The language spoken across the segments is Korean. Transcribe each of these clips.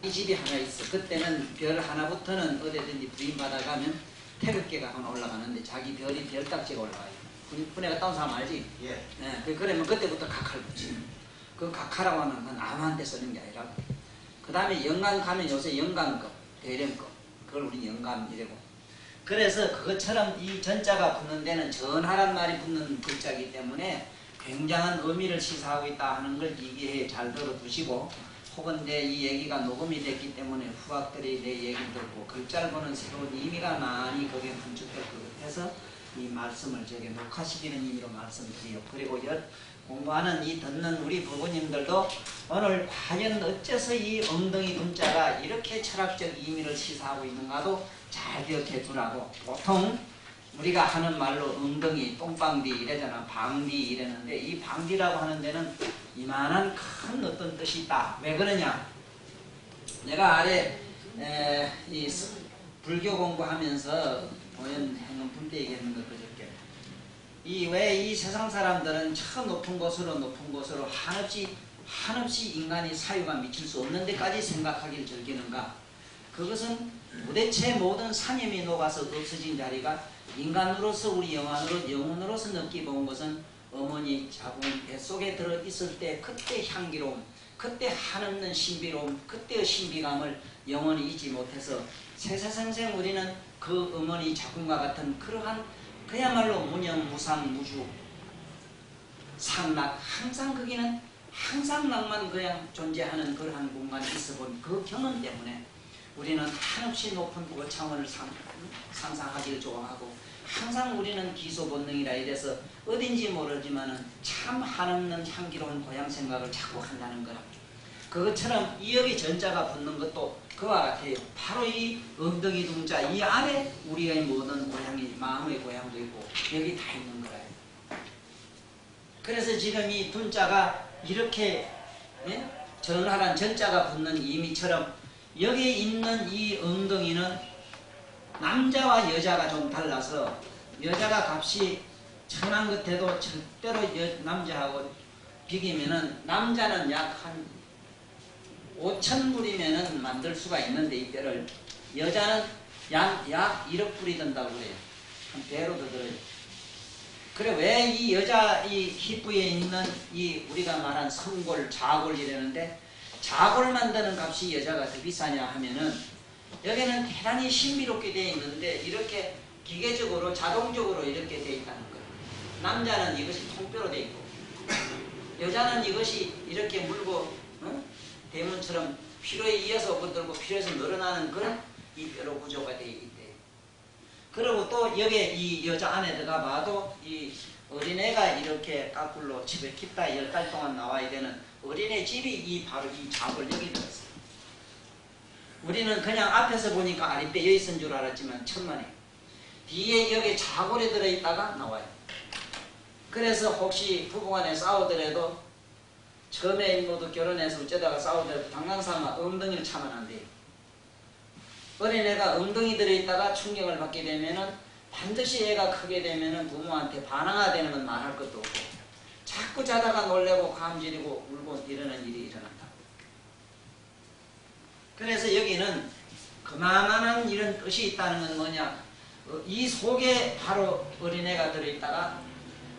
이 집이 하나 있어. 그때는 별 하나부터는 어디든지 부인받아가면 태극기가 하나 올라가는데 자기 별이 별딱지가 올라가요. 분해가 따온 사람 알지? 예. 네, 그러면 그때부터 각하를 붙이는. 그 각하라고 하는 건 아무한테 쓰는 게 아니라. 그 다음에 영감 가면 요새 영감급, 대령급. 그걸 우리는 영감이라고. 그래서 그것처럼 이 전자가 붙는 데는 전하란 말이 붙는 글자이기 때문에 굉장한 의미를 시사하고 있다 하는 걸 이게 잘 들어두시고, 혹은 내 이 얘기가 녹음이 됐기 때문에 후학들이 내 얘기를 듣고 글자를 보는 새로운 의미가 많이 거기에 함축될 것 같아서 이 말씀을 저게 녹화시키는 의미로 말씀드려요. 그리고 공부하는 이 듣는 우리 부모님들도 오늘 과연 어째서 이 엉덩이 금자가 이렇게 철학적 의미를 시사하고 있는가도 잘 기억해 두라고. 보통 우리가 하는 말로 엉덩이, 똥방디 이래잖아. 방디 이랬는데 이 방디라고 하는 데는 이만한 큰 어떤 뜻이 있다. 왜 그러냐? 내가 아래 이 불교 공부하면서 보현행은 분때 얘기했는 것 그저께 왜 이 세상 사람들은 저 높은 곳으로 한없이 인간이 사유가 미칠 수 없는 데까지 생각하기를 즐기는가? 그것은 도대체 모든 상념이 녹아서 없어진 자리가 인간으로서 우리 영혼으로서 느끼본 것은 어머니 자궁 뱃속에 들어있을 때 그때 향기로움, 그때 한없는 신비로움, 그때의 신비감을 영원히 잊지 못해서 세세생생 우리는 그 어머니 자궁과 같은 그러한 그야말로 무념무상 무주 상락, 항상 거기는 항상 낭만 그냥 존재하는 그러한 공간에 있어본 그 경험 때문에 우리는 한없이 높은 고차원을 상상하기를 좋아하고, 항상 우리는 기소 본능이라 이래서 어딘지 모르지만은 참 한없는 향기로운 고향 생각을 자꾸 한다는 거라. 그것처럼 이 여기 전자가 붙는 것도 그와 같아요. 바로 이 엉덩이 둥자 이 안에 우리의 모든 고향이, 마음의 고향도 있고 여기 다 있는 거예요. 그래서 지금 이 둔자가 이렇게 전하란 전자가 붙는 의미처럼 여기에 있는 이 엉덩이는 남자와 여자가 좀 달라서, 여자가 값이 천한 것에도 절대로 남자하고 비기면은 남자는 약 한 5,000불이면은 만들 수가 있는데 이 뼈를, 여자는 약 1억 불이 든다고 그래요. 한 배로 더 들어요. 그래 왜 이 여자 이 힙부에 있는 이 우리가 말한 성골, 자골 이라는데 자골 만드는 값이 여자가 더 비싸냐 하면은 여기는 대단히 신비롭게 되어 있는데 이렇게 기계적으로 자동적으로 이렇게 되어 있다는 거예요. 남자는 이것이 통뼈로 되어 있고 여자는 이것이 이렇게 물고 대문처럼 필요에 의해서 건들고 필요해서 늘어나는 그런 이 뼈로 구조가 되어 있대. 그리고 또 여기에 이 여자 안에 들어가 봐도 이 어린애가 이렇게 까꿀로 집에 깊다 10달 동안 나와야 되는 어린애 집이 바로 이 자골 여기 들었어요. 우리는 그냥 앞에서 보니까 아랫배 여기 있은 줄 알았지만 천만에 뒤에 여기 자골에 들어있다가 나와요. 그래서 혹시 부부간에 싸우더라도 처음에 모두 결혼해서 어쩌다가 싸우더라도 당장삼아 엉덩이를 차면 안 돼요. 어린애가 엉덩이 들어있다가 충격을 받게 되면은 반드시 애가 크게 되면은 부모한테 반항해야 되는 건 말할 것도 없고 자꾸 자다가 놀래고 감지르고 울고 이러는 일이 일어난다. 그래서 여기는 그만한 이런 뜻이 있다는 건 뭐냐, 이 속에 바로 어린애가 들어있다가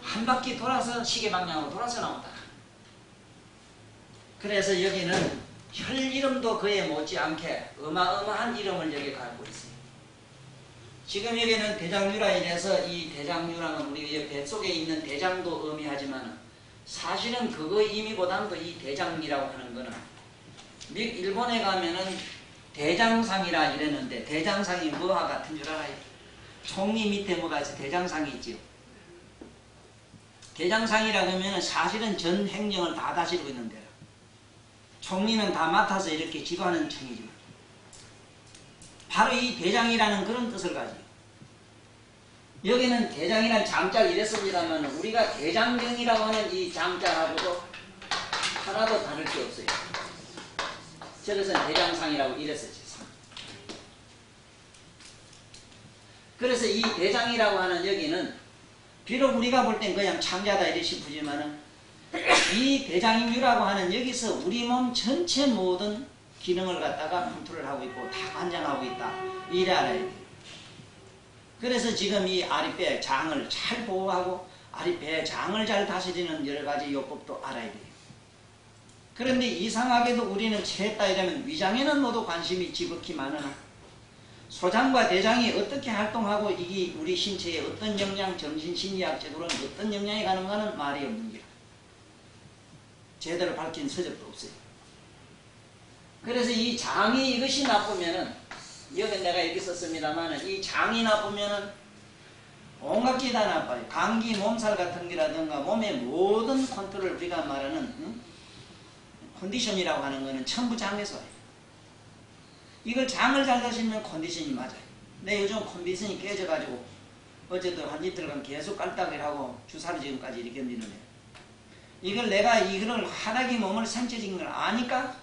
한 바퀴 돌아서 시계 방향으로 돌아서 나온다. 그래서 여기는 혈 이름도 그에 못지않게 어마어마한 이름을 여기 갖고 있어요. 지금 여기는 대장류라 이래서 이 대장류라는 우리 뱃속에 있는 대장도 의미하지만 사실은 그거 의미보다도 이 대장이라고 하는 거는 일본에 가면은 대장상이라 이랬는데 대장상이 뭐와 같은 줄 알아요? 총리 밑에 뭐가 있어? 대장상이 있지요. 대장상이라고 하면 사실은 전 행정을 다 다스리고 있는 데라. 총리는 다 맡아서 이렇게 지도하는 청이지만 바로 이 대장이라는 그런 뜻을 가지고 여기는 대장이라는 장자가 이랬습니다만 우리가 대장경이라고 하는 이 장자하고도 하나도 다를 게 없어요. 저것은 대장상이라고 이랬었지. 그래서 이 대장이라고 하는 여기는 비록 우리가 볼 땐 그냥 창자다 이래 싶으지만은 이 대장유라고 하는 여기서 우리 몸 전체 모든 기능을 갖다가 컨트롤 하고 있고 다 관장하고 있다. 이래 알아야 돼. 그래서 지금 이 아랫배 장을 잘 보호하고 아랫배 장을 잘 다스리는 여러 가지 요법도 알아야 돼요. 그런데 이상하게도 우리는 채했다 이러면 위장에는 모두 관심이 지극히 많으나 소장과 대장이 어떻게 활동하고 이게 우리 신체에 어떤 영향, 정신심리학적으로는 어떤 영향이 가는가는 말이 없는 거야. 제대로 밝힌 서적도 없어요. 그래서 이 장이 이것이 나쁘면은, 여기 내가 이렇게 썼습니다만은, 이 장이 나쁘면은 온갖 게 다 나빠요. 감기, 몸살 같은 게라든가 몸의 모든 컨트롤, 우리가 말하는 컨디션이라고 하는 거는 전부 장에서 와요. 이걸 장을 잘 다시면 컨디션이 맞아요. 근데 요즘 컨디션이 깨져가지고 어제도 한 이틀간 계속 깔딱을 하고 주사를 지금까지 이렇게 미루네요. 이걸 내가 이걸 환하게 몸을 생체적인 걸 아니까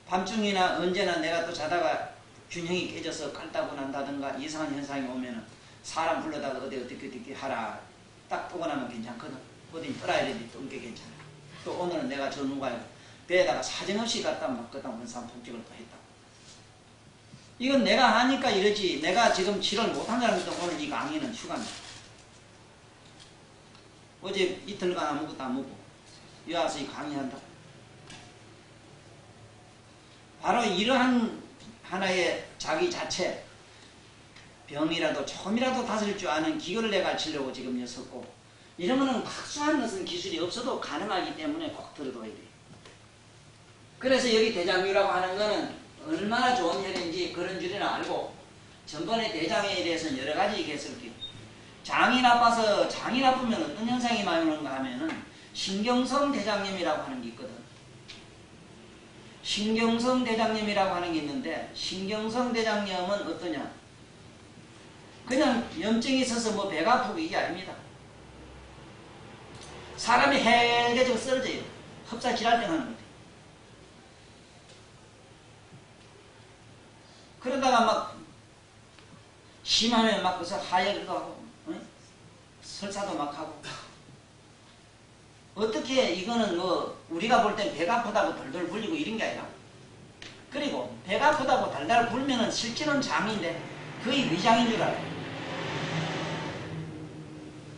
밤중이나 언제나 내가 또 자다가 균형이 깨져서 깔따고 난다든가 이상한 현상이 오면은 사람 불러다가 어떻게 하라 딱 보고 나면 괜찮거든. 어디 떠나야 되지 또 게 괜찮아. 또 오늘은 내가 전후가요 배에다가 사정없이 갖다 막 그다 원산 폭격을 또 했다. 이건 내가 하니까 이러지. 내가 지금 치료를 못한 사람도 오늘 이 강의는 휴가입니다. 어제 이틀간 아무것도 안 먹고 여기 와서 이 강의한다. 바로 이러한 하나의 자기 자체 병이라도 조금이라도 다스릴 줄 아는 기교를 내가 가르치려고 지금 였었고, 이런 거는 박수한 것은 기술이 없어도 가능하기 때문에 꼭 들어둬야 돼요. 그래서 여기 대장류라고 하는 거는 얼마나 좋은 혈인지 그런 줄이나 알고, 전번에 대장에 대해서는 여러 가지 얘기했을게요. 장이 나빠서, 장이 나쁘면 어떤 현상이 많이 오는가 하면은 신경성 대장염이라고 하는 게 있거든. 신경성 대장염이라고 하는 게 있는데, 신경성 대장염은 어떠냐? 그냥 염증이 있어서 뭐 배가 아프고 이게 아닙니다. 사람이 해계적으로 쓰러져요. 흡사 질환병 하는 거지. 그러다가 막 심하면 막 그래서 하혈도 하고 설사도 막 하고. 어떻게 이거는 뭐 우리가 볼 땐 배가 아프다고 덜덜 불리고 이런 게 아니라, 그리고 배가 아프다고 달달 불면은 실제로는 장인데 거의 위장인 줄 알아요.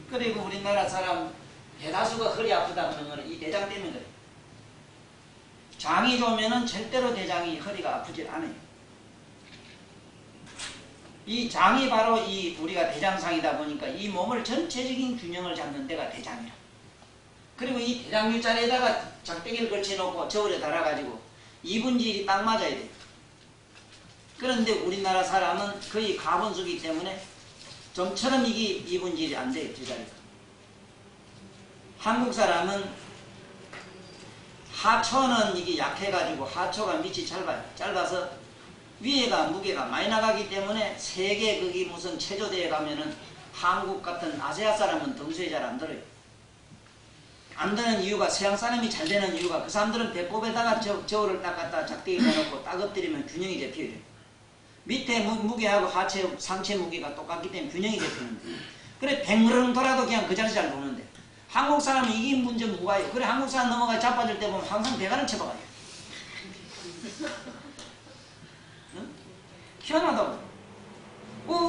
그리고 우리나라 사람 대다수가 허리 아프다 그러는 거는 이 대장 때문에 그래요. 장이 좋으면은 절대로 대장이 허리가 아프질 않아요. 이 장이 바로 이 우리가 대장상이다 보니까 이 몸을 전체적인 균형을 잡는 데가 대장이라. 그리고 이 대장류 자리에다가 작대기를 걸쳐놓고 저울에 달아가지고 이분질이 딱 맞아야 돼요. 그런데 우리나라 사람은 거의 가분수기 때문에 좀처럼 이게 이분질이 안 돼요. 저 자리가. 한국 사람은 하초는 이게 약해가지고 하초가 밑이 짧아서 위에가 무게가 많이 나가기 때문에 세계 거기 무슨 체조대에 가면은 한국 같은 아시아 사람은 등수에 잘 안 들어요. 안 되는 이유가, 서양 사람이 잘 되는 이유가 그 사람들은 배꼽에다가 저울을 딱 갖다 작대기 해놓고 딱 엎드리면 균형이 잡혀요. 밑에 무게하고 하체, 상체 무게가 똑같기 때문에 균형이 잡히는데, 그래 뱅그렁 돌아도 그냥 그 자리 잘 도는데, 한국 사람은 이게 문제 뭐가요? 그래 한국 사람 넘어가 자빠질 때 보면 항상 배가는 쳐박아요. 응? 희한하다고.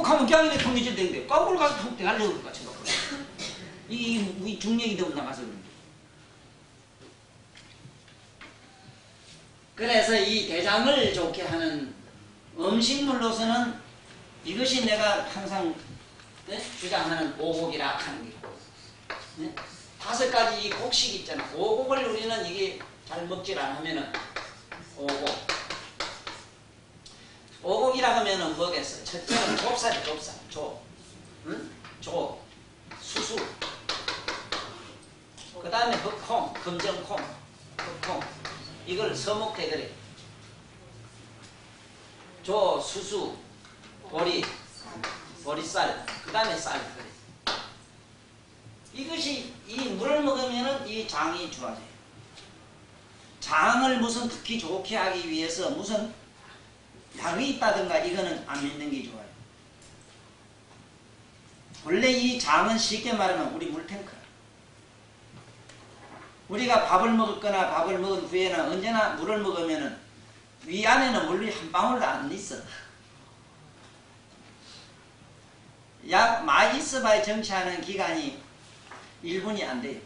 가면 그냥 이렇게 통기질 되는데 거꾸로 가서 툭 대가려고 같이 놓고. 이 중력이 너무 나가서 그런 거예요. 그래서 이 대장을 좋게 하는 음식물로서는 이것이 내가 항상 주장하는 오곡이라 하는 게, 5가지 이 곡식 있잖아. 오곡을 우리는 이게 잘 먹질 않으면은 오곡. 오곡이라 하면은 뭐겠어? 첫째는 좁쌀이 좁쌀. 조. 수수. 그 다음에 흑콩, 금정콩, 흑콩. 이걸 서목대 그래. 조, 수수, 보리, 보리쌀, 그 다음에 쌀 그래. 이것이 이 물을 먹으면은 이 장이 좋아져요. 장을 무슨 특히 좋게 하기 위해서 무슨 약이 있다든가 이거는 안 믿는 게 좋아요. 원래 이 장은 쉽게 말하면 우리 물탱크. 우리가 밥을 먹거나 밥을 먹은 후에는 언제나 물을 먹으면은 위 안에는 물이 한 방울도 안 있어. 약 많이 있어봐야 정치하는 기간이 1분이 안 돼요.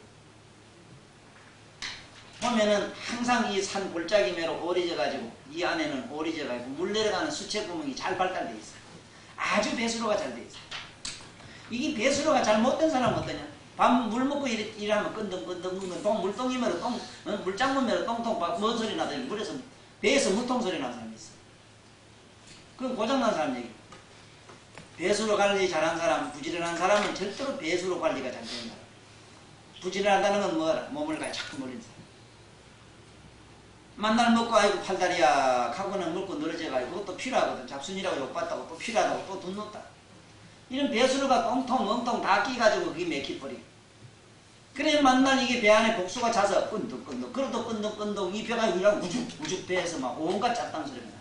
보면은 항상 이 산 골짜기매로 오래져가지고 이 안에는 오래져가지고 물 내려가는 수채구멍이 잘 발달되어 있어요. 아주 배수로가 잘 되어 있어요. 이게 배수로가 잘 못된 사람은 어떠냐? 밤 물 먹고 일하면 끈덕끈덕 물동이면 물장문면 똥똥 뭔 소리 나더니 물에서 배에서 물통 소리 나는 사람이 있어. 그건 고장난 사람 얘기. 배수로 관리 잘한 사람, 부지런한 사람은 절대로 배수로 관리가 잘 되는 사람. 부지런하다는 건 뭐라? 몸을 가지고 자꾸 몰린 사람. 만날 먹고 아이고 팔다리야 하고는 먹고 늘어져가지고 그것도 필요하거든. 잡순이라고 욕받다고 또 필요하다고 또 돈 넣었다. 이런 배수로가 똥통 멍통 다 끼가지고 그게 맥히버리고. 그래 만날 이게 배 안에 복수가 차서 끈덕끈덕 그래도 끈덕끈덕 이 배가 그냥 우죽 배에서 막 온갖 짭당 소리가 나요.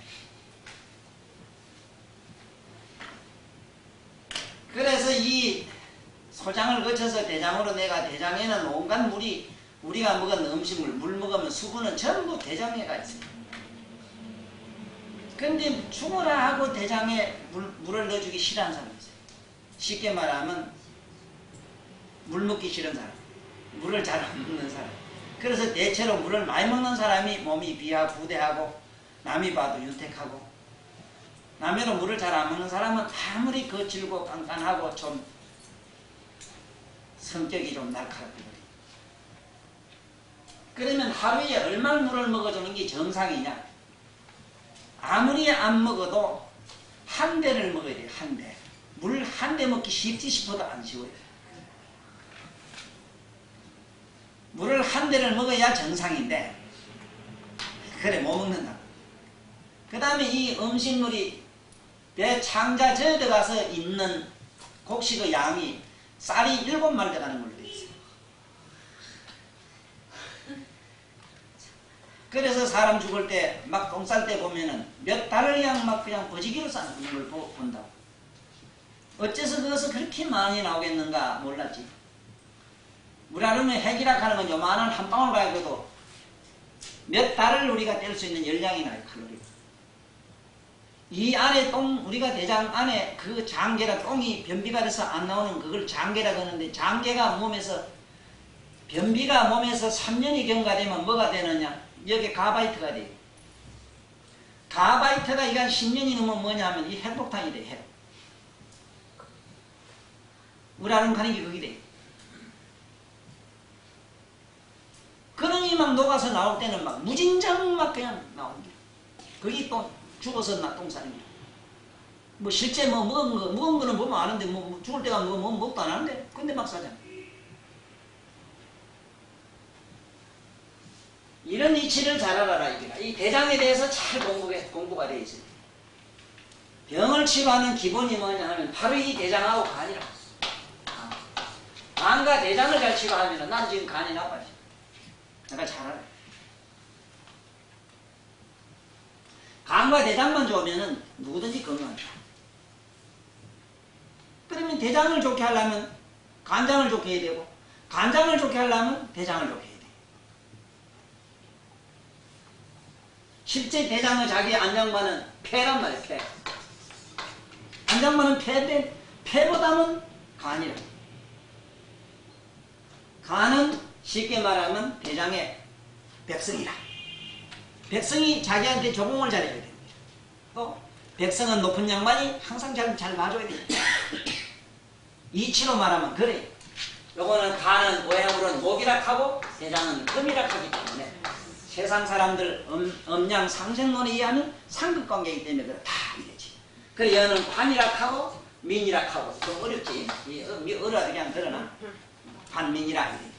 그래서 이 소장을 거쳐서 대장으로 내가 대장에는 온갖 물이 우리가 먹은 음식물, 물 먹으면 수분은 전부 대장에 가 있어요. 근데 죽어라 하고 대장에 물을 넣어주기 싫어하는 사람이 있어요. 쉽게 말하면 물 먹기 싫은 사람, 물을 잘 안 먹는 사람. 그래서 대체로 물을 많이 먹는 사람이 몸이 비하고 부대하고 남이 봐도 윤택하고 남으로 물을 잘 안 먹는 사람은 아무리 거칠고 깐깐하고 좀 성격이 좀 날카롭거든요. 그러면 하루에 얼마나 물을 먹어주는 게 정상이냐? 아무리 안 먹어도 한 대를 먹어야 돼요. 한 대. 물 한 대 먹기 쉽지 싶어도 안 쉬워요. 물을 한 대를 먹어야 정상인데 그래 못 먹는다. 그 다음에 이 음식물이 배 창자 저에 들어가서 있는 곡식의 양이 쌀이 7말 들어가는 걸로 돼 있어요. 그래서 사람 죽을 때 막 똥 쌀 때 보면은 몇 달을 그냥 막 그냥 버지기로 싸는 걸 본다고. 어째서 그것을 그렇게 많이 나오겠는가 몰랐지. 물하루면 핵이라 하는 건 요만한 한 방울 가지고도 몇 달을 우리가 뗄 수 있는 열량이 나요. 칼로리. 이 안에 똥, 우리가 대장 안에 그 장계라 똥이 변비가 돼서 안 나오는 그걸 장계라 그러는데 장계가 몸에서 변비가 몸에서 3년이 경과되면 뭐가 되느냐? 여기 가바이트가 돼요. 가바이트가 이간 10년이 넘으면 뭐냐 하면 이 핵폭탄이 돼, 핵. 우라는 가는 게 그게 돼. 그러니 막 녹아서 나올 때는 막 무진장 막 그냥 나오는 게. 그게 또 죽어서 나 똥 싸는 게. 뭐 실제 뭐 먹은 거는 보면 아는데 뭐 죽을 때가 뭐 먹도 안 하는데 근데 막 싸잖아. 이런 이치를 잘 알아라 이거라. 이 대장에 대해서 잘 공부가 되어 있어요. 병을 치료하는 기본이 뭐냐 하면 바로 이 대장하고 간이라고. 간과 대장을 잘 치료하면 난 지금 간이 나빠져. 내가 잘 알아. 간과 대장만 좋으면 누구든지 건강하다. 그러면 대장을 좋게 하려면 간장을 좋게 해야 되고 간장을 좋게 하려면 대장을 좋게 해야 돼. 실제 대장의 자기 안장반은 폐란 말이야. 폐. 안장반은 폐인데 폐보다는 간이라. 간은 쉽게 말하면 대장의 백성이라. 백성이 자기한테 조공을 잘해줘야 됩니다. 또 백성은 높은 양반이 항상 잘 봐줘야 됩니다. 이치로 말하면 그래. 요거는 간은 모양으로는 목이락하고 대장은 금이락하기 때문에 세상 사람들 음양 상생론에 의하면 상극관계이기 때문에 그래 다 이래지. 그래 여는 관이락하고 민이락하고 좀 어렵지. 어려도 그냥 들어나. 관민이라 이래.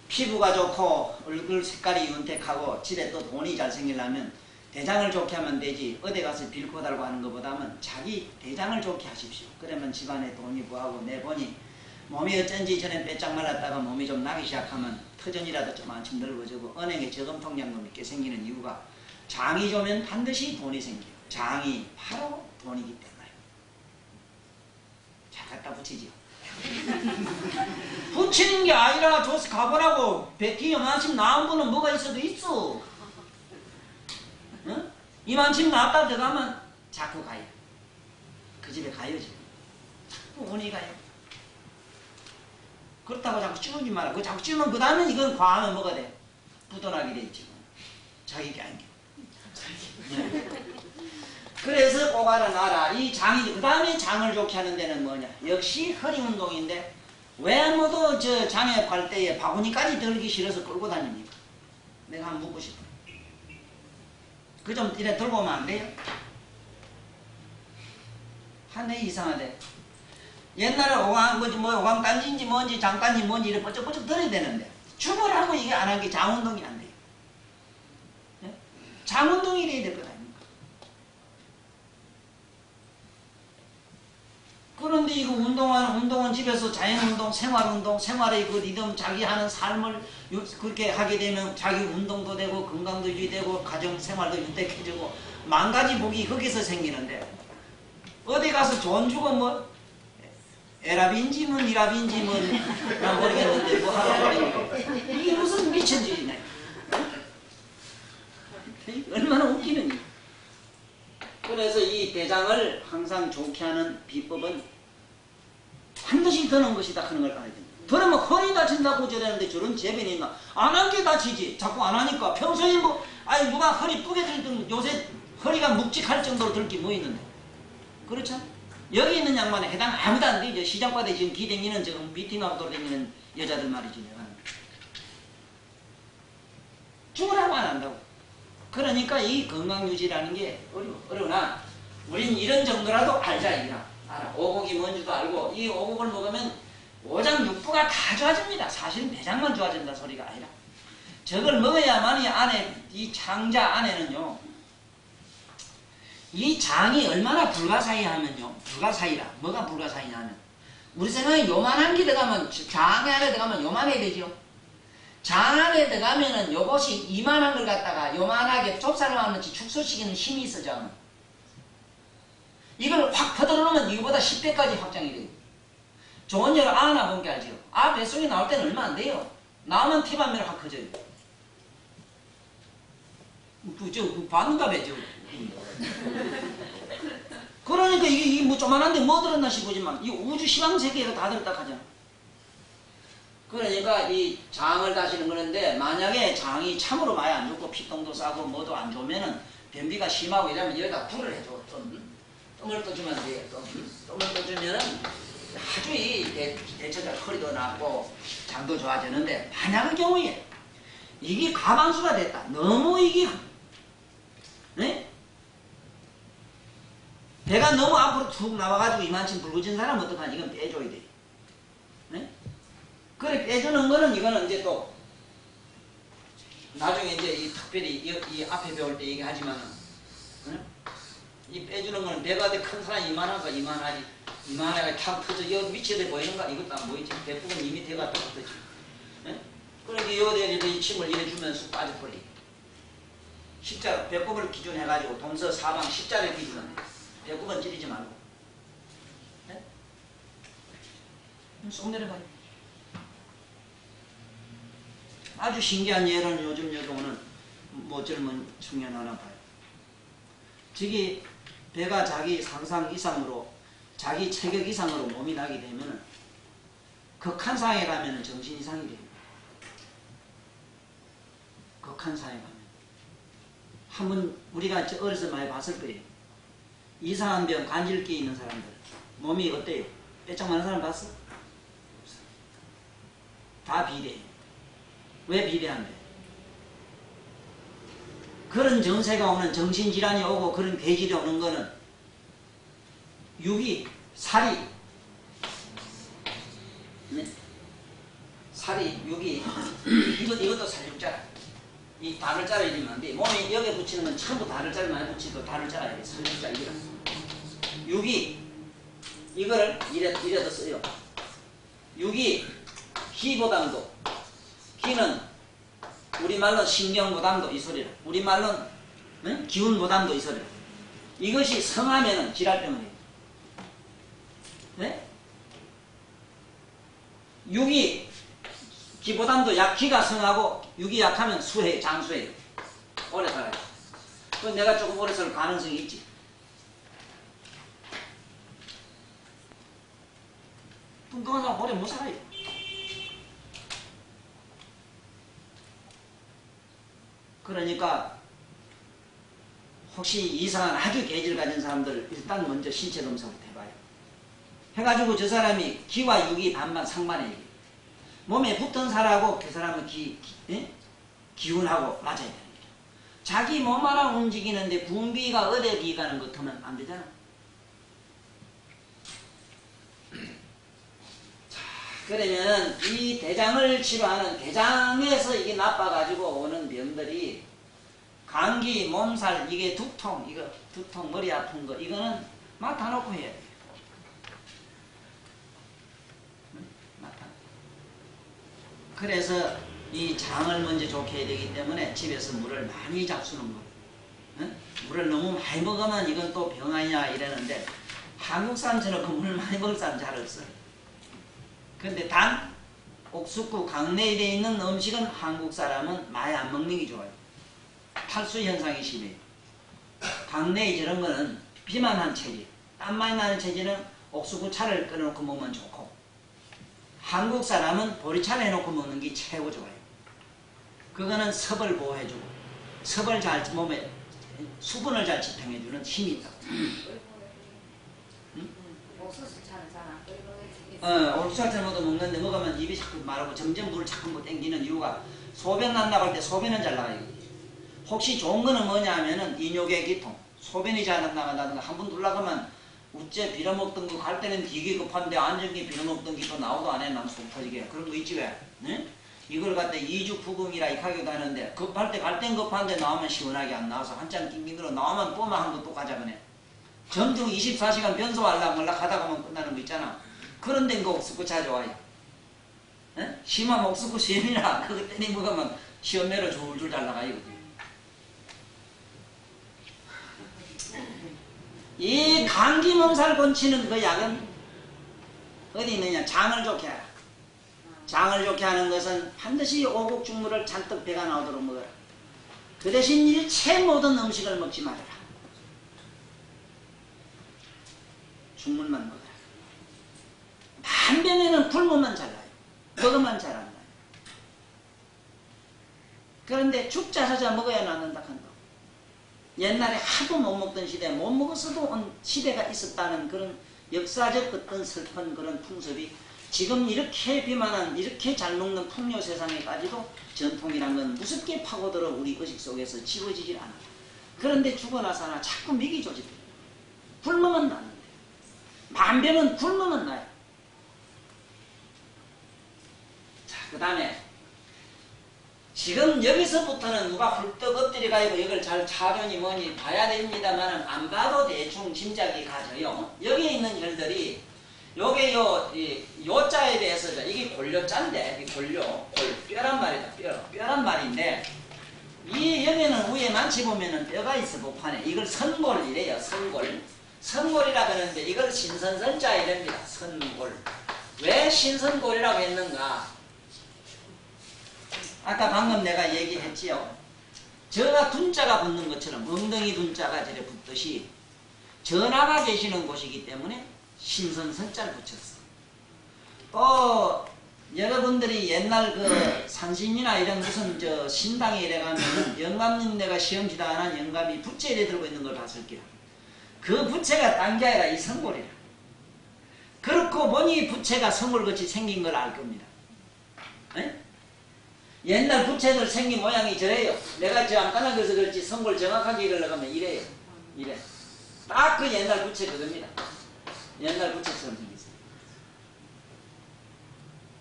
피부가 좋고 얼굴 색깔이 윤택하고 집에 또 돈이 잘 생기려면 대장을 좋게 하면 되지 어디 가서 빌고 달고 하는 것보다는 자기 대장을 좋게 하십시오. 그러면 집안에 돈이 부하고 내 보니 몸이 어쩐지 전에 빼짝 말랐다가 몸이 좀 나기 시작하면 터전이라도 좀 한층 넓어지고 은행에 저금통장도 있게 생기는 이유가 장이 좋으면 반드시 돈이 생겨요. 장이 바로 돈이기 때문에 잘 갖다 붙이지요. 붙이는 게 아니라 조서 가보라고. 백기 요만큼 나온 분은 뭐가 있어도 있어. 응? 이만큼 나왔다 들어가면 자꾸 가요. 그 집에 가요 지금. 자꾸 운이 가요. 그렇다고 자꾸 찌우지 마라. 그 자꾸 찌우면 그 다음에 이건 과하면 뭐가 돼? 부도나게 돼 있지. 자기 게 아닌 게. 그래서 꼭 알아놔라. 이 장이, 그 다음에 장을 좋게 하는 데는 뭐냐? 역시 허리 운동인데, 왜 모두 저 장에 갈 때에 바구니까지 들기 싫어서 끌고 다닙니까? 내가 한번 묻고 싶어. 그 좀 이래 들고 오면 안 돼요? 한해 이상하대. 옛날에 오광단지인지 뭔지 장단지 뭔지 이래 뻗쩍뻗쩍 들어야 되는데, 춤을 하고 이게 안 한 게 장운동이 안 돼요. 네? 장운동이 돼야 될 것 아닙니까? 그런데 이거 운동은 집에서 자연운동, 생활운동, 생활의 그 리듬, 자기 하는 삶을 그렇게 하게 되면 자기 운동도 되고, 건강도 유지되고, 가정생활도 윤택해지고, 만 가지 복이 거기서 생기는데, 어디 가서 돈 주고 뭐, 에랍인지 뭐, 미랍인지 뭐, 난 모르겠는데, 뭐 하라고 그러니까. 이게 무슨 미친 짓이네. 얼마나 웃기는. 그래서 이 대장을 항상 좋게 하는 비법은 반드시 드는 것이다 하는 걸 알아야 됩니다. 그러면 허리 다친다고 저러는데 저런 재변이 있나? 안 한 게 다치지. 자꾸 안 하니까. 평소에 뭐, 아니 누가 허리 뿌게 들든 요새 허리가 묵직할 정도로 들 게 뭐 있는데. 그렇죠? 여기 있는 양반에 해당 아무도 안 되죠. 시장바닥에 지금 기댕기는 지금 비팅하고 돌아다니는 여자들 말이지. 내가. 죽으라고 안 한다고. 그러니까 이 건강유지라는 게 어려우나 우린 이런 정도라도 알자 이라. 알아. 오곡이 뭔지도 알고 이 오곡을 먹으면 오장육부가 다 좋아집니다. 사실은 내장만 좋아진다 소리가 아니라 저걸 먹어야만이 안에 이 장자 안에는요. 이 장이 얼마나 불가사의하면요. 불가사의라. 뭐가 불가사의냐 하면 우리 생각에 요만한 게 들어가면 장 안에 들어가면 요만해야 되죠. 장 안에 들어가면은 요것이 이만한 걸 갖다가 요만하게 좁쌀만치 축소시키는 힘이 있어져. 이걸 확 퍼들어놓으면 이거보다 10배까지 확장이 돼요. 좋은 예로 아 하나 본 게 알죠. 아 뱃속에 나올 때는 얼마 안 돼요. 나오면 티반면 확 커져요. 그 반갑이죠. 그러니까 이게 뭐 조만한데 뭐 들었나 싶으지만 이 우주 시방 세계가 다 들었다 하잖아. 그러니까 이 장을 다시는 그런데 만약에 장이 참으로 많이 안 좋고 피똥도 싸고 뭐도 안 좋으면은 변비가 심하고 이러면 여기다 불을 해줘. 똥을 떠주면 돼요. 똥을 떠주면은 아주 이 대처자 허리도 낫고 장도 좋아지는데 만약의 경우에 이게 가방수가 됐다. 너무 이게 네? 배가 너무 앞으로 툭 나와가지고 이만큼 붉어진 사람은 어떡하지? 이건 빼줘야 돼. 네? 그래 빼주는 거는 이거는 이제 또 나중에 이제 이 특별히 이 앞에 배울 때 얘기하지만은 응? 이 빼주는 거는 배가 큰 사람이 이만한가 이만하지 이만하게 탁 터져 여기 위치에 보이는가 이것도 안 보이지 대부분 이 밑에가 딱 터지 응? 그러니까 여기에 이 침을 이래 주면서 빠져버리 십자로 배꼽을 기준해가지고 동서 사방 십자를 기준은 배꼽은 찌르지 말고 네? 쏙 내려가요. 아주 신기한 예를 요즘 여기 오는 뭐 젊은 청년 하나 봐요. 저기 배가 자기 상상 이상으로 자기 체격 이상으로 몸이 나게 되면 극한 상황에 가면 정신 이상이 돼요. 극한 상황에 가면 한번 우리가 어려서 많이 봤을 거예요. 이상한 병 간질기 있는 사람들 몸이 어때요? 빼짝 많은 사람 봤어? 다 비례해요. 왜 비례한데? 그런 정세가 오는 정신질환이 오고 그런 괴질이 오는 거는 육이, 살이 네? 살이, 육이 이것도 살육자라 이 달을 자라 이러면 안 돼. 몸에 여기에 붙이는 건 전부 달을 자를 많이 붙이고 달을 자라야 돼. 살육자 이거라 육이 이거를 이래도 써요. 육이 기보담도 기는 우리말로 신경보담도 이 소리라. 우리말로는 네? 기운보담도 이 소리라. 이것이 성하면은 질할병이에요. 네? 육이 기보담도 기가 성하고 육이 약하면 수해 장수해요. 오래 살아요. 그 내가 조금 오래 살 가능성이 있지. 뚱뚱한 사람 오래 못 살아요. 그러니까 혹시 이상한 아주 계질 가진 사람들 일단 먼저 신체 검사부터 해봐요. 해가지고 저 사람이 기와 육이 반반 상반해요. 몸에 붙은 살하고 그 사람은 기운하고 맞아야 되는 거죠. 자기 몸 하나 움직이는데 분비가 어디 기가는 것 하면 안 되잖아. 자, 그러면 이 대장을 치료하는 대장에서 이게 나빠가지고 오는 병들이 감기, 몸살, 이게 두통, 머리 아픈 거, 이거는 맡아놓고 해야 돼요. 그래서 이 장을 먼저 좋게 해야 되기 때문에 집에서 물을 많이 잡수는 거. 물을 너무 많이 먹으면 이건 또 병 아니냐 이러는데 한국 사람처럼 그 물 많이 먹을 사람 잘 없어요. 근데 단 옥수수 강내에 있는 음식은 한국 사람은 많이 안 먹는 게 좋아요. 탈수 현상이 심해요. 강내에 저런 거는 비만한 체질, 땀 많이 나는 체질은 옥수수 차를 끓여놓고 먹으면 좋고, 한국 사람은 보리차를 해놓고 먹는 게 최고 좋아요. 그거는 섭을 보호해주고 섭을 잘 몸에 수분을 잘 지탱해주는 힘이 있다고. 옥수수차는 잘 안 끓여. 옥수수차를 먹는데 먹으면 입이 자꾸 마르고 점점 물을 자꾸 땡기는 이유가 소변 난다고 할 때 소변은 잘 나가요. 혹시 좋은 거는 뭐냐 하면은 인욕의 기통, 소변이 잘 나간다든가 한 번 둘러가면 우째 빌어먹던 거 갈 때는 되게 급한데 안정기 빌어먹던 게 또 나오도 안 해. 남 속 터지게 그런 거 있지 왜? 네? 이걸 갖다 이주부금이라 이카기도 하는데 급할 때 갈 땐 급한데 나오면 시원하게 안 나와서 한참 낑낑거려 나오면 뽀만 한 거 또 가자그네. 전중 24시간 변소하려고 몰락 하다 보면 끝나는 거 있잖아. 그런 데는 그 옥수수차 좋아요. 네? 심한 옥수수 시험이라 그거 때니 먹으면 시험내로 줄줄 잘 나가요. 이 감기 몸살 고치는 그 약은 어디 있느냐? 장을 좋게 하라. 장을 좋게 하는 것은 반드시 오곡죽물을 잔뜩 배가 나오도록 먹어라. 그 대신 일체 모든 음식을 먹지 말아라. 죽물만 먹어라. 반면에는 굶으면 잘 나요. 먹으면 잘 안 나요. 그런데 죽자 사자 먹어야 낫는다 한다. 옛날에 하도 못 먹던 시대에 못 먹었어도 온 시대가 있었다는 그런 역사적 어떤 슬픈 그런 풍습이 지금 이렇게 비만한 이렇게 잘 먹는 풍요 세상에까지도 전통이란 건 무섭게 파고들어 우리 의식 속에서 지워지질 않아. 그런데 죽어나서나 자꾸 미기 조집해. 굶으면 나는데 만병은 굶으면 나요. 자, 그 다음에 지금 여기서부터는 누가 훌떡 엎드려가지고 이걸 잘 차변이 뭐니 봐야 됩니다만 안 봐도 대충 짐작이 가져요. 여기에 있는 혈들이 요게 요자에 대해서 이게 골요자인데 이 뼈란 말이다. 뼈란 말인데 이 여기는 위에 만져보면은 뼈가 있어 복판에. 이걸 선골이래요. 선골이라 그러는데 이걸 신선선자 이랍니다. 선골. 왜 신선골이라고 했는가? 아까 방금 내가 얘기했지요. 저가 둔자가 붙는 것처럼 엉덩이 둔자가 저래 붙듯이 전하가 계시는 곳이기 때문에 신선선자를 붙였어. 또 여러분들이 옛날 그 산신이나 이런 무슨 저 신당에 이래 가면 영감님 내가 시험지도 안 한 영감이 부채 이래 들고 있는 걸 봤을 게야. 그 부채가 딴 게 아니라 이 성골이라. 그렇고 보니 부채가 성골같이 생긴 걸 알 겁니다. 에? 옛날 부채들 생긴 모양이 저래요. 내가 저 안까나 그래서 그렇지 성골 정확하게 이러려고 하면 이래요. 이래. 딱 그 옛날 부채 그겁니다. 옛날 부채처럼 생겼어요.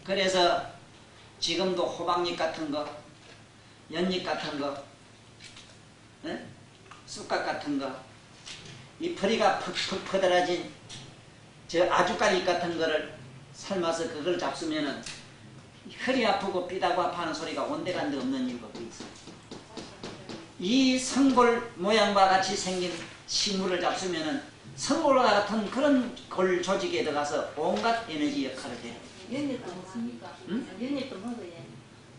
그래서 지금도 호박잎 같은 거, 연잎 같은 거, 에? 쑥갓 같은 거, 이 퍼리가 퍽퍽 퍼들어진 저 아주까리 같은 거를 삶아서 그걸 잡수면은 허리 아프고 삐다고 아파하는 소리가 온데간데 없는 이유가 그 있어요. 이 성골 모양과 같이 생긴 식물을 잡수면은 성골과 같은 그런 골 조직에 들어가서 온갖 에너지 역할을 해요. 연잎도 먹습니까? 응? 연잎도 먹어요.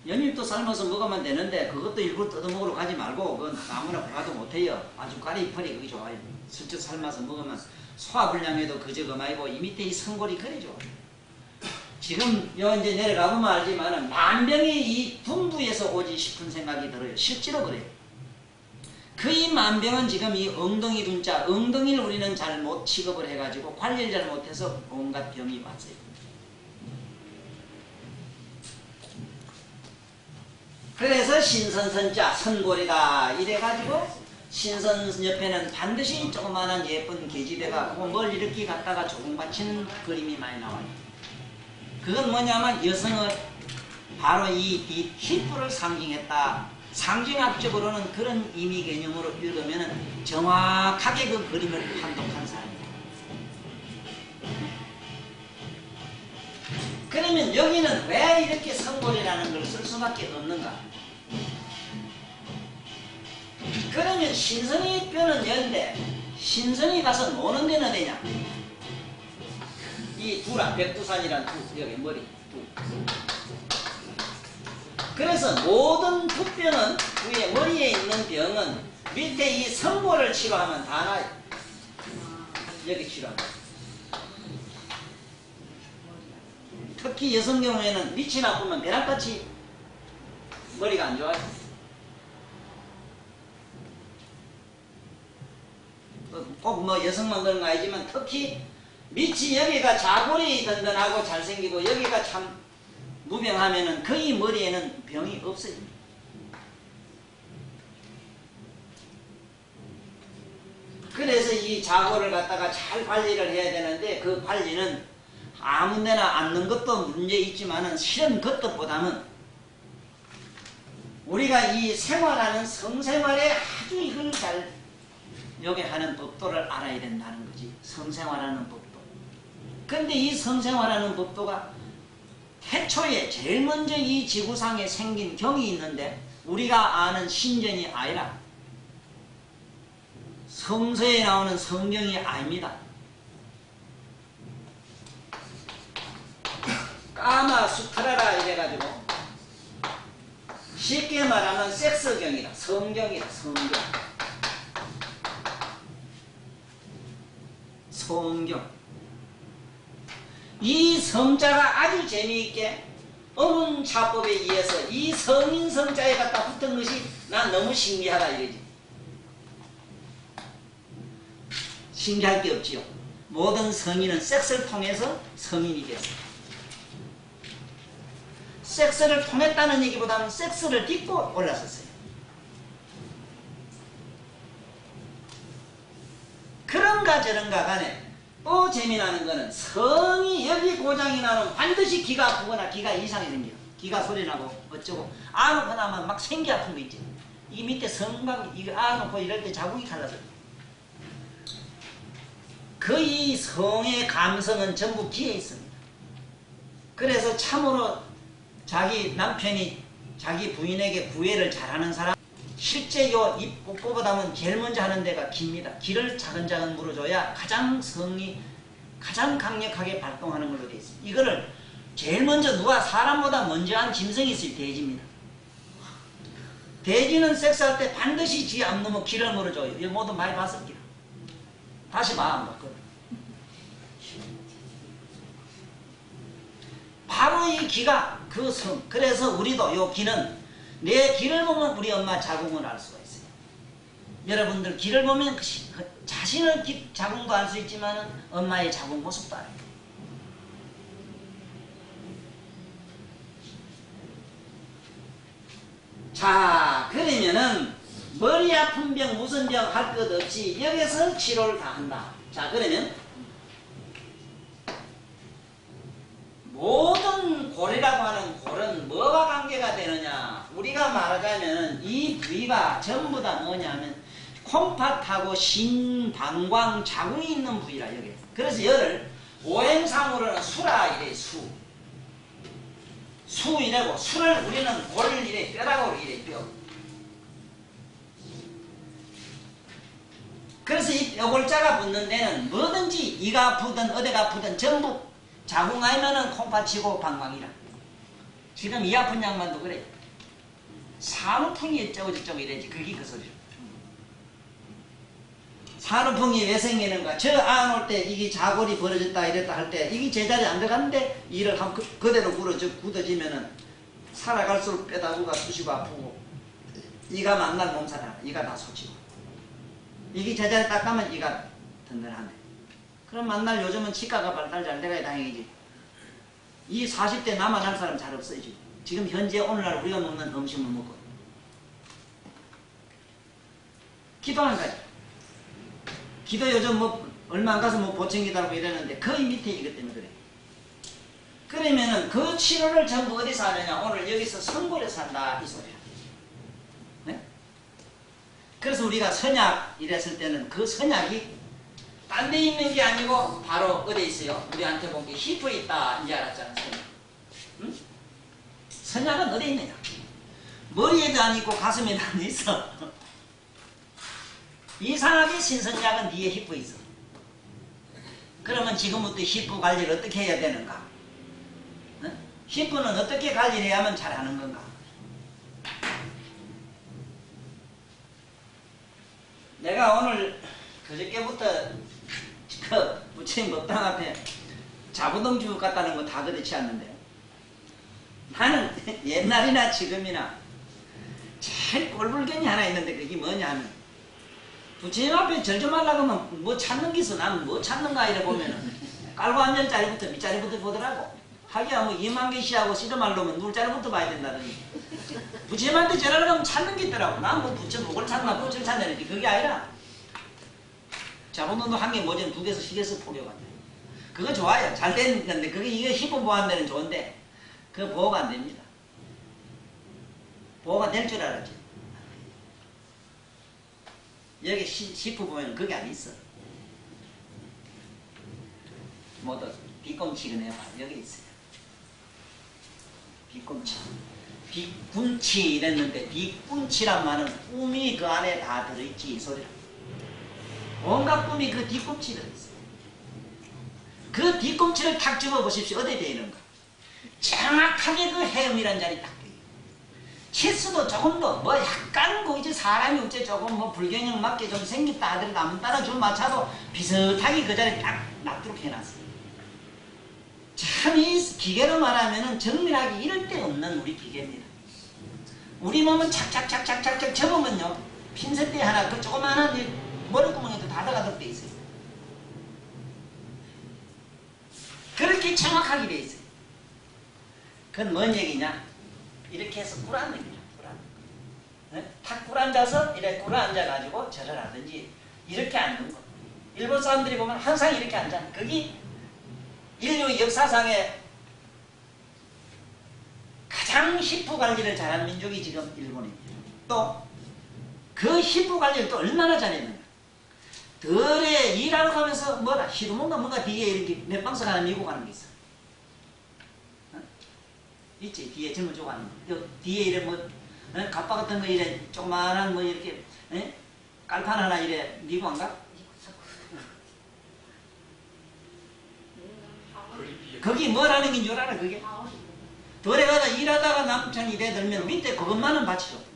연잎도 삶아서 먹으면 되는데 그것도 일부러 뜯어먹으러 가지 말고 그건 아무나 가도 못해요. 아주 가리펄이 그게 좋아요. 슬쩍 삶아서 먹으면 소화불량에도 그저그마이고 이 밑에 이 성골이 그래 좋아요. 지금 요 이제 내려가보면 알지만은 만병이 이 분부에서 오지 싶은 생각이 들어요. 실제로 그래요. 그 이 만병은 지금 이 엉덩이 분자, 엉덩이를 우리는 잘못 취급을 해가지고 관리를 잘못해서 온갖 병이 왔어요. 그래서 신선선자, 선골이다 이래가지고 신선 옆에는 반드시 조그마한 예쁜 계집애가 뭘 이렇게 갖다가 조금 받치는 그림이 많이 나와요. 그건 뭐냐면 여성을 바로 이 힙부를 상징했다. 상징학적으로는 그런 의미 개념으로 읽으면 정확하게 그 그림을 판독한 사람이에요. 그러면 여기는 왜 이렇게 선골이라는 걸 쓸 수밖에 없는가? 그러면 신선이 뼈는 연데 신선이 가서 노는 데는 어디냐? 이 두라, 백두산이란 두, 여기 머리 두. 그래서 모든 두뼈는 위에 머리에 있는 병은 밑에 이 선골을 치료하면 다 나요. 여기 치료하면. 특히 여성 경우에는 밑이 나쁘면 벼락같이 머리가 안 좋아요. 꼭 뭐 여성만 그런 거 아니지만 특히 밑이 여기가 자골이 든든하고 잘생기고 여기가 참 무병하면은 거의 머리에는 병이 없어요. 그래서 이 자골을 갖다가 잘 관리를 해야 되는데 그 관리는 아무 데나 앉는 것도 문제 있지만은 실은 그것보다는 우리가 이 생활하는 성생활에 아주 이걸 잘 여기 하는 법도를 알아야 된다는 거지. 성생활하는 법도. 근데 이 성생활하는 법도가 태초에 제일 먼저 이 지구상에 생긴 경이 있는데 우리가 아는 신전이 아니라 성서에 나오는 성경이 아닙니다. 까마수트라라 이래가지고 쉽게 말하면 섹스경이다. 성경이다. 성경. 성경. 이 성자가 아주 재미있게 어문차법에 의해서 이 성인 성자에 갖다 붙은 것이 난 너무 신기하다 이거지. 신기할 게 없지요. 모든 성인은 섹스를 통해서 성인이 됐어요. 섹스를 통했다는 얘기보다는 섹스를 딛고 올라섰어요. 그런가 저런가 간에 또 재미나는 거는 성이 여기 고장이 나면 반드시 기가 아프거나 기가 이상이 생겨요. 기가 소리나고 어쩌고 아무거나 하면 막 생기 아픈 거 있지. 이 밑에 성방 이거 아놓고 이럴 때 자국이 갈라서 그 이 성의 감성은 전부 기에 있습니다. 그래서 참으로 자기 남편이 자기 부인에게 구애를 잘하는 사람 실제 요 입 뽀뽀보다는 제일 먼저 하는 데가 기입니다. 기를 차근차근 물어줘야 가장 성이 가장 강력하게 발동하는 걸로 되어 있습니다. 이거를 제일 먼저 누가 사람보다 먼저 한 짐승이 있어요. 돼지입니다. 돼지는 섹스할 때 반드시 지 앞놈의 기를 물어줘요. 이거 모두 많이 봤을 거야. 다시 봐. 뭐. 바로 이 기가 그 성. 그래서 우리도 요 기는 내 기를 보면 우리 엄마 자궁을 알 수가 있어요. 여러분들 기를 보면 자신의 자궁도 알 수 있지만 엄마의 자궁 모습도 알아요. 자, 그러면은 머리 아픈 병 무슨 병 할 것 없이 여기서 치료를 다 한다. 자, 그러면 모든 골이라고 하는 골은 뭐와 관계가 되느냐? 우리가 말하자면 이 부위가 전부 다 뭐냐면 콩팥하고 신, 방광, 자궁이 있는 부위라 여기. 그래서 여를 오행상으로는 수라 이래 수. 수 이래고 수를 우리는 골 이래 뼈라고 이래 뼈. 그래서 이 뼈골자가 붙는 데는 뭐든지 이가 아프든 어디가 아프든 전부 자궁하면은 콩팥이고 방광이라. 지금 이 아픈 양반도 그래. 산후풍이 어쩌고 저쩌고 이래지. 그게 그 소리야. 산후풍이 왜 생기는가? 저 안 올 때 이게 자골이 벌어졌다 이랬다 할 때 이게 제자리에 안 들어갔는데 이를 한 그대로 굳어지면은 살아갈수록 뼈다구가 쑤시고 아프고 이가 만날 몸살아. 이가 다 솟치고 이게 제자리에 딱 가면 이가 든든하네. 그럼 만날 요즘은 치과가 발달 잘 돼가야 다행이지. 이 40대 나만 할 사람 잘 없어요. 지금 현재 오늘날 우리가 먹는 음식만 먹고 기도하는 거지. 기도 요즘 뭐 얼마 안 가서 뭐 보청기 달고 이러는데 거의 밑에 이것 때문에 그래. 그러면은 그 치료를 전부 어디서 하느냐? 오늘 여기서 성골에서 한다 이 소리야. 네? 그래서 우리가 선약 이랬을 때는 그 선약이 딴 데 있는 게 아니고 바로 어디에 있어요? 우리한테 본 게 히프에 있다 이제 알았잖아. 선약. 응? 선약은 어디에 있느냐? 머리에도 안 있고 가슴에도 안 있어. 이상하게 신선약은 뒤에 히프에 있어. 그러면 지금부터 히프 관리를 어떻게 해야 되는가? 응? 히프는 어떻게 관리를 해야만 잘하는 건가? 내가 오늘 그저께부터 그 부처님 법당 앞에 자부동주 갔다는 거 다 그렇지 않는데 나는 옛날이나 지금이나 제일 꼴불견이 하나 있는데 그게 뭐냐면 부처님 앞에 절 좀 하려고 하면 뭐 찾는 게 있어. 나는 뭐 찾는가 이래 보면은 깔고 앉을 자리부터 밑자리부터 보더라고. 하기야 뭐 2만 개시하고 씨름하려면 누울 자리부터 봐야 된다더니 부처님한테 절하려고 하면 찾는 게 있더라고. 난 뭐 부처 목을 찾나 부처를 찾는지 그게 아니라 자본론도 한 개 모자는 2개에서 10개에서 포교간다. 그거 좋아요. 잘 됐는데 그게 이거 히프 보호한 데는 좋은데 그거 보호가 안 됩니다. 보호가 될 줄 알았지. 여기 히프 보면 그게 안 있어. 뭐도 비꿈치가 내봐 여기 있어요. 비꿈치. 비꿈치 이랬는데 비꿈치란 말은 꿈이 그 안에 다 들어있지 이 소리라. 온갖 꿈이 그 뒤꿈치 들어있어요. 그 뒤꿈치를 탁 집어보십시오. 어디에 되어 있는가? 정확하게 그 해음이란 자리 딱 돼요. 치수도 조금 더 뭐 약간 그 이제 사람이 어째 조금 뭐 불균형 맞게 좀 생겼다 하더라도 아무 따라 줄 맞춰도 비슷하게 그 자리에 딱 놔두게 해놨어요. 참 이 기계로 말하면은 정밀하게 이럴 데 없는 우리 기계입니다. 우리 몸은 착착착착착착 접으면요 핀셋대 하나 그 조그마한 머리구멍에도 다 들어가도록 돼 있어요. 그렇게 정확하게 돼 있어요. 그건 뭔 얘기냐? 이렇게 해서 꿇어앉는 거죠. 네? 탁 꿇어앉아서 이렇게 꿇어앉아가지고 절을 하든지 이렇게 앉는 거. 일본 사람들이 보면 항상 이렇게 앉아. 그게 인류 역사상에 가장 히프 관리를 잘한 민족이 지금 일본입니다. 또 그 히프 관리를 또 얼마나 잘했는가. 덜에 일하러 가면서 뭐라 뭔가 뒤에 이렇게 몇 방석 하나 밀고 가는 게 있어. 어? 있지 뒤에 젊은 쪽 하는 거. 뒤에 이래 뭐 갑바 같은 거 이래 조그만한 뭐 이렇게 깔판 하나 이래 밀고 안 가? 거기 뭐라는 게 줄 알아 그게? 덜에 가다 일하다가 남편 이래 들면 밑에 그것만은 받치죠.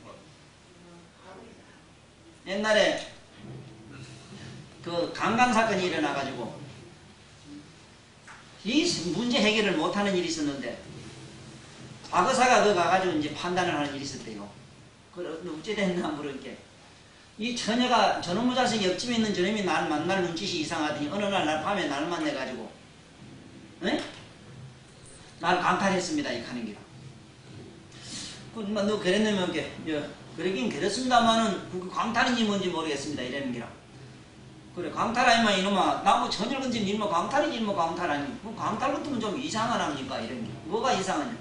옛날에 그 강간 사건이 일어나가지고 이 문제 해결을 못하는 일이 있었는데 과거사가 그 가가지고 이제 판단을 하는 일이 있었대요. 그 어찌 됐나 모르겠게 이 처녀가 저놈의 자식 옆집에 있는 저놈이 날 만날 눈짓이 이상하더니 어느 날 밤에 날 만나가지고 날 강탈했습니다 이 가는 기라. 너 그랬냐면 그러긴 그렇습니다만은 그 강탈인지 뭔지 모르겠습니다 이러는 기라. 그래 강탈하니만 이놈아 나뭐 전혀 건지 니뭐 강탈이지 뭐 강탈하니 뭐 강탈 같으면 좀 이상하랍니까 이런 게 뭐가 이상하냐.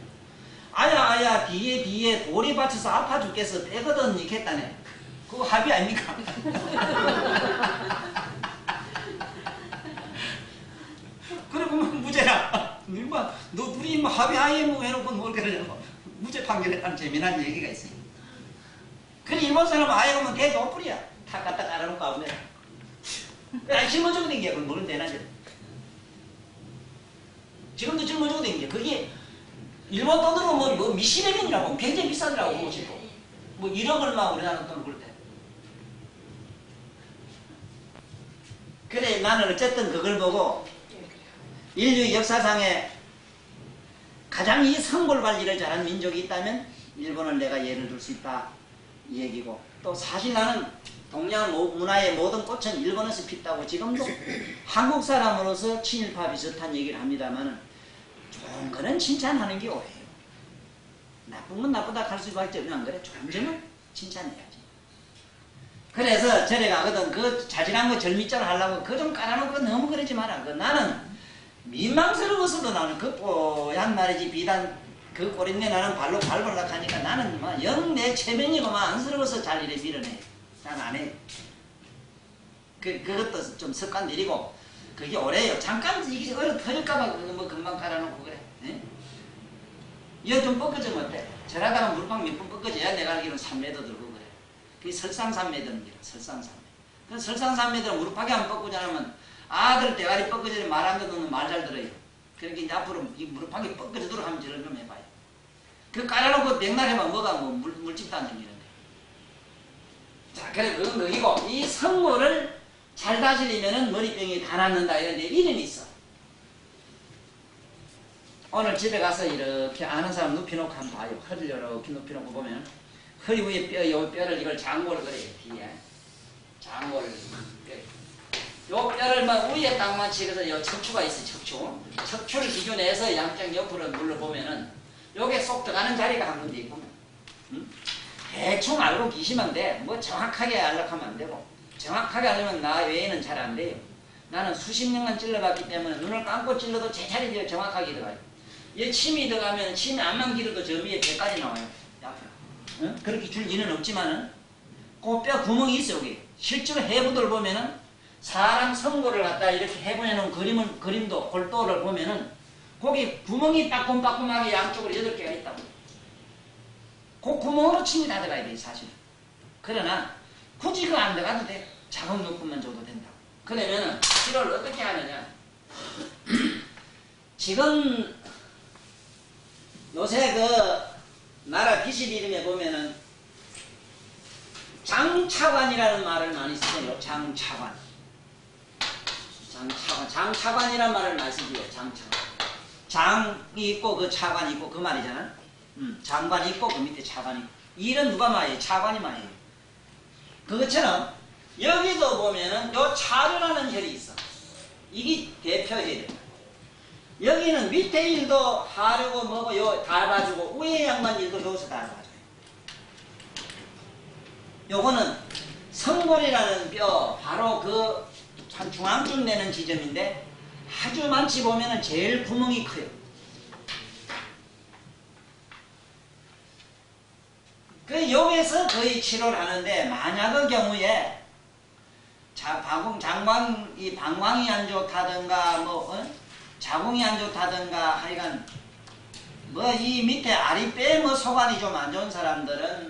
아야 뒤에 돌이 받쳐서 아파 죽겠어 빼거든 이렇게 했다네. 그거 합의 아닙니까? 그래 그러면 무죄라. 너 둘이 뭐 합의하에 뭐 해놓고 뭘 그러냐고 무죄 판결했다는 재미난 얘기가 있어요. 그래 일본 사람은 아예 보면 대조불이야. 탁 갖다 깔아놓고 아무네. 심어주고 댕겨. 그럼 뭐는 되나죠? 지금도 짊어지고 다니는 게 그게 일본 돈으로 뭐 미시레겐이라고 굉장히 비싸더라고 그거 지금. 뭐 1억 얼마 우리나라 돈을 그럴 때. 그래 나는 어쨌든 그걸 보고 인류 역사상에 가장 이 성골 관리를 잘한 민족이 있다면 일본을 내가 예를 들 수 있다 이 얘기고 또 사실 나는 동양 문화의 모든 꽃은 일본에서 폈다고 지금도 한국 사람으로서 친일파 비슷한 얘기를 합니다만 좋은 거는 칭찬하는 게 오해요. 나쁜 건 나쁘다 할 수밖에 없는 안 그래? 좋은 점은 칭찬해야지. 그래서 절에 가거든 그 자질한 거 절미자를 하려고 그 좀 깔아놓고 너무 그러지 마라. 그 나는 민망스러워서도 나는 그 뽀얀 말이지 비단 그 꼬린내 나는 발로 밟으려고 하니까 나는 뭐 영 내 체면이고만 안쓰러워서 잘 이래 밀어내. 난 안 해. 그것도 좀 습관들이고 그게 오래요. 잠깐 이게 얼어 터질까봐 그거 뭐 금방 깔아놓고 그래. 이거 좀 뻗어지면 어때? 절하다가 물방 몇 번 뻗어져야 내가 알기로는 3m 들고 그래. 그게 설상산매드는 게 설상산매. 그 설상산매들은 무릎팍이 안 뻗고 자라면 아들 대가리 뻗어지는 말 안 듣는 말 잘 들어요. 그러니까 이제 앞으로 이 무릎팍이 뻗어지도록 한번 저를 좀 해봐요. 그 깔아놓고 백날 해봐 뭐가 뭐 물집도 안 생기는데. 자, 그래 그건 그이고 이 성모를 잘 다스리면은 머리병이 다 낫는다 이런 데 이름이 있어. 오늘 집에 가서 이렇게 아는 사람 눕혀놓고 한번 봐요. 허리를 이렇게 눕혀놓고 보면 허리 위에 뼈, 요 뼈를 이걸 장골을 그래요. 뒤에 장골을 요 뼈를 막 위에 딱만 치고서 요 척추가 있어. 척추를 기준해서 양쪽 옆으로 눌러보면은 요게 쏙 들어가는 자리가 한 군데 있고 대충 알고 계시면 돼. 뭐 정확하게 알려고 하면 안 되고 정확하게 알려면 나 외에는 잘 안 돼요. 나는 수십 년간 찔러봤기 때문에 눈을 감고 찔러도 제 자리에 정확하게 들어가요. 얘 침이 들어가면 침이 안만 길어도 저 위에 배까지 나와요. 앞으로. 응? 그렇게 줄기는 없지만은 그 뼈 구멍이 있어 여기. 실제로 해부들 보면은 사람 성골을 갖다 이렇게 해보내놓은 그림도 골도를 보면은 거기 구멍이 빠꼼빠꼼하게 양쪽으로 8개가 있다고. 그 구멍으로 침이 다 들어가야 돼 사실. 그러나 굳이 그거 안 들어가도 돼. 작은 용품만 줘도 된다고. 그러면은 치료를 어떻게 하느냐. 지금 요새 그 나라 기실 이름에 보면은 장차관이라는 말을 많이 쓰세요. 장차관. 장차관이라는 말을 많이 쓰지요. 장차관. 장이 있고 그 차관이 있고 그 말이잖아. 장관이 있고 그 밑에 차관이 있고. 일은 누가 말이에요? 차관이 말이에요. 그것처럼 여기도 보면은 요 차류라는 혈이 있어. 이게 대표혈이에요. 여기는 밑에 일도 하려고 뭐고 요 다 봐주고 위에 양반 일도 여기서 다 봐줘요. 요거는 성골이라는 뼈 바로 그 중앙쯤 내는 지점인데 아주 많지 보면은 제일 구멍이 커요. 그 여기서 거의 치료를 하는데 만약의 경우에 방광이 안 좋다든가 자궁이 안 좋다든가 하여간 뭐 이 밑에 아랫배 소관이 좀 안 좋은 사람들은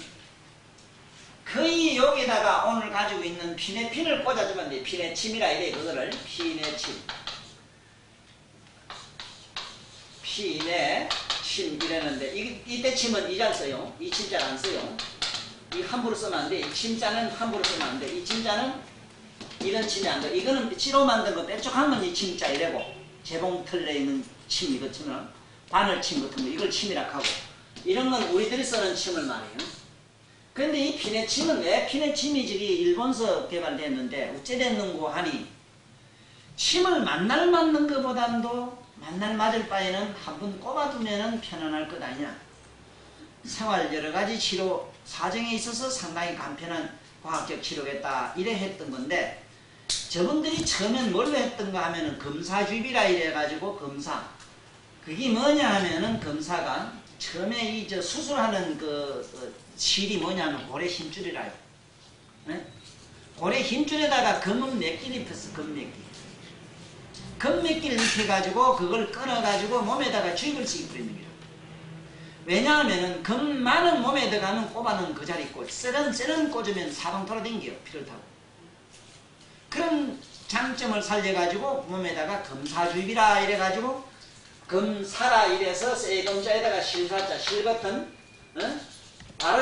거의 여기다가 오늘 가지고 있는 피네침을 꽂아주면 돼. 피네침이라 이래 그거를 피네침 이랬는데 이때 침은 이 잘 써요. 이 침자를 안 써요. 이 함부로 쓰면 안 돼. 이 침자는 함부로 쓰면 안 돼. 이 침자는 이런 침이 안 돼. 이거는 치로 만든 거 뾰족한 건 이 침자 이래고 재봉틀에 있는 침 이것처럼 바늘침 같은 거 이걸 침이라 하고 이런 건 우리들이 쓰는 침을 말해요. 그런데 이 피네침은 왜 피네침이 저기 일본서 개발됐는데 어째 됐는고 하니 침을 만날 맞는 것보단도 만날 맞을 바에는 한 번 꼽아두면 편안할 것 아니냐. 생활 여러가지 치료 사정에 있어서 상당히 간편한 과학적 치료겠다 이래 했던 건데 저분들이 처음엔 뭘로 했던가 하면은 검사주입이라 이래가지고 검사 그게 뭐냐 하면은 검사가 처음에 이 수술하는 실이 뭐냐면 고래 힘줄이라요. 네? 고래 힘줄에다가 검은 맥기를 입혔어. 검맥기를 입혀가지고 그걸 끊어가지고 몸에다가 주입을 시켜버리는 거예요. 왜냐하면은 검만은 몸에 들어가면 꼽아는 그 자리 있고 쇠는 꽂으면 사방 돌아다녀요. 피를 타고. 그런 장점을 살려가지고 몸에다가 검사주입이라 이래가지고 검사라 이래서 세금자에다가 실사자 실버튼 바로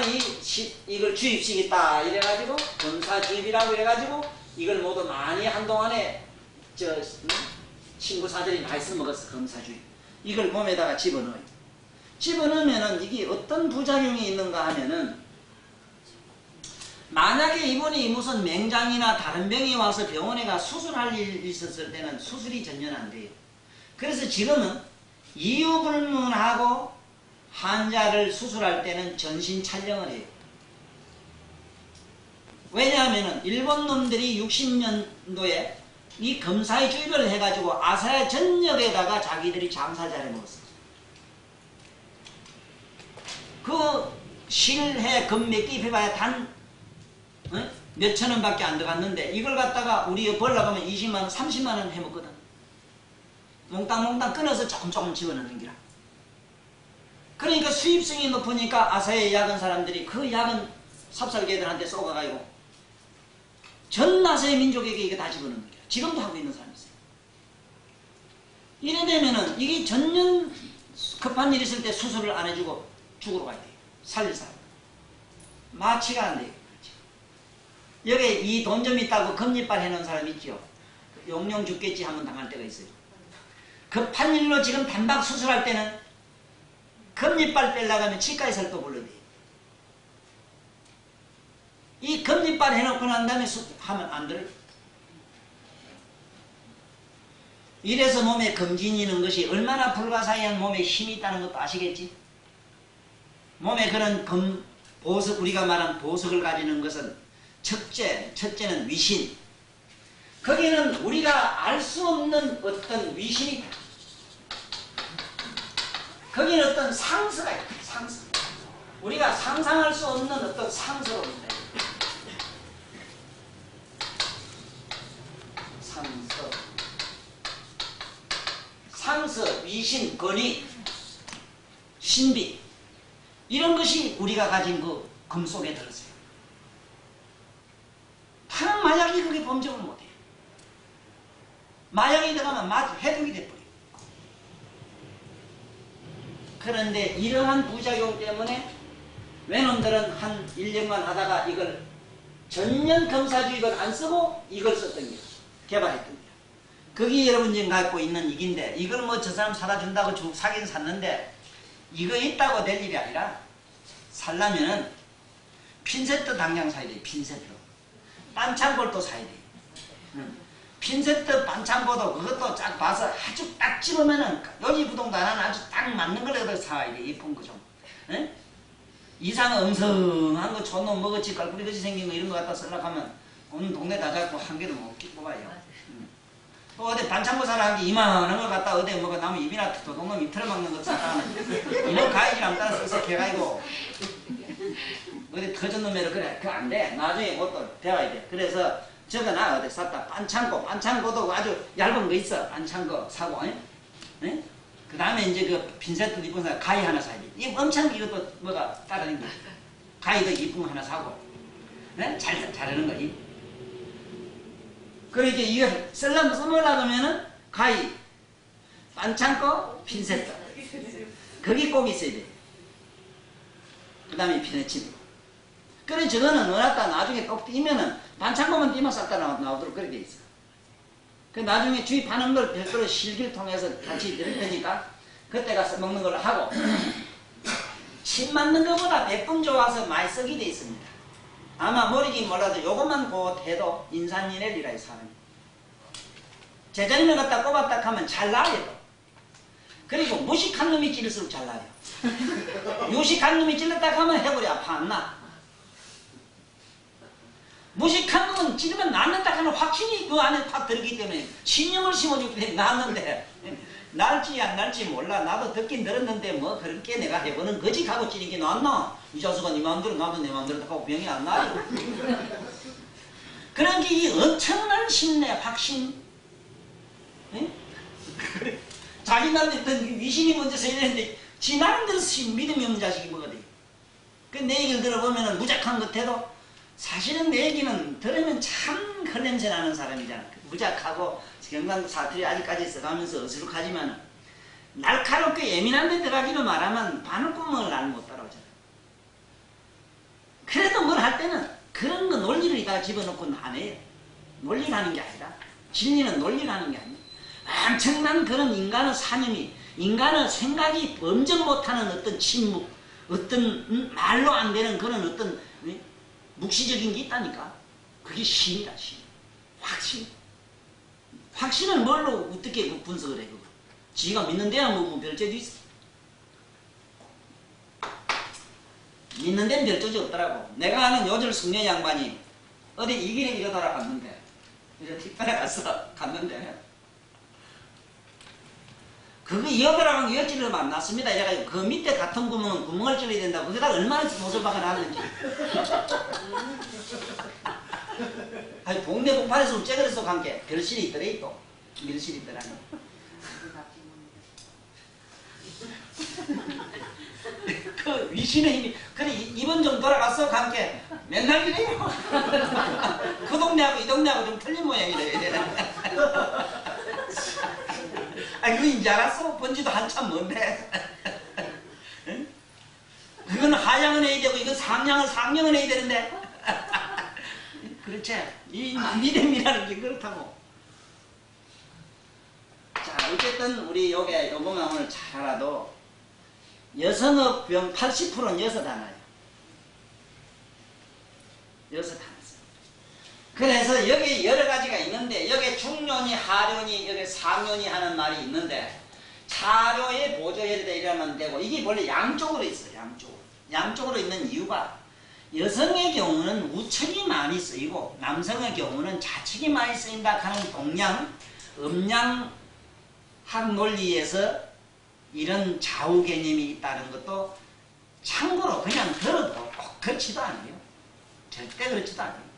이걸 주입식이다 이래가지고 검사 주입이라고 이래가지고 이걸 모두 많이 한동안에 친구 사들이 많이 써먹었어. 검사 주입. 이걸 몸에다가 집어넣어요. 집어넣으면은 이게 어떤 부작용이 있는가 하면은 만약에 이분이 무슨 맹장이나 다른 병이 와서 병원에 가 수술할 일이 있었을 때는 수술이 전혀 안 돼요. 그래서 지금은 이유불문하고 환자를 수술할 때는 전신 촬영을 해요. 왜냐하면 일본 놈들이 60년도에 이 검사의 주입을 해가지고 아사야 전역에다가 자기들이 장사 잘해먹었어요. 그 실해 금맥기 입혀봐야 단 몇천 원밖에 안 들어갔는데 이걸 갖다가 우리 벌러 가면 20만원 30만원 해먹거든. 몽땅몽땅 끊어서 조금 집어넣는 기라. 그러니까 수입성이 높으니까 아사에 약은 사람들이 그 약은 삽살개들한테 쏘가가지고 전 아사의 민족에게 이거 다 집어넣는 거야. 지금도 하고 있는 사람이 있어요. 이래 되면은 이게 전년 급한 일 있을 때 수술을 안 해주고 죽으러 가야 돼요. 살릴 사람. 마취가 안 돼요. 여기 이 돈 좀 있다고 금리빨 해놓은 사람 있죠. 용령 죽겠지 하면 당할 때가 있어요. 급한 일로 지금 단박 수술할 때는 금리빨 빼려고 하면 치과에서 또 불러야 돼요. 이 금리빨 해놓고 난 다음에 하면 안 들어요. 이래서 몸에 검진이 있는 것이 얼마나 불가사의한 몸에 힘이 있다는 것도 아시겠지? 몸에 그런 보석, 우리가 말한 보석을 가지는 것은 첫째는 위신. 거기는 우리가 알 수 없는 어떤 위신이 있다. 거기는 어떤 상서가 있다. 상서. 우리가 상상할 수 없는 어떤 상서가 있다. 상서, 위신, 권위, 신비 이런 것이 우리가 가진 그 검 속에 들었어요. 다른 마약이 그게 범접을 못해요. 마약이 들어가면 해독이 돼버려요. 그런데 이러한 부작용 때문에 외놈들은 한 1년간 하다가 이걸 전년 검사주입을 안 쓰고 이걸 썼던 거예요. 개발했던 거예요. 그게 여러분 지금 갖고 있는 이긴데 이걸 뭐 저 사람 사다 준다고 쭉 사긴 샀는데 이거 있다고 될 일이 아니라 살려면은 핀세트 당장 사야 돼요. 핀세트. 반창고도 사야 돼요. 핀세트 반창고도 그것도 쫙 봐서 아주 딱 집으면은 요지부동단은 아주 딱 맞는 걸 사야 돼. 이쁜 거 좀. 이상 엄성한 거 촌놈 먹었지 깔꾸리같이 생긴 거 이런 거 갖다 쓰려고 하면 오늘 동네 다 잡고 한 개도 못 뽑아요. 또 어디 반창고 사라 한 게 이만한 걸 갖다 어디 뭐가 나무 입이나 도둑놈 입 틀어막는 거 사라 하면 이런 가위질랑 따라 써서 개가이고 어디 터진 놈에를 그래 그거 안 돼. 나중에 그것도 배워야 돼. 그래서 저거나 어디 샀다 반창고도 아주 얇은 거 있어. 반창고 사고 그 다음에 이제 그 핀세트 이쁜 사람 가위 하나 사야 돼. 이 엄청 이것도 뭐가 따르는 거 가위도 이쁜 거 하나 사고 잘하는 거 그러니까 이걸 써먹으려고 하면은 가위, 반창고, 핀세트. 거기 꼭 있어야 돼. 그 다음에 피네침이고. 그래, 저거는 넣어놨다 나중에 꼭 띄면은 반창고만 띄면 싹 다 나오도록 그렇게 돼 있어. 그 나중에 주입하는 걸 별도로 실기를 통해서 같이 드릴 테니까 그때 가서 먹는 걸로 하고 침 맞는 것보다 100분 좋아서 많이 쓰게 돼 있습니다. 아마 모르긴 몰라도 요것만 곧 해도 인산미넬이라 이 사람이. 제자리를 갖다 꼽았다 하면 잘 나요. 그리고 무식한 놈이 찔릴수록 잘 나요. 유식한 놈이 찔렀다 하면 해버려 아파 안 나. 무식한 놈은 찌르면 낫는다 하면 확실히 그 안에 팍 들어가기 때문에 신념을 심어주기 때문에 낫는데 날지 안 날지 몰라. 나도 듣긴 들었는데 뭐 그렇게 내가 해보는 거지 하고 찌르는 게 낫나? 이 자수가 네 마음대로 나도 내 마음대로 하고 병이 안 나요. 그런 게 이 엄청난 신내 확신. 자기 나름대로 위신이 먼저 서야 되는데 지 나름대로 믿음이 없는 자식이 뭐가 돼. 그 내 얘기를 들어보면 무작한 것 해도 사실은 내 얘기는 들으면 참 헐냄새 나는 사람이잖아. 무작하고 경상도 사투리 아직까지 써가면서 어수룩하지만 날카롭게 예민한 데 들어가기로 말하면 바늘구멍을 날 못 따라오잖아. 그래도 뭘 할 때는 그런 거 논리를 다 집어넣고 안 해요. 논리를 하는 게 아니라, 진리는 논리를 하는 게 아니야. 엄청난 그런 인간의 사념이, 인간의 생각이 범정 못하는 어떤 침묵, 어떤 말로 안 되는 그런 어떤 묵시적인 게 있다니까. 그게 신이다, 신. 확신. 확신은 뭘로 어떻게 분석을 해, 그거. 지가 믿는 데야 뭐 별죄도 있어. 믿는 데는 별죄도 없더라고. 내가 아는 요절 숙녀 양반이 어디 이 길에 이러 돌아갔는데, 이렇게 따라가서 갔는데, 그거 이어가라고 이어질을 만났습니다. 이래가지고 그 밑에 같은 구멍을 찔러야 된다고. 거기다가 얼마나 도설박아 놨는지. 아니, 동네 복판에서 째그려서 간 게 별실이 있더래, 또. 밀실이 있더라니. 그 위신의 힘이, 그래, 이번 좀 돌아갔어, 간 게. 맨날 이래요. 그 동네하고 이 동네하고 좀 틀린 모양이래. 아니, 그거 인지 알았어? 본지도 한참 먼데. 응? 그건 하양은 해야 되고, 이건 상냥은 해야 되는데. 그렇지. 이 믿음이라는 게 그렇다고. 자, 어쨌든, 우리 요거만 오늘 잘 알아도, 여성의 병 80%는 여섯 하나예요. 여섯 하나. 그래서 여기 여러 가지가 있는데, 여기 중요니, 하료니, 여기 상료니 하는 말이 있는데, 차료에 보조혈이다 이러면 되고, 이게 원래 양쪽으로 있어요, 양쪽으로. 양쪽으로 있는 이유가, 여성의 경우는 우측이 많이 쓰이고, 남성의 경우는 좌측이 많이 쓰인다 하는 동양, 음양학 논리에서 이런 좌우 개념이 있다는 것도 참고로 그냥 들어도 꼭 그렇지도 않아요. 절대 그렇지도 않아요.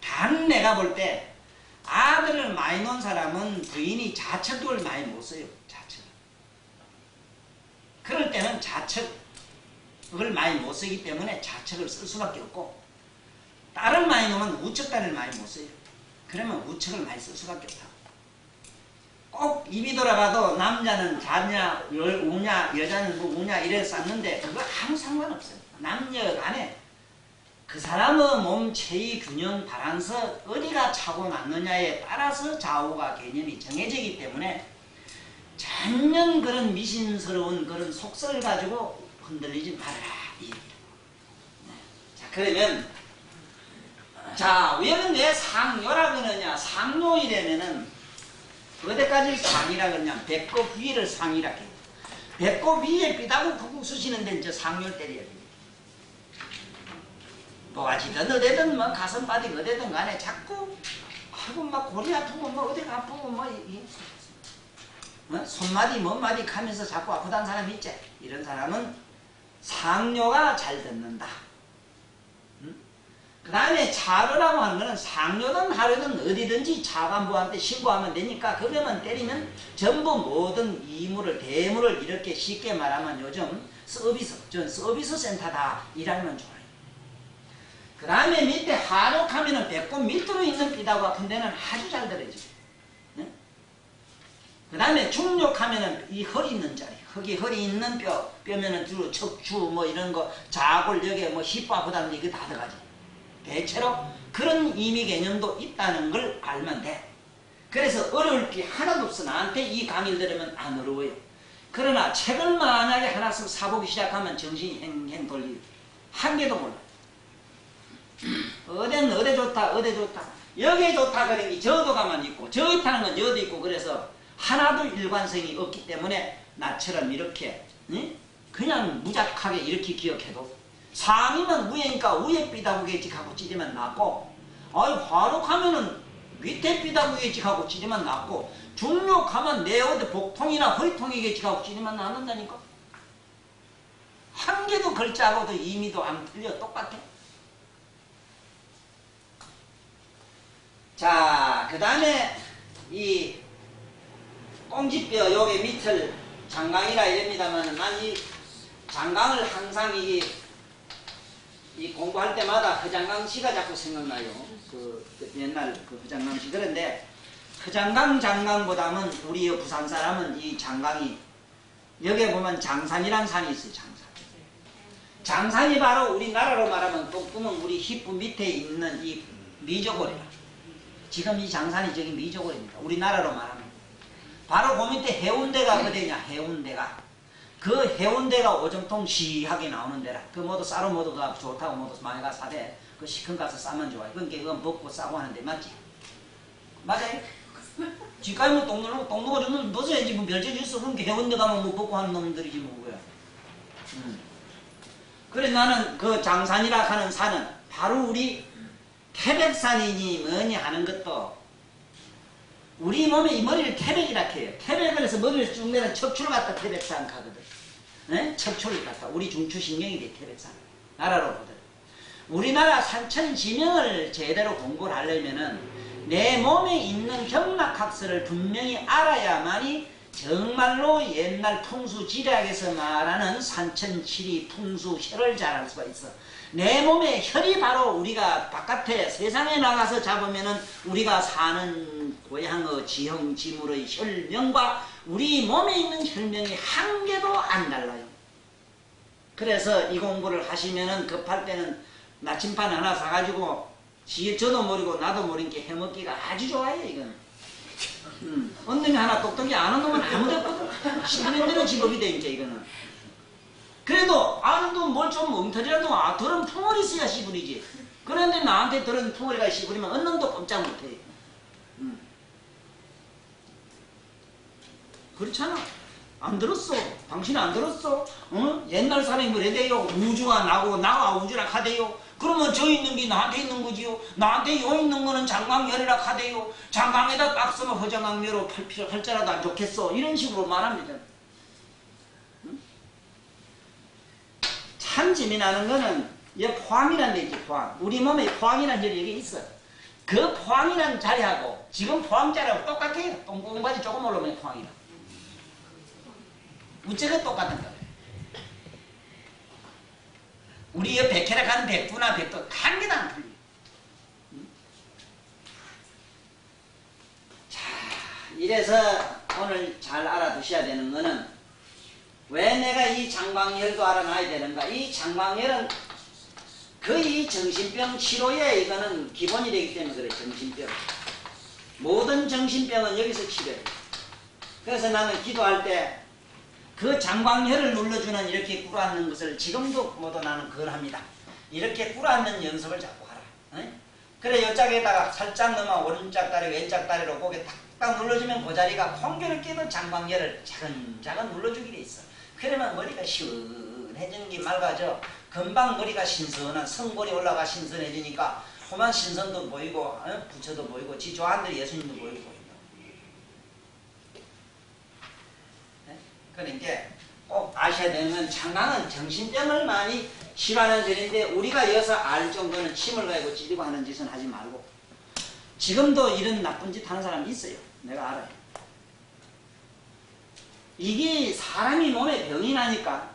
단 내가 볼 때 아들을 많이 놓은 사람은 부인이 자책을 많이 못 써요. 자책. 그럴 때는 자책을 많이 못 쓰기 때문에 자책을 쓸 수밖에 없고, 딸을 많이 놓으면 우측딸을 많이 못 써요. 그러면 우측을 많이 쓸 수밖에 없다. 꼭 입이 돌아가도 남자는 자냐 우냐 여자는 뭐 우냐 이래서 썼는데 그거 아무 상관없어요. 남녀 간에 그 사람의 몸 체위 균형 바란스 어디가 차고 났느냐에 따라서 좌우가 개념이 정해지기 때문에 전혀 그런 미신스러운 그런 속설 가지고 흔들리지 말아라 이 얘기입니다. 자, 그러면 자, 여기는 왜 상요라 그러냐? 상요이라면은 어디까지 상이라 그러냐? 배꼽 위를 상이라 해요. 배꼽 위에 삐다고 푹 쑤시는 데는 저 상요를 때려야 돼요. 뭐하지든 어디든 뭐 가슴 빠디고 어디든 간에 자꾸 하고 막 골이 아프고 뭐 어디가 아프고 뭐 손마디 뭐마디 하면서 자꾸 아프다는 사람이 있지. 이런 사람은 상뇨가 잘 듣는다. 그 다음에 차로라고 하는 거는 상뇨든 하료든 어디든지 차관부한테 신고하면 되니까 그거만 때리면 전부 모든 이물을 대물을 이렇게 쉽게 말하면 요즘 서비스 센터다 이라면 좋아요. 그 다음에 밑에 하록하면은 배꼽 밑으로 있는 삐다구 같은 데는 아주 잘 들어야죠. 네? 그 다음에 중욕하면은 이 허리 있는 자리, 허리 있는 뼈면은 주로 척추 뭐 이런 거, 자골 여기에 뭐 힙부 아프다는 이거 다 들어가지. 대체로 그런 의미 개념도 있다는 걸 알면 돼. 그래서 어려울 게 하나도 없어. 나한테 이 강의를 들으면 안 어려워요. 그러나 책을 만약에 하나씩 사보기 시작하면 정신이 행 돌리고 한 개도 몰라. 어딘 어디 좋다 어디 좋다 여기 좋다 그런 게 저도 가만 있고 저기 타는 건 여도 있고 그래서 하나도 일관성이 없기 때문에 나처럼 이렇게 그냥 무작하게 이렇게 기억해도 상이면 위에니까 위에 삐다구겠지 하고 찌르면 낫고 화록하면은 밑에 삐다구겠지 하고 찌르면 낫고 중욕하면 내 어디 복통이나 허리통이겠지 하고 찌르면 낫는다니까. 한 개도 글자하고도 의미도 안 틀려 똑같아. 자, 그 다음에 이 꽁지뼈 요게 밑을 장강이라 이럽니다만 난 이 장강을 항상 이 공부할 때마다 허장강 씨가 자꾸 생각나요. 그 옛날 그 허장강 씨. 그런데 허장강 장강보다는 우리 부산 사람은 이 장강이 여기에 보면 장산이란 산이 있어요. 장산. 장산이 바로 우리나라로 말하면 똥구멍 우리 힙부 밑에 있는 이 미조골이라. 지금 이 장산이 저기 미조골입니다. 우리나라로 말하면. 바로 그 밑에 해운대가 어디냐? 해운대가. 그 해운대가 오정통 시하게 나오는 데라. 그 모두 싸로 모두 가 좋다고 모두 많이 가 사대. 그 시큰 가서 싸면 좋아요. 그러니까 그건 먹고 싸고 하는데 맞지? 맞아요? 지금까지 뭐 똥누가 좀 벗어야지 뭐 멸치 주스 그럼 해운대 가면 뭐 먹고 하는 놈들이지 뭐고요. 그래 나는 그 장산이라 하는 산은 바로 우리 태백산이니 뭐니 하는 것도 우리 몸에 이 머리를 태백이라 해요. 태백을 해서 머리를 쭉 내는 척추를 갖다 태백산 가거든. 에? 척추를 갖다 우리 중추신경이 돼 태백산 나라로 보거든. 우리나라 산천지명을 제대로 공부를 하려면은 내 몸에 있는 경락학설을 분명히 알아야만이 정말로 옛날 풍수지리학에서 말하는 산천지리 풍수혈을 잘 알 수가 있어. 내 몸의 혈이 바로 우리가 바깥에 세상에 나가서 잡으면은 우리가 사는 고향의 지형 지물의 혈명과 우리 몸에 있는 혈명이 한 개도 안 달라요. 그래서 이 공부를 하시면은 급할 때는 나침반 하나 사가지고 저도 모르고 나도 모르는 게 해먹기가 아주 좋아요 이건. 어느 놈이 하나 똑똑히 아는 놈은 아무도 없거든. 시부는 대로 직업이 되니까 이거는. 그래도 아는 놈 뭘 좀 엉터리라도 들은 풍월이 있어야 시부리지. 그런데 나한테 들은 풍월이가 시부리면 어느 놈도 꼼짝 못해. 그렇잖아. 안 들었어. 당신 안 들었어? 어? 옛날 사람이 뭐래대요? 우주가 나고 나가 우주라 하대요. 그러면 저 있는 게 나한테 있는 거지요. 나한테 요 있는 거는 장광열이라 하대요. 장광에다 딱 쓰면 허장강멸로 할자라도 안 좋겠어. 이런 식으로 말합니다. 응? 참 재미나는 거는 이 포항이라는 데 있지. 포항. 우리 몸에 포항이라는 절이 여기 있어. 그 포항이라는 자리하고 지금 포항 자리하고 똑같아요. 똥구멍바지 조금 올라오면 포항이라. 우째가 똑같은 거예요. 우리 백혈에 가는 백두나 백도 한 개도 안 틀려. 자, 이래서 오늘 잘 알아두셔야 되는 거는 왜 내가 이 장광혈도 알아놔야 되는가? 이 장광혈은 거의 정신병 치료에 이거는 기본이 되기 때문에 그래. 정신병. 모든 정신병은 여기서 치료해. 그래서 나는 기도할 때 그 장광혈을 눌러주는 이렇게 꿇어앉는 것을 지금도 모두 나는 그걸 합니다. 이렇게 꿇어앉는 연습을 자꾸 하라. 어? 그래 요짝에다가 살짝 넘어 오른쪽 다리 왼쪽 다리로 고개 탁탁 눌러주면 그 자리가 콩교를 깨도 장광혈을 차근차근 눌러주게 돼 있어. 그러면 머리가 시원해지는 게 맑아져. 금방 머리가 신선한 성골이 올라가 신선해지니까 그만 신선도 보이고 부처도 보이고 지 조한들 예수님도 보이고. 그러니까 꼭 아셔야 되는 건 장강은 정신병을 많이 치료하는 절인데 우리가 여기서 알 정도는 침을 가지고 찌르고 하는 짓은 하지 말고 지금도 이런 나쁜 짓 하는 사람이 있어요. 내가 알아요. 이게 사람이 몸에 병이 나니까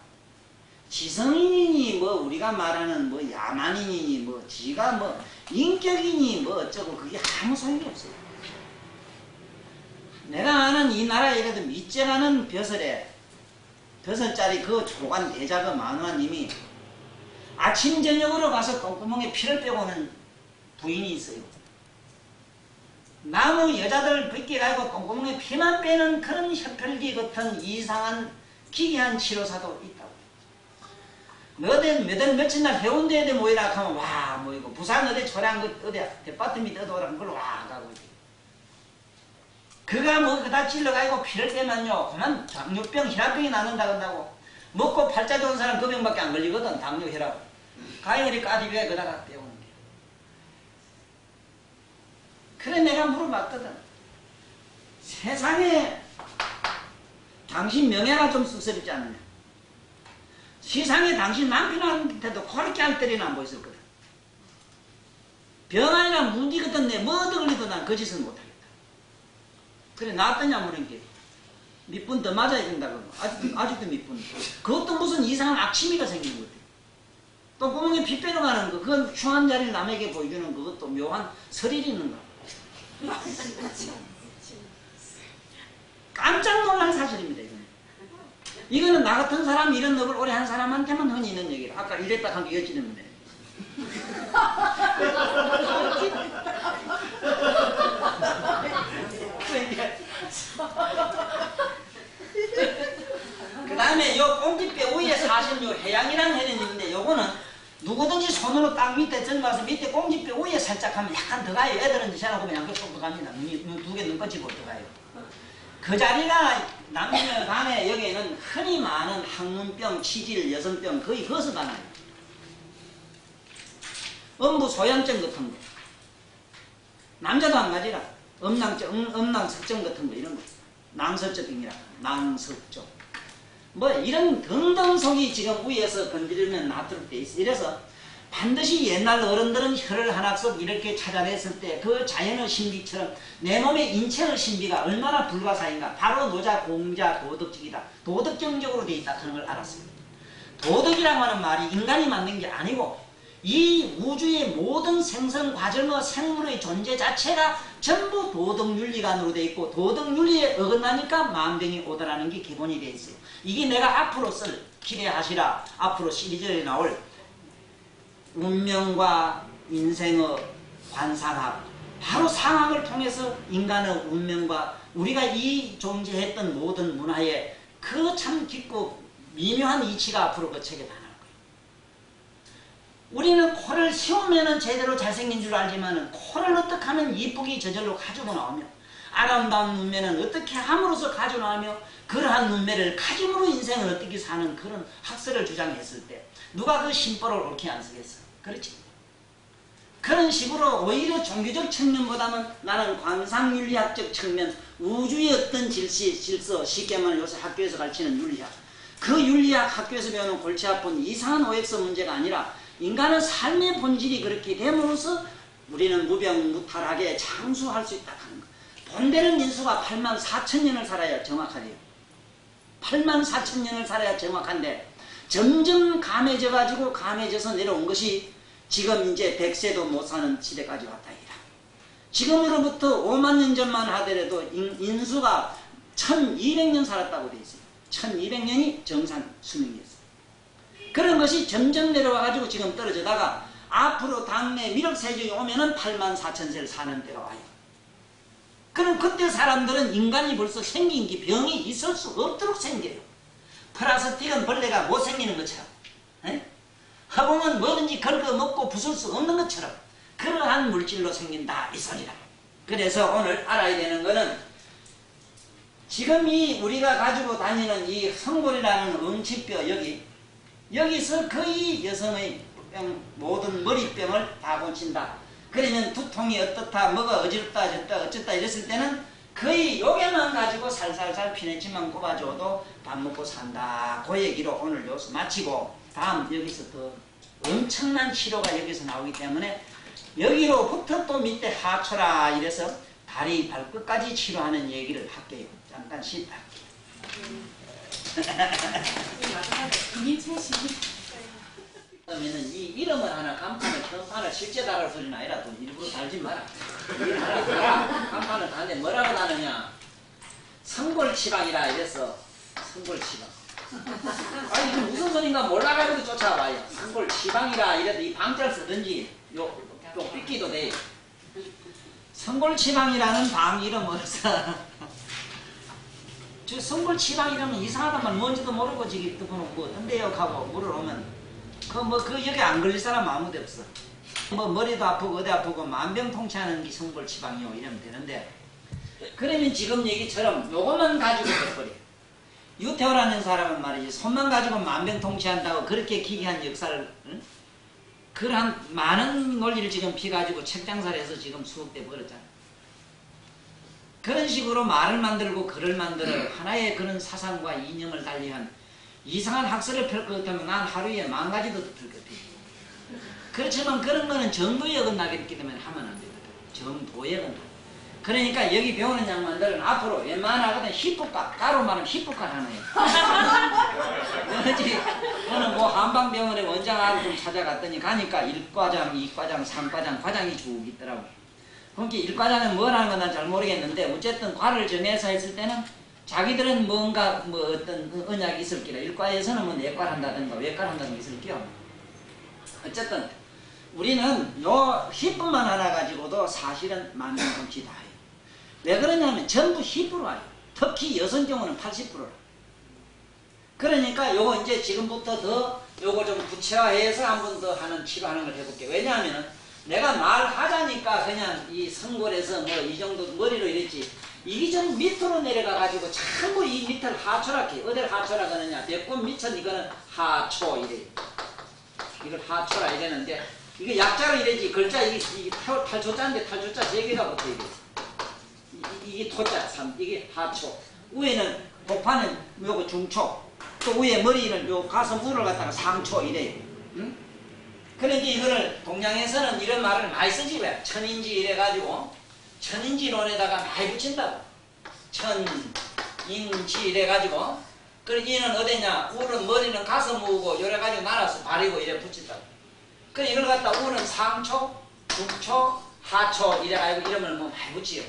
지성인이니 뭐 우리가 말하는 뭐 야만인이니 뭐 지가 뭐 인격이니 뭐 어쩌고 그게 아무 소용이 없어요. 내가 아는 이 나라에 그래도 밑재라는 벼슬짜리 그 조간 대자그 만화님이 아침 저녁으로 가서 똥구멍에 피를 빼고 오는 부인이 있어요. 나무 여자들 뵙게 가지고 똥구멍에 피만 빼는 그런 혈혈기 같은 이상한 기괴한 치료사도 있다고. 너들 며칠 날 해운대에 모이라 하면 와 모이고 부산 어디 초량 어디 대파트 밑에 어디오라 그걸 와 가고 그가 뭐 그다 찔러가지고 피를 빼면요 그만 당뇨병 혈압병이 낫는다 그런다고. 먹고 팔자 좋은 사람 그 병밖에 안 걸리거든. 당뇨 혈압 가인이 까디비에 그다가 빼오는 게. 그래 내가 물어봤거든. 세상에 당신 명예가 좀 쑥스럽지 않느냐. 세상에 당신 남편한테도 그렇게 할 때리는 안 보였었거든. 병 아니라 문제 같은 데 뭐 얻어 걸리도 난 그 짓은 못하겠다. 그래 나왔더냐 모르는 게 몇 분 더 맞아야 된다고. 아직도 몇 분. 그것도 무슨 이상한 악취미가 생긴 것 같아. 또 구멍에 피 빼러 가는 거 그건 흉한 자리를 남에게 보여주는 그것도 묘한 설일이 있는 거. 깜짝 놀란 사실입니다 이건. 이거는 나 같은 사람 이런 업을 오래 한 사람한테만 흔히 있는 얘기라. 아까 이랬다 한 게 이어지는 거네. 그 다음에 요 꽁지뼈 위에 사실 요 해양이라는 해는 있는데 요거는 누구든지 손으로 딱 밑에 들어가서 밑에 꽁지뼈 위에 살짝 하면 약간 더 가요. 애들은 제가 보면 양쪽 쏙 들어갑니다. 두 개 눈 꺼지고 들어가요. 그 자리가 남녀 간에 여기에는 흔히 많은 항문병, 치질, 여성병 거의 거기서 다 나요. 음부 소양증 같은 거. 남자도 한 가지라. 음낭석증 같은 거 이런 거. 낭석증이라. 낭석증. 뭐 이런 등등 속이 지금 위에서 건드리면 나도록 돼 있어. 이래서 반드시 옛날 어른들은 혀를 하나씩 이렇게 찾아냈을 때 그 자연의 신비처럼 내 몸의 인체의 신비가 얼마나 불가사인가. 바로 노자, 공자, 도덕적이다. 도덕경적으로 돼 있다 하는 걸 알았어요. 도덕이라고 하는 말이 인간이 만든 게 아니고 이 우주의 모든 생성 과정의 생물의 존재 자체가 전부 도덕윤리관으로 돼 있고 도덕윤리에 어긋나니까 만병이 오더라는 게 기본이 돼 있어요. 이게 내가 앞으로 쓸 기대하시라 앞으로 시리즈에 나올 운명과 인생의 관상학 바로 상학을 통해서 인간의 운명과 우리가 이 존재했던 모든 문화의 그 참 깊고 미묘한 이치가 앞으로 그 책에 다 나올 거예요. 우리는 코를 씌우면 제대로 잘생긴 줄 알지만 코를 어떻게 하면 이쁘게 저절로 가지고 나오며 아름다운 눈매는 어떻게 함으로써 가지고 나오며 그러한 눈매를 가짐으로 인생을 어떻게 사는 그런 학설을 주장했을 때 누가 그 심보를 옳게 안 쓰겠어. 그렇지? 그런 식으로 오히려 종교적 측면보다는 나는 관상윤리학적 측면 우주의 어떤 질서 쉽게 말하면 요새 학교에서 가르치는 윤리학 그 윤리학 학교에서 배우는 골치 아픈 이상한 오엑스 문제가 아니라 인간의 삶의 본질이 그렇게 됨으로써 우리는 무병무탈하게 장수할 수 있다 하는 것. 본대는 인수가 84,000년을 살아야 정확하대요. 84,000년을 살아야 정확한데 점점 감해져서 내려온 것이 지금 이제 100세도 못 사는 시대까지 왔다 이라. 지금으로부터 5만 년 전만 하더라도 인수가 1200년 살았다고 돼 있어요. 1200년이 정상 수명이었어요. 그런 것이 점점 내려와가지고 지금 떨어지다가 앞으로 당내 미륵세종이 오면은 84,000세를 사는 때가 와요. 그럼 그때 사람들은 인간이 벌써 생긴 게 병이 있을 수 없도록 생겨요. 플라스틱은 벌레가 못 생기는 것처럼 허공은 뭐든지 긁어 먹고 부술 수 없는 것처럼 그러한 물질로 생긴다 이 소리라. 그래서 오늘 알아야 되는 것은 지금 이 우리가 가지고 다니는 이 성골이라는 음치뼈 여기서 거의 여성의 병, 모든 머리병을 다 고친다. 그러면 두통이 어떻다 뭐가 어지럽다 어쨌다 이랬을 때는 거의 요게만 가지고 살살살 피내치만 꼽아줘도 밥 먹고 산다. 그 얘기로 오늘 여기서 마치고 다음 여기서 더 엄청난 치료가 여기서 나오기 때문에 여기로부터 또 밑에 하초라 이래서 다리 발끝까지 치료하는 얘기를 할게요. 잠깐 쉬다 그러면은 이 이름을 하나 간판을 현판을 실제 달을 소리는 아니라 또 일부러 달지 마라. 간판을 다는데 뭐라고 다느냐 성골치방이라 이래서 성골치방. 아니 이게 무슨 소린가 몰라가지고 쫓아와요. 성골치방이라 이래도 이 방자를 쓰든지 요 삐끼도 돼. 성골치방이라는 방 이름으로서 저 성골치방이라면 이상하단 말 뭔지도 모르고 저기 뜨고놓고 어떤 데요 하고 물어오면 그 여기 안 걸릴 사람 아무도 없어. 뭐 머리도 아프고 어디 아프고 만병통치하는 게 성골치방이요 이러면 되는데 그러면 지금 얘기처럼 요것만 가지고 돼버려. 유태오라는 사람은 말이지 손만 가지고 만병통치한다고 그렇게 기괴한 역사를 그러한 많은 논리를 지금 피가지고 책장사를 해서 지금 수업돼 버렸잖아. 그런 식으로 말을 만들고 글을 만들어 하나의 그런 사상과 이념을 달리한 이상한 학설을 펼 것 같으면 난 하루에 10,000가지도 펼 것 같아. 그렇지만 그런 거는 정도에 어긋나기 때문에 하면 안 되거든. 정도에 어긋나. 그러니까 여기 배우는 양반들은 앞으로 웬만하거든 히프과, 따로 말하면 히프과 하나요. 저는 뭐 한방병원에 원장하고 좀 찾아갔더니 가니까 1과장, 2과장, 3과장, 과장이 쭉 있더라고. 그러니까 1과장은 뭐라는 건 난 잘 모르겠는데 어쨌든 과를 정해서 했을 때는 자기들은 뭔가 뭐 어떤 그 언약이 있을 기라. 일과에서는 뭐 내과를 한다든가 외과를 한다든가 있을 기요. 어쨌든 우리는 요 히프만 하나 가지고도 사실은 만능 정치 다 해요. 왜 그러냐면 전부 히프로 와요. 특히 여성 경우는 80%라. 그러니까 요거 이제 지금부터 더 요거 좀 구체화해서 한 번 더 하는 치료하는 걸 해볼게요. 왜냐하면은 내가 말하자니까 그냥 이 성골에서 뭐 이 정도 머리로 이랬지. 이게 좀 밑으로 내려가가지고 전부 이 밑을 하초라게. 어딜 하초라 그러냐. 배꼽 밑은 이거는 하초 이래. 이걸 하초라 이랬는데 이게 약자로 이래지. 글자 이게 탈초자인데 탈초자 3개가 붙어 이게. 이게 토자 3. 이게 하초. 위에는 복판은 요거 중초. 또 위에 머리는 요 가슴 우를 갖다가 상초 이래요. 응? 그러니까 이거를 동양에서는 이런 말을 많이 쓰지 왜? 천인지 이래가지고 천인지론에다가 많이 붙인다고. 천인지 이래가지고 그래 얘는 어디냐? 우는 머리는 가슴 우고 이래가지고 나눠서 발이고 이래 붙인다고. 그래 이걸 갖다 우는 상초, 중초, 하초 이래가지고 이름을 뭐 많이 붙이요.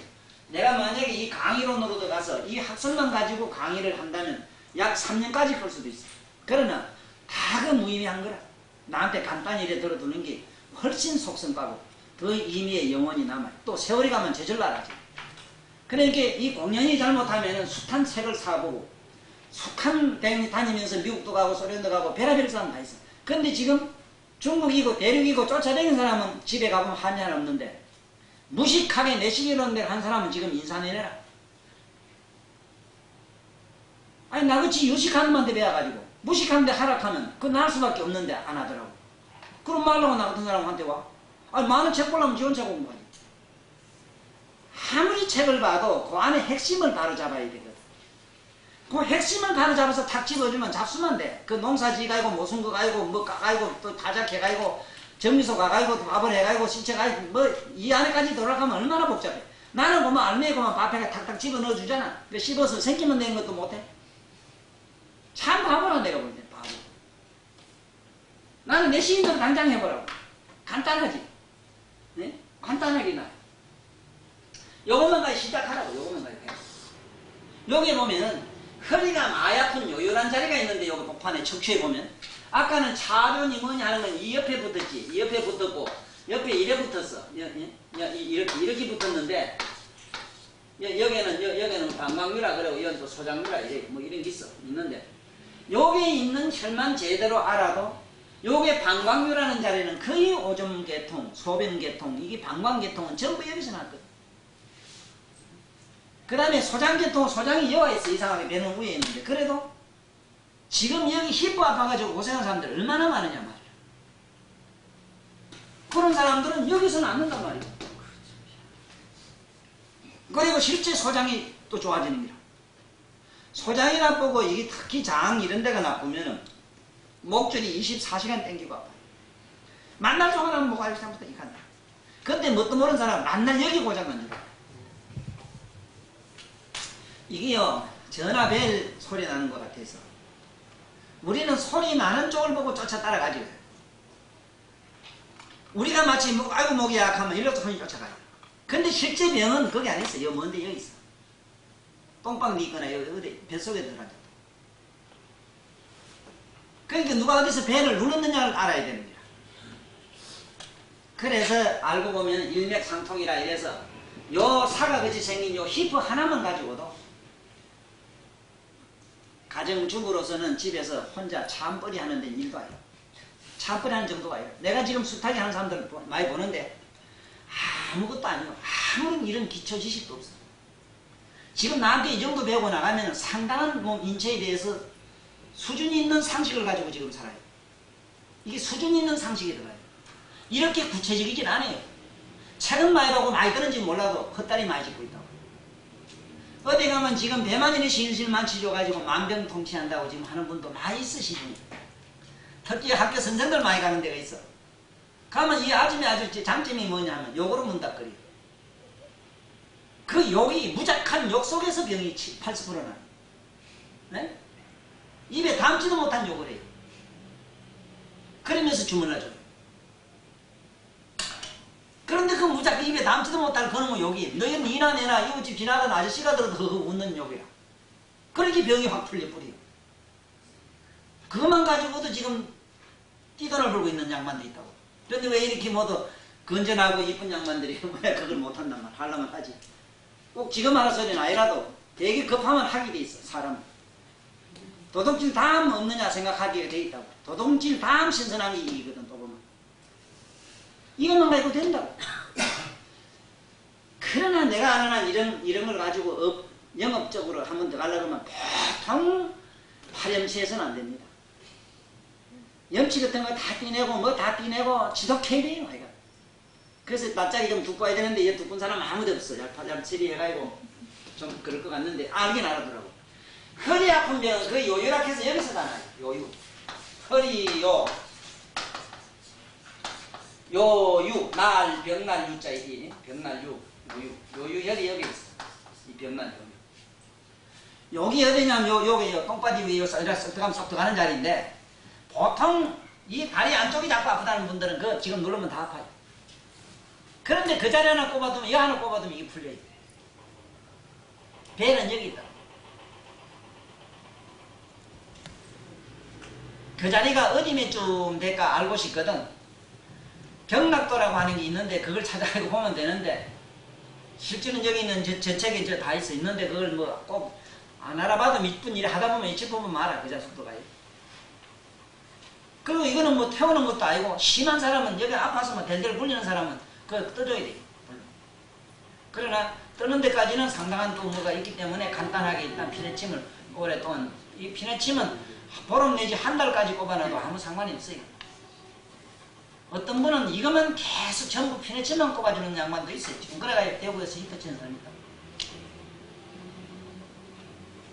내가 만약에 이 강의론으로 들어가서 이 학설만 가지고 강의를 한다면 약 3년까지 걸 수도 있어. 그러나 다 그 무의미한 거라. 나한테 간단히 이래 들어두는 게 훨씬 속성가고 더 의미의 영혼이 남아요. 또 세월이 가면 저절로 알아지. 그러니까 이 공연이 잘못하면 숱한 책을 사보고 숱한 다니면서 미국도 가고 소련도 가고 별의별 사람 다 있어. 근데 지금 중국이고 대륙이고 쫓아다니는 사람은 집에 가보면 한이 하나 없는데 무식하게 내시계론 대로 한 사람은 지금 인사내내라. 아니 나같이 유식하는 만데 배워가지고 무식한데 하락하면 그거 나을 수밖에 없는데 안 하더라고. 그럼 말라고 나 같은 사람한테 와. 아니 많은 책 보려면 지원차 공부하지. 아무리 책을 봐도 그 안에 핵심을 바로잡아야 되거든. 그 핵심을 바로잡아서 탁 집어주면 잡수면 돼. 그 농사지 가지고 모순 거 가지고 뭐 가지고 또 다작해 가지고 정미소 가가지고 밥을 해가지고 시체 가지고 뭐 이 안에까지 돌아가면 얼마나 복잡해. 나는 그만 알맹이고만 밥에가 탁탁 집어 넣어주잖아. 근데 씹어서 생기면 낸 것도 못해. 참 바보라 내가 볼 때 바보. 나는 내 시인대로 당장 해보라고. 간단하지. 네? 간단하게 나. 요것만 가지 시작하라고. 요것만 가지 해. 여기 보면은 허리가 많이 아픈 요요란 자리가 있는데 여기 복판에 척추에 보면 아까는 차변이 뭐냐 하는 건 이 옆에 붙었지. 이 옆에 붙었고 옆에 이래 붙었어. 이렇게 붙었는데 여기는 방광류라 그러고 여기는 또 소장류라 이래 뭐 이런 게 있어. 있는데 여기에 있는 혈만 제대로 알아도 요게 방광류라는 자리는 거의 오줌계통, 소변계통, 이게 방광계통은 전부 여기서 났거든. 그 다음에 소장계통, 소장이 여와 있어. 이상하게 배는 위에 있는데 그래도 지금 여기 히프 아파가지고 고생한 사람들 얼마나 많으냐 말이야. 그런 사람들은 여기서 낫는단 말이야. 그리고 실제 소장이 또 좋아지는 거야. 소장이 나쁘고 이게 특히 장 이런 데가 나쁘면은 목줄이 24시간 땡기고 아파요. 만날 동안 하면 뭐가 이렇게 부터 이간다. 근데 뭣도 모르는 사람은 만날 여기 고장난 줄 알아. 이게요 전화벨 소리 나는 것 같아서 우리는 소리 나는 쪽을 보고 쫓아 따라가지. 우리가 마치 뭐, 아이고 목이 약하면 이렇게 손이 쫓아가요. 근데 실제 병은 거기 안 있어. 여기 먼데 여기 있어. 똥방 있거나 여기 어디 뱃속에 들어간다. 그러니까 누가 어디서 배를 누르느냐를 알아야 되는 거야. 그래서 알고 보면 일맥상통이라 이래서 요 사과같이 생긴 요 히프 하나만 가지고도 가정주부로서는 집에서 혼자 참벌이 하는 데 일도 아니에요. 참벌이 하는 정도가 아니에요. 내가 지금 수타기 하는 사람들 많이 보는데 아무것도 아니에요. 아무런 이런 기초 지식도 없어. 지금 나한테 이 정도 배우고 나가면 상당한 인체에 대해서 수준 있는 상식을 가지고 지금 살아요. 이게 수준 있는 상식이 들어가요. 이렇게 구체적이진 않아요. 책은 많이 보고 많이 들은지 몰라도 헛다리 많이 짚고 있다고. 어디 가면 지금 배만일이 실실 만취줘가지고 만병통치한다고 지금 하는 분도 많이 있으시죠. 특히 학교 선생들 많이 가는 데가 있어. 가면 이 아줌이 아주 장점이 뭐냐 하면 욕으로 문답거려. 그 욕이 무작한 욕 속에서 병이 80%나. 네? 입에 담지도 못한 욕을 해요. 그러면서 주문을 줘요. 그런데 그 무작정 입에 담지도 못할 그놈의 욕이 너희 니나 내나 이웃집 지나던 아저씨가 들어도 웃는 욕이야. 그렇게 병이 확 풀려버려요. 그것만 가지고도 지금 띠돈을 벌고 있는 양반도 있다고. 그런데 왜 이렇게 모두 건전하고 이쁜 양반들이 왜 그걸 못한단 말, 하려면 하지. 꼭 지금 하는 소리는 아니라도 되게 급하면 하게 돼 있어, 사람은. 도둑질 다음 없느냐 생각하게 돼 있다고. 도둑질 다음 신선한 게 이거든, 또 보면. 이것만 가지고 된다고. 그러나 내가 아는 한 이런 걸 가지고 영업적으로 한 번 더 가려고 하면 보통 파렴치해서는 안 됩니다. 염치 같은 거 다 띠내고 뭐 다 띠내고 지독해야 돼요. 아이가. 그래서 낯짝이 좀 두고 와야 되는데 얘 두고 온 사람 아무도 없어. 얄팍얄치리 해가지고 좀 그럴 것 같는데 알긴 알아더라고. 허리 아픈 병은 그 요유락해서 여기서 나나요. 요유. 허리 요유 날 병날 유자 이게 병날 유 요유혈이 여기 있어. 이 병날 요유. 여기 어디냐면 요게 똥바지 위에 들어가면 쏙 들어가는 자리인데 보통 이 다리 안쪽이 자꾸 아프다는 분들은 그 지금 누르면 다 아파요. 그런데 그 자리 하나 꼽아두면 이 하나 꼽아두면 이게 풀려요. 배는 여기 있다. 그 자리가 어디쯤 될까 알고 싶거든. 경락도라고 하는 게 있는데 그걸 찾아가고 보면 되는데 실제는 여기 있는 저 책에 다 있어 있는데 그걸 뭐 꼭 안 알아봐도 몇분 일을 하다 보면 이치 보면 말아. 그 자식도가. 그리고 이거는 뭐 태우는 것도 아니고 심한 사람은 여기 아파서 뭐 델델 굴리는 사람은 그거 떠줘야 돼. 그러나 떠는 데까지는 상당한 또 뭐가 있기 때문에 간단하게 일단 피내침을 오랫동안 이 피내침은 보름 내지 한 달까지 꼽아놔도 아무 상관이 없어요. 어떤 분은 이거만 계속 전부 피내침만 꼽아주는 양반도 있어요. 지금 그래가 대구에서 히터치는 사람이 있다.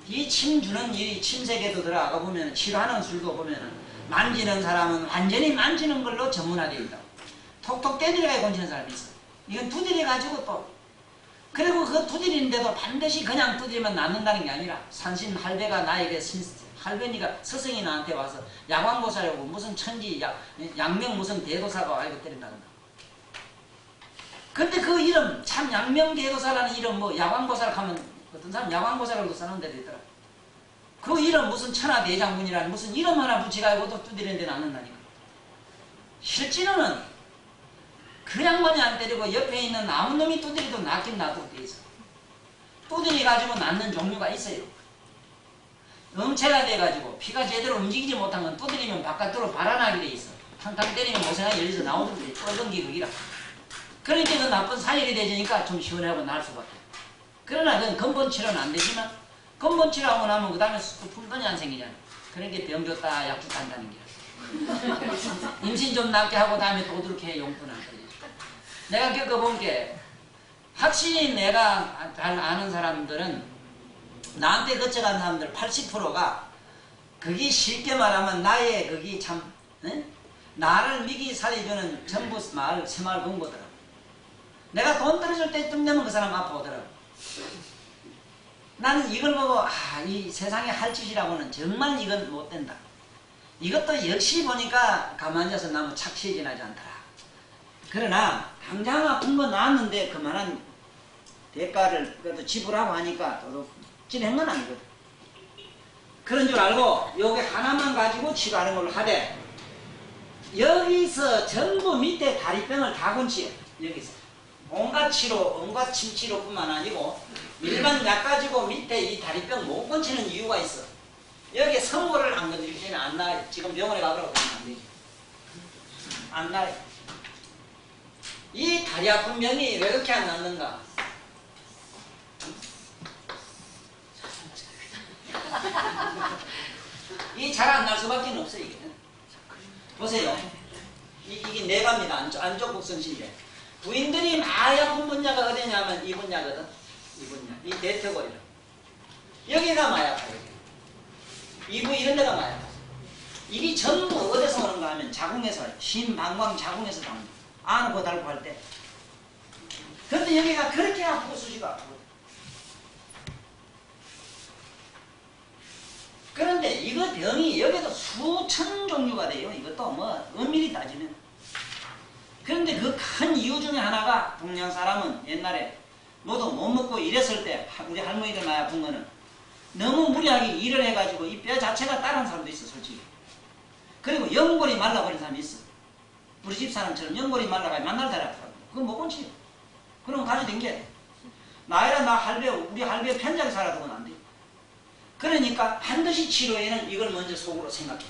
이 침 주는 일이 침세계도 들어가 보면 치료하는 술도 보면은 만지는 사람은 완전히 만지는 걸로 전문화되어 있다. 톡톡 떼들어가야 건지는 사람이 있어. 이건 두드려가지고 또 그리고 그 두드리는데도 반드시 그냥 두드리면 낫는다는 게 아니라 산신 할배가 나에게 할배니까 스승이 나한테 와서 야광보살이고 무슨 천지 양명 무슨 대도사가 알고 때린다는다. 근데 그 이름 참 양명대도사라는 이름 뭐 야광보살 하면 어떤 사람 야광보살로도 쓰는 데도 있더라. 그 이름 무슨 천하대장군이라는 무슨 이름 하나 붙여가지고도 두드리는 데 낫는다니까. 실제로는 그 양반이 안 때리고 옆에 있는 아무 놈이 두드리도 낫긴 낫도록 돼 있어. 두드려가지고 낫는 종류가 있어요. 음체가 돼가지고 피가 제대로 움직이지 못한 건 두드리면 바깥으로 발아나게 돼 있어. 탕탕 때리면 모세가 열려서 나오도록 돼. 뻘건 게 그기라. 그러니까 그 나쁜 사일이 되니까 좀 시원하고 나을 수밖에. 그러나 그건 근본 치료는 안 되지만 근본 치료하고 나면 그 다음에 풀건이 안 생기잖아. 그러니까 병 줬다 약 줬다 한다는 게. 임신 좀 낫게 하고 다음에 또 그렇게 용돈 안 거지. 내가 겪어본 게 확실히 내가 잘 아는 사람들은 나한테 거쳐간 사람들 80%가 그게 쉽게 말하면 나의 그게 참 나를 미기 살려주는 전부 마을 새마을 공부더라. 내가 돈 떨어질 때쯤 되면 그 사람 아파오더라고. 나는 이걸 보고 이 세상에 할 짓이라고는 정말 이건 못 된다. 이것도 역시 보니까 가만히 앉아서 나무 착시에 지나지 않더라. 그러나 당장 아픈 거 나았는데 그만한 대가를 그래도 지불하고 하니까 또 진행은 건 아니거든. 그런 줄 알고 여기 하나만 가지고 치료하는 걸로 하되 여기서 전부 밑에 다리병을 다 건치요. 여기서 온갖 치료, 온갖 침치료뿐만 아니고 일반 약 가지고 밑에 이 다리병 못 건치는 이유가 있어. 여기 성모를 안 건드리기 때문에 안 나아요. 지금 병원에 가보라고 하면 안 되지. 안 나아요. 이 다리 아픈 병이 왜 그렇게 안 낫는가? 이 잘 안 날 수밖에 없어요. 이게. 보세요. 이게 내갑니다. 안쪽 곡선신데 부인들이 많이 아픈 분야가 어디냐면 이 분야거든. 이 분야. 이 대퇴골이라. 여기가 많이 아파요. 이부 이런 데가 많이 아파요. 이게 전부 어디서 오는가 하면 자궁에서 심방광 자궁에서 나옵니다. 안고 달고 할 때. 그런데 여기가 그렇게 아프고 수시가 아프고. 그런데 이거 병이 여기도 수천 종류가 돼요. 이것도 뭐 엄밀히 따지면. 그런데 그 큰 이유 중에 하나가 동양 사람은 옛날에 모두 못 먹고 이랬을 때 우리 할머니들 많이 아픈 거는 너무 무리하게 일을 해가지고 이 뼈 자체가 따라한 사람도 있어, 솔직히. 그리고 연골이 말라버린 사람이 있어. 우리 집 사람처럼 연골이 말라가 만날 잘 아프다고. 그건 못 건치요. 그럼 가져댕겨야 돼. 나이라 나 할배, 우리 할배 편하게 살아도는 안 돼. 그러니까 반드시 치료에는 이걸 먼저 속으로 생각해.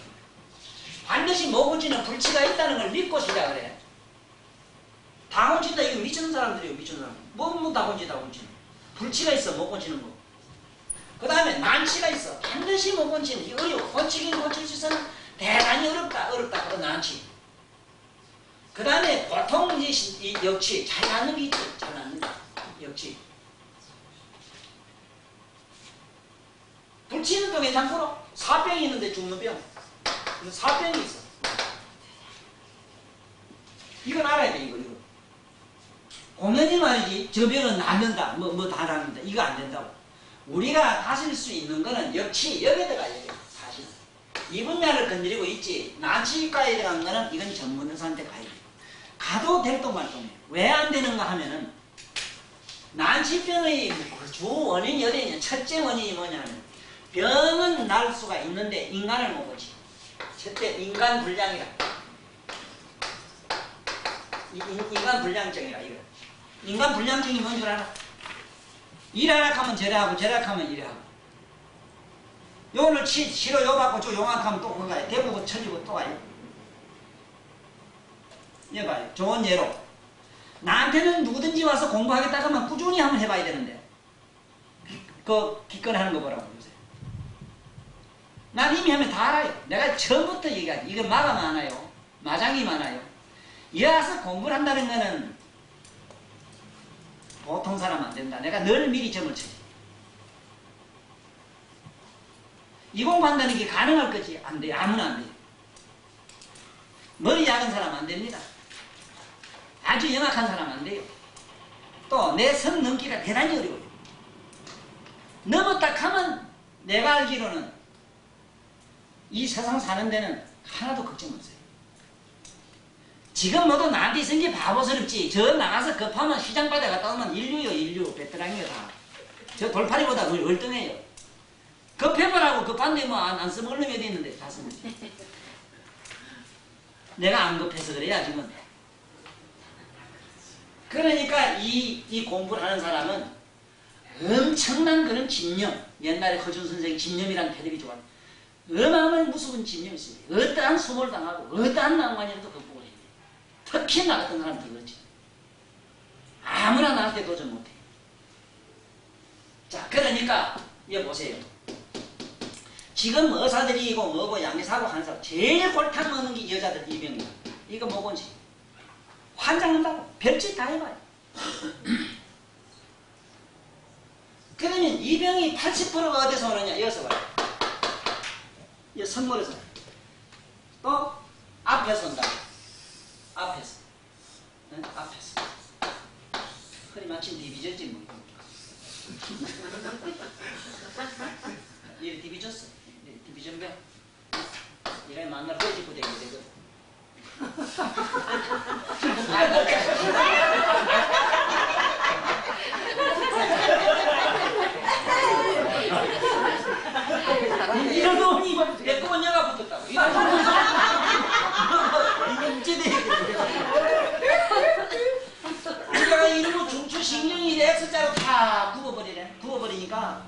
반드시 못 건치는 불치가 있다는 걸 믿고 시작을 해. 다 건친다, 이거 미치는 사람들이에요, 미치는 사람. 뭐 다 건치, 다 건치. 불치가 있어, 못 건치는 거. 그 다음에 난치가 있어. 반드시 못 건치는, 이 어려워. 건치긴 건칠 수 있어는 대단히 어렵다, 어렵다. 그런 난치. 그 다음에 보통 이 역치, 잘 낳는 게 있죠. 잘 낳는 게. 역치. 불치는 또 괜찮고로. 사병이 있는데 죽는 병. 사병이 있어. 이건 알아야 돼, 이거. 공연히 말이지, 저 병은 낫는다, 뭐 다 낫는다. 이거 안 된다고. 우리가 다스릴 수 있는 거는 역시 여기다가 해야 돼, 사실. 이 분야를 건드리고 있지. 난치과에 들어간 거는 이건 전문 의사한테 가야 돼. 가도 될 동말동해. 왜 안 되는가 하면은, 난치병의 주 원인이 어디 있냐. 첫째 원인이 뭐냐면, 병은 날 수가 있는데 인간을 못 보지. 첫째, 인간 불량이라. 인간 불량증이라, 이거. 인간 불량증이 뭔 줄 알아? 이래라 하면 저래 하고, 저래 하면 이래 하고. 요거를 치료 요 받고 저 용악하면 또 그거가요. 대부분 쳐지고 또 와요. 이거 봐요. 좋은 예로. 나한테는 누구든지 와서 공부하겠다 하면 꾸준히 한번 해봐야 되는데. 그 기권하는 거 보라고 요새. 난 이미 하면 다 알아요. 내가 처음부터 얘기하지. 이거 마가 많아요. 마장이 많아요. 이와서 공부를 한다는 거는 보통 사람 안 된다. 내가 늘 미리 점을 쳐지. 이 공부한다는 게 가능할 거지. 안 돼. 아무나 안 돼. 머리 작은 사람 안 됩니다. 아주 영악한 사람 안 돼요. 또 내 선 넘기가 대단히 어려워요. 넘었다 하면 내가 알기로는 이 세상 사는 데는 하나도 걱정 없어요. 지금 모두 나한테 있은 게 바보스럽지. 저 나가서 급하면 시장바닥에 갔다 오면 인류요, 인류. 베테랑이요, 다. 저 돌파리보다 월등해요. 급해보라고 급한데 뭐 안 쓰면 얼른 어디 있는데 다 쓰면 돼. 내가 안 급해서 그래야 지금. 그러니까 이 공부를 하는 사람은 엄청난 그런 집념. 옛날에 허준 선생이 집념이라는 패력이 좋아요. 어마어마한 무서운 집념이 있어요. 어떠한 수모를 당하고 어떠한 낭만이라도 극복을 해야 돼. 특히 나 같은 사람들 그렇지. 아무나 나한테 도전 못해. 자, 그러니까 이거 보세요. 지금 의사들이고 뭐고 양의사고 하는 사람 제일 골탕 먹는 게 여자들 이 병이야. 이거 뭐건지 환장한다고 별짓 다 해봐요. 그러면 이 병이 80%가 어디서 오느냐. 여기서 봐요. 이 선물에서. 또 앞에서 온다. 앞에서. 네? 앞에서. 허리 마침 디비졌지 뭐. 이래 디비졌어. 이래 디비전병. 이래 만날 허리 짚고 다니게 되거든. 이러다 보니 배꼽은 여가 붙었다고. 이러다 이게 문제되겠네. 우리가 이러고 중추신경이 X자로 다 굽어버리네. 굽어버리니까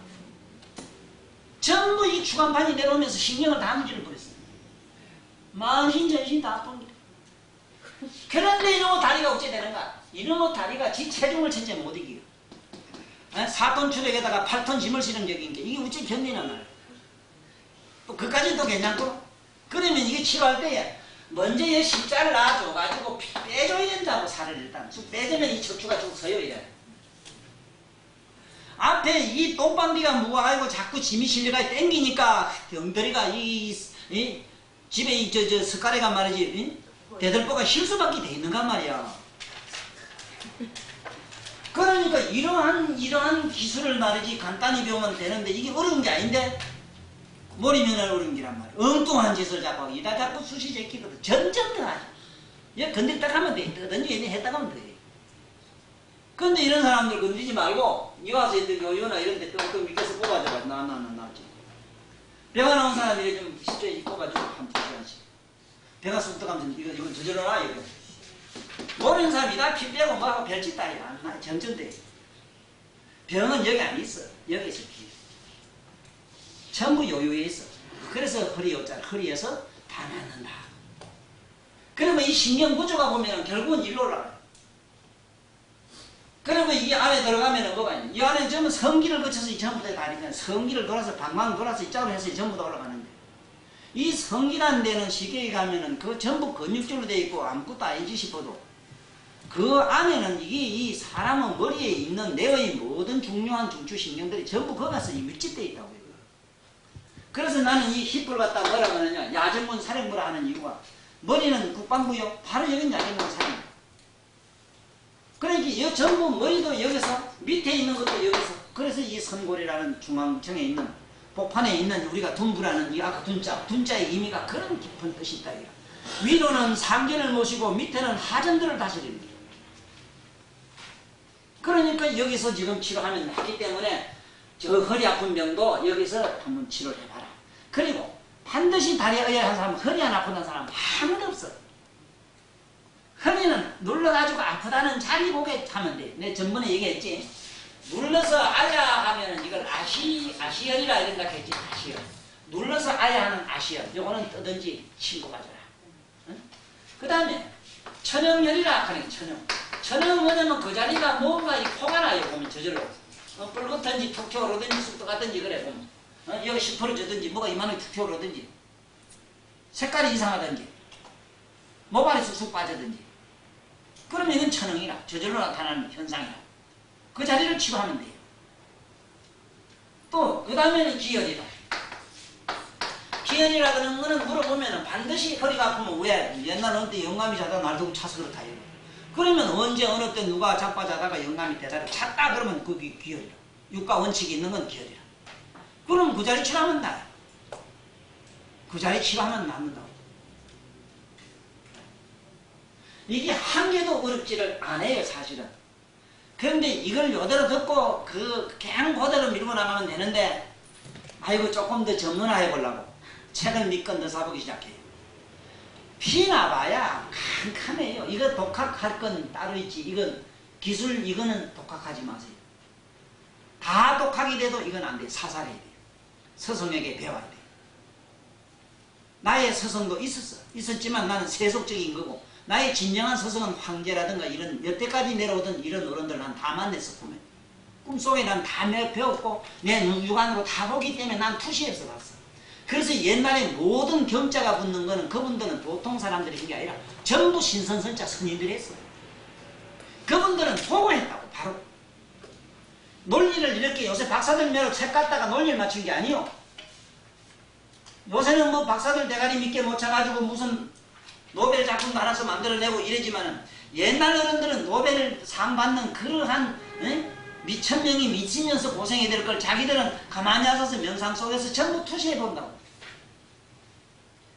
전부 이 추간판이 내려오면서 신경을 다 문질러 버렸어요. 만신 전신 다 아픈 거야. 그런데 이놈의 다리가 어째 되는가? 이놈의 다리가 지 체중을 전체 못 이기요. 4톤 추력에다가 8톤 짐을 실은 격인 게 이게 어째 견디나 말이야. 또 그까지는 또 괜찮고. 그러면 이게 치료할 때에 먼저 얘 십자를 놔줘가지고 빼줘야 된다고. 살을 일단 쭉 빼주면 이 척추가 쭉 서요. 얘. 앞에 이 똥방귀가 무거워가지고 자꾸 짐이 실려가 땡기니까 덩더리가 이 집에 이 저 숟가래가 말이지 대들보가 실수밖에 돼 있는가 말이야. 그러니까 이러한 기술을 말이지 간단히 배우면 되는데 이게 어려운 게 아닌데 모르면 어려운 기란 말이야. 엉뚱한 짓을 자꾸 하고 이다 자꾸 수시 제끼거든. 점점 더 하죠. 얘 건들 딱 하면 돼. 던지게 했다 하면 돼. 근데 이런 사람들 건드리지 말고 이 와서 요요나 이런 데 또 밑에서 뽑아줘봐. 나왔지. 배가 나온 사람들이 좀 실제 뽑아주고 한 2시간씩. 배가 쑥 들어가면서 이건 저절로라 이거. 모르는 사람이 다 피 빼고 뭐하고 별짓 다 해. 나 정전돼. 병은 여기 안 있어. 여기 있어. 전부 요요에 있어. 그래서 허리 요자 허리에서 다 낫는다. 그러면 이 신경 구조가 보면 결국은 일로 올라가요. 그러면 이 안에 들어가면은 뭐가 있냐. 이 안에 전부 성기를 거쳐서 전부 다 다니까 성기를 돌아서 방광 돌아서 이쪽으로 해서 전부 다 올라가는데 이 성기라는 데는 쉽게 가면은 그 전부 근육질로 되어 있고 아무것도 아니지 싶어도 그 안에는 이 사람의 머리에 있는 뇌의 모든 중요한 중추신경들이 전부 거기서 밀집되어 있다고 해요. 그래서 나는 이 힙을 갖다 뭐라고 하느냐. 야전문 사령부라 하는 이유가 머리는 국방부요. 바로 여기는 야전문 사령부. 그러니까 이 전부 머리도 여기서 밑에 있는 것도 여기서 그래서 이 선골이라는 중앙청에 있는 복판에 있는 우리가 둔부라는 이 아까 둔자의 의미가 그런 깊은 뜻이 있다. 위로는 상계를 모시고 밑에는 하전들을 다스리는 거예요. 그러니까 여기서 지금 치료하면 하기 때문에 저 허리 아픈 병도 여기서 한번 치료를 해봐라. 그리고 반드시 다리에 의한 사람, 허리 안 아프다는 사람 아무도 없어. 허리는 눌러가지고 아프다는 자리 보게 하면 돼. 내가 전번에 얘기했지. 눌러서 아야 하면 이걸 아시혈이라 이런다 했지. 아시혈. 눌러서 아야 하는 아시혈. 요거는 뜨든지 친구 가져라. 응? 그 다음에 천형혈이라 하는 천형. 천형은 뭐냐면 그 자리가 뭔가 이 포가 나요. 보면 저절로. 뿔붙든지 툭 튀어오르든지 쑥 떠가든지 그래 보면. 여기 10% 주든지 뭐가 이만하게 툭 튀어오르든지. 색깔이 이상하든지. 모발이 쑥쑥 빠지든지. 그러면 이건 천형이라. 저절로 나타나는 현상이라. 그 자리를 치료하면 돼요. 또 그 다음에는 기혈이다. 기혈이라는 거는 물어보면 반드시 허리가 아프면 왜? 옛날 어느 때 영감이 자다가 날 두고 차서 그렇다 이거. 그러면 언제 어느 때 누가 자빠 자다가 영감이 대다를 찼다 그러면 그게 기혈이라. 육가 원칙이 있는 건 기혈이라. 그럼 그 자리 치료하면 나요. 그 자리 치료하면 낫는다고. 이게 한 개도 어렵지를 않아요 사실은. 그런데 이걸 요대로 듣고 그냥 그대로 밀고 나가면 되는데 아이고 조금 더 전문화해 보려고 책을 몇 권 더 사보기 시작해요. 피나봐야 캄캄해요. 이거 독학할 건 따로 있지. 이건 기술 이거는 독학하지 마세요. 다 독학이 돼도 이건 안 돼. 사살해야 돼요. 스승에게 배워야 돼요. 나의 스승도 있었지만 나는 세속적인 거고 나의 진정한 스승은 황제라든가 이런 여태까지 내려오던 이런 어른들 난 다 만났어. 보면 꿈속에 난 다 배웠고 내 육안으로 다 보기 때문에 난 투시해서 봤어. 그래서 옛날에 모든 경자가 붙는 거는 그분들은 보통 사람들이 한 게 아니라 전부 신선선자 스님들이 했어요. 그분들은 보고 했다고 바로. 논리를 이렇게 요새 박사들 매로 책 갖다가 논리를 맞춘 게 아니요. 요새는 뭐 박사들 대가리 믿게 못 차가지고 무슨 노벨 작품도 하나서 만들어내고 이러지만은 옛날 어른들은 노벨 상 받는 그러한 미천명이 미치면서 고생해야 될 걸 자기들은 가만히 앉아서 명상 속에서 전부 투시해 본다고.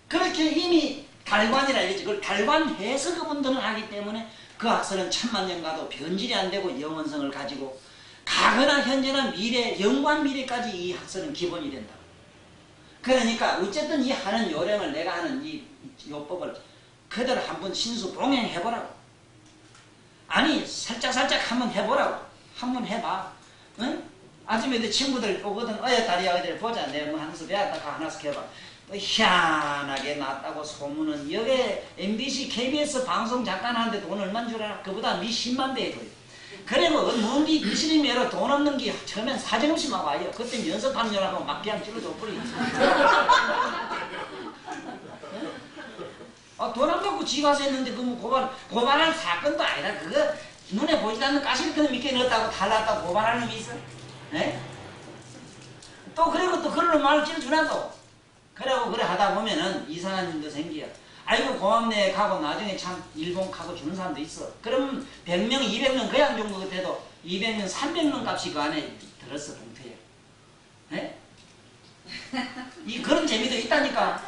그렇게 이미 달관이라 이러지. 그걸 달관해서 그분들은 하기 때문에 그 학설은 천만년 가도 변질이 안 되고 영원성을 가지고 가거나 현재나 미래, 영관 미래까지 이 학설은 기본이 된다. 그러니까 어쨌든 이 하는 요령을 내가 하는 이 요법을 그대로 한번 신수 봉행해보라고. 아니 살짝 한번 해보라고. 한번 해봐. 응? 아침에 내 친구들 오거든. 어여 다리야 어디를 보자. 내가 뭐 하나씩 배웠다가 하나씩 해봐. 또 희한하게 났다고 소문은 여기 MBC, KBS 방송 잠깐 하는데 돈 얼마인 줄 알아? 그보다 미 10만 배에 더요. 그래 뭐 뭔디 미신이면로 돈 없는 게 처음엔 사정없이 막 와요. 그때 연습하느라고 막 그냥 찔러줘 버리지. 돈 안 받고 지 가서 했는데 그 뭐 고발할 사건도 아니라 그거 눈에 보이지 않는 가시리터는 밑에 넣었다고 달랐다고 고발하는 놈이 있어? 네? 또 그리고 또 그런 말을 찔러주나 또. 그래고 그래 하다 보면은 이상한 일도 생겨. 아이고 고맙네 가고 나중에 참 일본 가고 주는 사람도 있어. 그러면 100명, 200명 그냥 정도 같아도 200명, 300명 값이 그 안에 들었어 봉투에. 네? 그런 재미도 있다니까.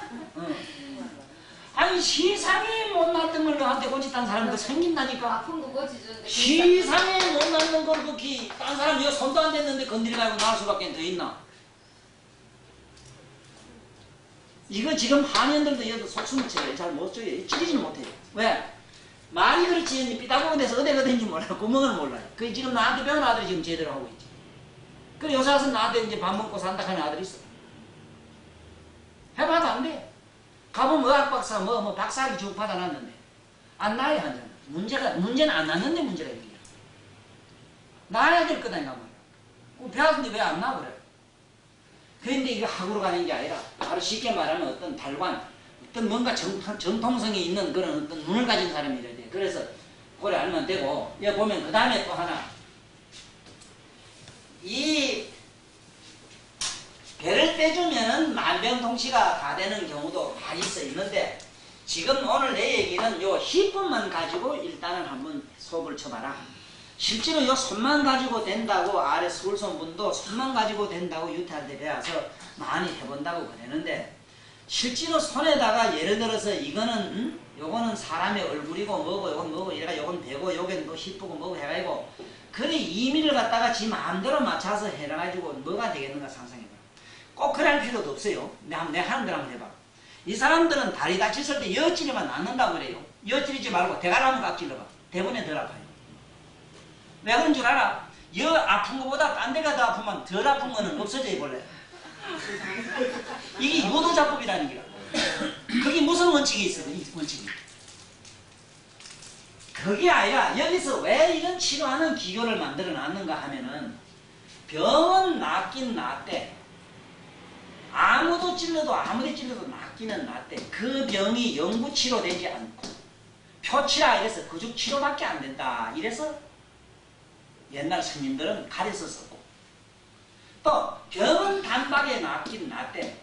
아니 시상에 못 났던 걸 너한테 고치던 사람도 생긴다니까. 아픈 거 고쳐주는데 시상에 못 났는 걸 그렇게 딴 사람 이거 손도 안 댔는데 건드리 말고 나을 수밖에 더 있나? 이거 지금 한의원들도 여도 속수무책을 잘 못 줘요. 찌르지는 못해요. 왜? 말이 그렇지 삐딱하고 돼서 어디가 된지 몰라요. 구멍을 몰라요. 그 지금 나한테 배운 아들이 지금 제대로 하고 있지. 그래 요새 와서 나한테 이제 밥 먹고 산다 하는 아들이 있어. 해봐도 안 돼. 가보면 의학박사 뭐 박사학위 쭉 받아놨는데 안 나요 한 잔. 문제는 안 났는데 문제가 있냐. 나야 될 거다 이거 말이야. 배웠는데 왜 안 나 그래? 그런데 이거 학으로 가는 게 아니라 바로 쉽게 말하면 어떤 달관 어떤 뭔가 정통성이 있는 그런 어떤 눈을 가진 사람이 이래야 돼. 그래서 그래 알면 되고 여기 보면 그 다음에 또 하나 이 배를 빼주면은 만병통치가 다 되는 경우도 많이 있는데 지금 오늘 내 얘기는 요 희품만 가지고 일단은 한번 수업을 쳐봐라. 실제로 요 손만 가지고 된다고 아래 서울손분도 손만 가지고 된다고 유태할 때 배워서 많이 해본다고 그러는데 실제로 손에다가 예를 들어서 이거는 요거는 사람의 얼굴이고 뭐고 요건 뭐고 얘가 요건 배고 요건 뭐 희쁘고 뭐고 해가지고 그래 임의를 갖다가 지 마음대로 맞춰서 해가지고 뭐가 되겠는가 상상해봐. 꼭 그럴 필요도 없어요. 내 하는 대로 한번 해봐. 이 사람들은 다리 다쳤을 때 여찌르면 낫는다고 그래요. 여찌르지 말고 대가리 각 찔러봐. 대부분에 덜 아파요. 왜 그런 줄 알아? 여 아픈 것보다 딴 데가 더 아프면 덜 아픈 거는 없어져 볼래. 이게 유도자법이라는 게라. 그게 무슨 원칙이 있어요? 이 원칙이. 그게 아니라 여기서 왜 이런 치료하는 기교를 만들어 놨는가 하면은 병은 낫긴 낫대. 아무도 찔러도 아무리 찔러도 낫기는 낫대. 그 병이 영구 치료되지 않고 표치라 이래서 그중 치료밖에 안 된다. 이래서 옛날 스님들은 가려서 썼고 또 병은 단박에 낫긴 낫대.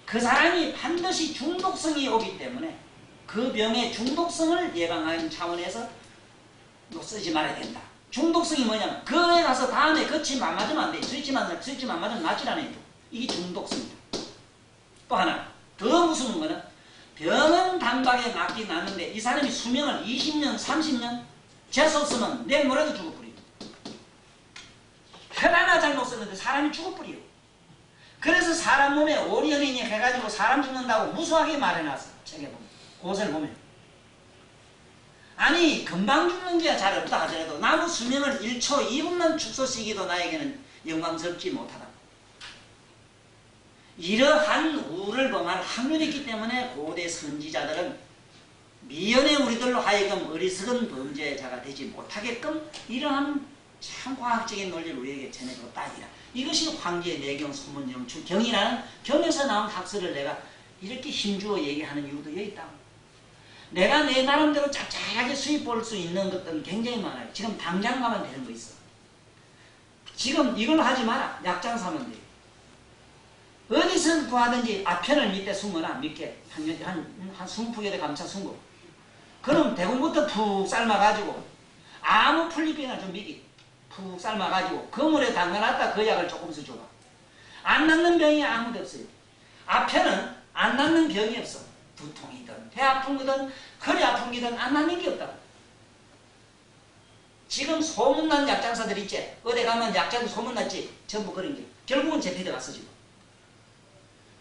그 사람이 반드시 중독성이 오기 때문에 그 병의 중독성을 예방하는 차원에서 쓰지 말아야 된다. 중독성이 뭐냐면 그에 가서 다음에 그 침 안 맞으면 안 돼. 스위치 안 맞으면 낫질 않아요. 이게 중독성이다. 또 하나 더 무서운 거는 병은 단박에 낫긴 낫는데 이 사람이 수명을 20년 30년 재수없으면 내일 모레도 죽어버려요. 하나하나 잘못 썼는데 사람이 죽어버려요. 그래서 사람 몸에 오리연이 해가지고 사람 죽는다고 무수하게 말해놨어. 책에 보면 곳을 보면 아니 금방 죽는 게 잘 없다 하더라도 나무 수명을 1초 2분만 축소시키도 나에게는 영광스럽지 못하다. 이러한 우를 범할 확률이 있기 때문에 고대 선지자들은 미연의 우리들로 하여금 어리석은 범죄자가 되지 못하게끔 이러한 참 과학적인 논리를 우리에게 전해줬다. 이것이 황제의 내경 소문 영출 경이라는 경에서 나온 학설을 내가 이렇게 힘주어 얘기하는 이유도 여기 있다. 내가 내 나름대로 짭짤하게 수입 볼 수 있는 것들은 굉장히 많아요. 지금 당장 가면 되는 거 있어. 지금 이걸로 하지 마라. 약장 사면 돼. 어디서 구하든지 앞편을 밑에 숨거나 밑에 한 20푸개를 감춰 숨고 그럼 대공부터 푹 삶아가지고 아무 풀잎이나 좀 미기 푹 삶아가지고 그 물에 담가놨다 그 약을 조금씩 줘봐. 안 낫는 병이 아무도 없어요. 앞에는 안 낫는 병이 없어. 두통이든 배 아픈 거든 허리 아픈 거든 안 낫는 게 없다고. 지금 소문난 약장사들 있지. 어디 가면 약장도 소문났지. 전부 그런 게 결국은 제피드 갔어 지금.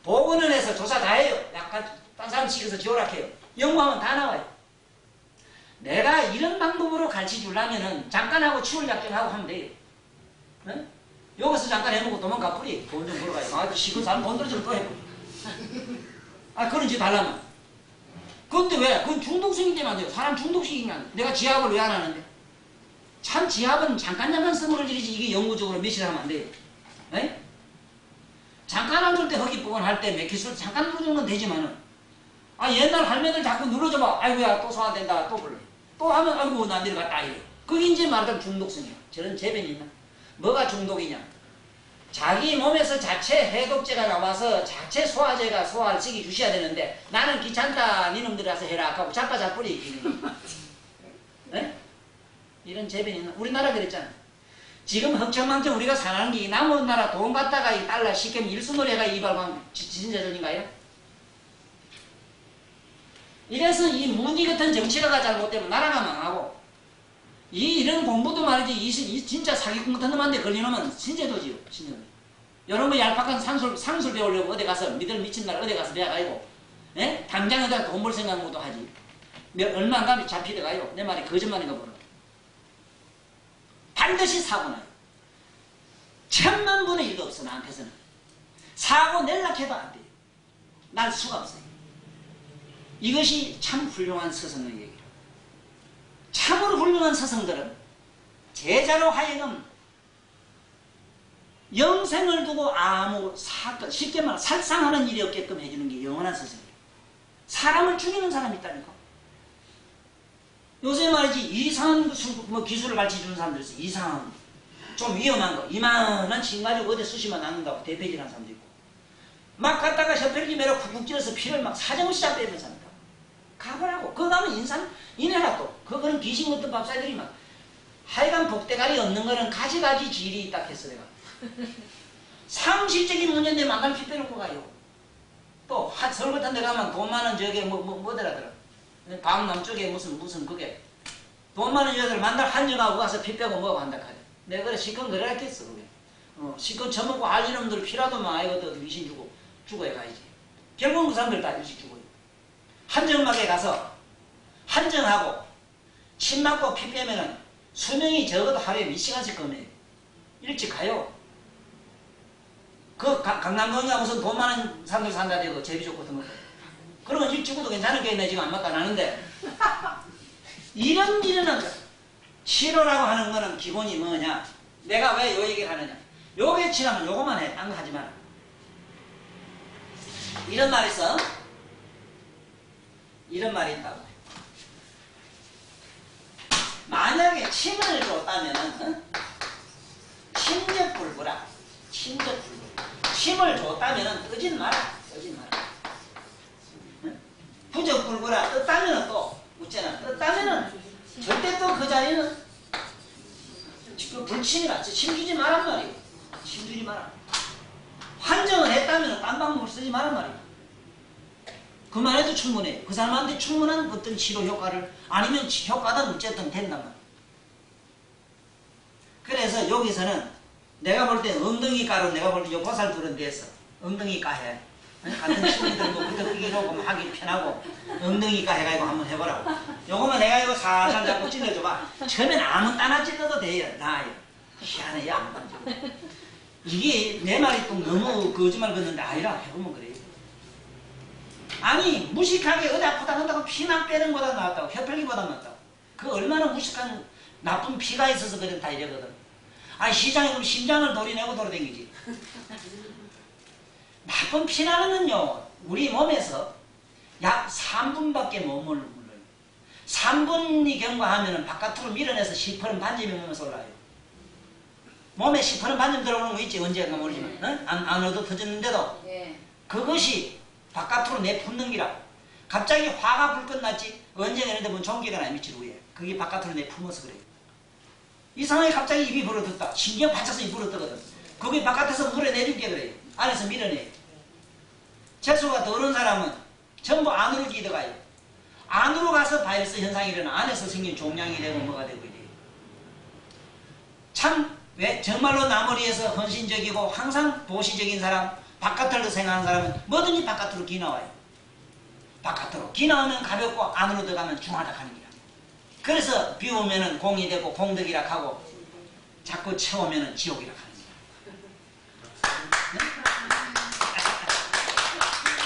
보건원에서 조사 다 해요. 약간 딴 사람 시켜서 지오락해요. 연구하면 다 나와요. 내가 이런 방법으로 가르쳐 주려면은 잠깐 하고 치울 약정하고 하면 돼요. 응? 여기서 잠깐 해먹고 도망가 뿌리. 돈 좀 벌어가지고. 아, 시큰 사람 돈 들어주면 또 해버려. 아, 그런 짓 하려면. 근데 왜? 그건 중독성이 때문에 안 돼요. 사람 중독시키면 안 돼. 내가 지압을 왜 안 하는데? 참 지압은 잠깐 써먹을 일이지 이게 영구적으로 며칠 하면 안 돼요. 에? 잠깐 앉을 때 허기뽀근 할 때 맥히술 잠깐 누르는 건 되지만은 아 옛날 할매들 자꾸 눌러줘봐. 아이고야 또 소화된다 또 불러. 또 하면 아이고 나 내려갔다 이래. 그게 이제 말하자면 중독성이야. 저런 재변이 있나? 뭐가 중독이냐? 자기 몸에서 자체 해독제가 나와서 자체 소화제가 소화를 시기 주셔야 되는데 나는 귀찮다 니놈들이 와서 해라 하고 자빠자뿌리 이기는 거야. 네? 이런 재변이 있나? 우리나라 그랬잖아. 지금 흑천망청 우리가 사는 게 남은 나라 돈 갖다가 이 달러 시키면 일순노래가 이발광 지진자전인가요? 이래서 이 무기 같은 정치가가 잘못되면 나라가 망하고, 이런 공부도 말이지, 이 진짜 사기꾼 같은 놈한테 걸리면 신세도지요, 신세도. 여러분 얄팍한 상술 배우려고 어디 가서, 미들 미친 날 어디 가서 배워가지고, 예? 당장 어디가 돈 벌 생각 못도 하지. 얼마 안 가면 잡히더가요. 내 말이 거짓말인가 보라. 반드시 사고 나요. 1000만분의 1도 없어, 나한테서는. 사고 낼라 해도 안 돼요. 날 수가 없어요. 이것이 참 훌륭한 스승의 얘기예요. 참으로 훌륭한 스승들은 제자로 하여금 영생을 두고 아무 사건, 쉽게 말해 살상하는 일이 없게끔 해주는 게 영원한 스승이에요. 사람을 죽이는 사람이 있다니까. 요새 말이지 이상한 기술을 가르쳐주는 사람들 있어요. 이상한 좀 위험한 거, 이만한 침 가지고 어디 쑤시면 낫는다고 대패질하는 사람도 있고, 막 갔다가 혀펴기 매로 쿡쿡 찔러서 피를 막 사정없이 빼는 사람이다. 가보라고. 그거 가면 인해라 또. 그거는 귀신 같은 밥사들이 막 하여간 복대가리 없는 거는 가지가지 질이 있다 했어 내가. 상식적인 문제인데 만날 피 빼놓고 가요. 또 서울 같은 데 가면 돈 많은 저게 뭐더라더라. 강남 쪽에 무슨 그게 돈 많은 여자들 만날 한정하고 가서 피 빼고 뭐고 한다 카대. 내가 그래 시큰 그래 했겠어 그게. 시큰 처먹고 알 이놈들 피라도 많이 귀신 주고 죽어야 가야지. 결국은 그 사람들 다 일찍 죽어요. 한정막에 가서 한정하고 침 맞고 피 빼면은 수명이 적어도 하루에 몇 시간씩 검해요. 일찍 가요. 그 강남동이가 무슨 돈 많은 사람들 산다대고 제비족 같은 거. 그러면 일찍 죽어도 괜찮은 게 있네. 지금 안 맞다 나는데 이런 일은 치료라고 하는 거는 기본이 뭐냐. 내가 왜 요 얘기를 하느냐. 요게 치라면 요거만 해. 딴 거 하지 마라. 이런 말이 있어. 이런 말이 있다고. 만약에 침을 줬다면은 침적불구라. 침적불구. 침을 줬다면은 뜨진 마라. 뜨진 마라. 부적불구라. 떴다면은 또 웃잖아. 떴다면은 절대 또 그 자리는 그 불침이라. 침 주지 마란 말이에요. 침 주지 마라. 환정을 했다면은 딴 방법을 쓰지 마란 말이에요. 그만해도 충분해. 그 사람한테 충분한 어떤 치료 효과를, 아니면 효과든 어쨌든 된단 말이야. 그래서 여기서는 내가 볼 때 엉덩이가로 내가 볼 때 요 보살들은 돼서 엉덩이가 해. 같은 친구 들고 그때끼리로 하기 편하고 엉덩이가 해가지고 한번 해보라고. 요거만 해가지고 살살 잡고 찔러줘봐. 처음엔 아무 따나 찔러도 돼요. 나아요. 희한해. 야, 이게 내 말이 또 너무 거짓말 걷는데 아니라 해보면 그래요. 아니 무식하게 어디 아프다 한다고 피만 빼는 거보다 낫다고. 혀펴기보다 낫다고. 그 얼마나 무식한 나쁜 피가 있어서 그런 다 이러거든. 아니 시장에 그럼 심장을 돌이내고 돌아다니지. 나쁜 피나는요 우리 몸에서 약 3분밖에 못 물러요. 3분이 경과하면 바깥으로 밀어내서 10% 반점이 오면서 올라요. 몸에 10% 반점 들어오는 거 있지. 언젠가 모르지만 응? 안 얻어 터졌는데도 그것이 바깥으로 내뿜는 기라. 갑자기 화가 불 끝났지. 언젠가 이런데 보면 전기가 나 밑으로 위에. 그게 바깥으로 내뿜어서 그래요. 이상하게 갑자기 입이 불어떴다. 신경 받쳐서 입이 불어떠거든. 그게 바깥에서 물에 내줄게 그래요. 안에서 밀어내요. 채소가 더러운 사람은 전부 안으로 기어가요. 안으로 가서 바이러스 현상이 일어나. 안에서 생긴 종양이 되고 뭐가 되고 이래요. 참 왜 정말로 남을 위해서 헌신적이고 항상 도시적인 사람, 바깥으로 생각하는 사람은 뭐든지 바깥으로 기 나와요. 바깥으로 기 나오면 가볍고 안으로 들어가면 중하다 하는 기라. 그래서 비 오면은 공이 되고 공덕이라 하고 자꾸 채우면은 지옥이라 하는 거야. 네?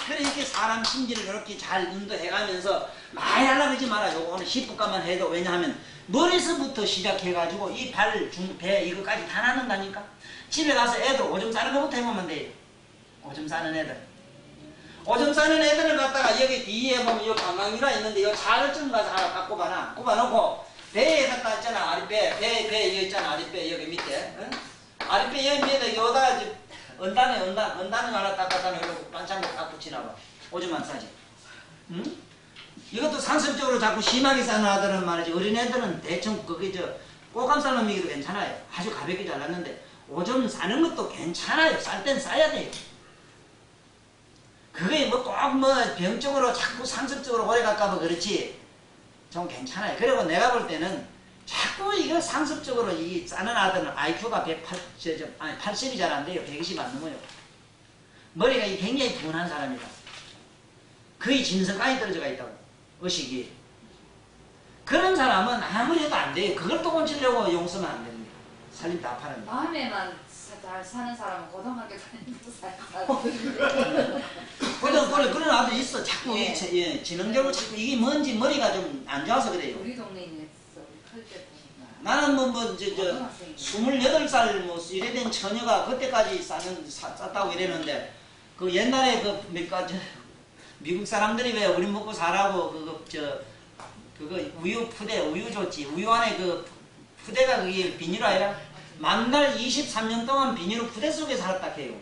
그러니까 사람 심리를 이렇게 잘 인도해가면서 많이 하려고 하지 마라. 요거 오늘 10분간만 해도. 왜냐하면 머리서부터 시작해가지고 이 발, 중, 배 이거까지 다 나눈다니까. 집에 가서 애들 오줌 싸는 것부터 해보면 돼요. 오줌 싸는 애들. 오줌 싸는 애들을 갖다가 여기 뒤에 보면 요 방광유라 있는데 요 자를 좀 가서 하나 딱 꼽아놓고 배에 갖다 있잖아. 아랫배, 배 여기 있잖아. 아랫배 여기 밑에. 응? 아랫배 여기 밑에 여기다가 언단을 하나 딱 갖다 놓고 반창고 딱 붙이나봐. 오줌 안 싸지. 응? 이것도 상습적으로 자꾸 심하게 싸는 아들은 말이지. 어린애들은 대충 그게 꼬감 싸는 미기도 괜찮아요. 아주 가볍게 잘랐는데 오줌 싸는 것도 괜찮아요. 쌀 땐 싸야 돼요. 그게 뭐 꼭 뭐 병적으로 자꾸 상습적으로 오래 갈까봐 그렇지 좀 괜찮아요. 그리고 내가 볼 때는 자꾸 이거 상습적으로 이 싸는 아들은 IQ가 80이 잘 안 돼요. 120 안 넘어요. 머리가 굉장히 둔한 사람이다. 거의 진성까지 떨어져가 있다고. 의식이. 그런 사람은 아무리 해도 안 돼요. 그걸 또 고치려고 용 쓰면 안 됩니다. 살림 다 파는 거. 마음에만 잘 사는 사람은 고등학교 다니면서 그런 아들 있어. 자꾸 지능적으로 자꾸 이게 뭔지 머리가 좀 안 좋아서 그래요. 우리 동네에 있어. 클때 보니까. 나는 28살 뭐 이래 된 처녀가 그때까지 쌌다고 이랬는데 그 옛날에 그 몇 가지 미국 사람들이 왜 우리 먹고 살라고 그거 우유 푸대 우유 줬지. 우유 안에 그 푸대가 그게 비닐 아니라 만날 23년 동안 비닐 푸대 속에 살았다 해요.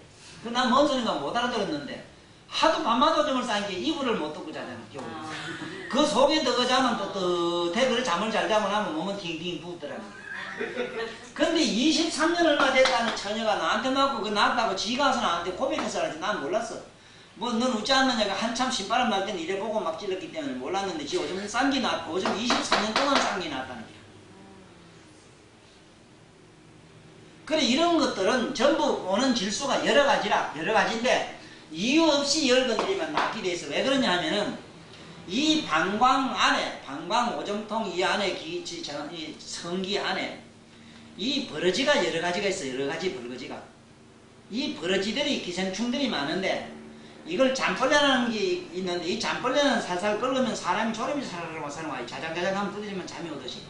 그 난 뭔 소린가 못 알아들었는데 하도 밤마도점을 쌓인 게 이불을 못 덮고 자잖아. 그 속에 들어가 자면 또 그래 잠을 잘 자고 나면 몸은 팅팅 부었더라고. 근데 23년 얼마 됐다는 처녀가 나한테 맞고 그 낳았다고 지 가서 나한테 고백해서 알았지. 난 몰랐어. 뭐 넌 웃지 않느냐가 한참 신바람 날 때는 이래 보고 막 찔렀기 때문에 몰랐는데 지 요즘 싼기 낳고 요즘 23년 동안 싼기 낳았다는 거야. 그래 이런 것들은 전부 오는 질수가 여러 가지인데 이유 없이 열 건드리면 낫게 돼 있어. 왜 그러냐 하면은 이 방광 안에 방광 오점통 이 안에 이 성기 안에 이 버러지가 여러 가지가 있어. 여러 가지 버러지가 이 버러지들이 기생충들이 많은데 이걸 잠벌레라는 게 있는데 이 잠벌레는 살살 끓으면 사람이 졸음이 살아가고 사는 거야. 자장자장 하면 두드리면 잠이 오듯이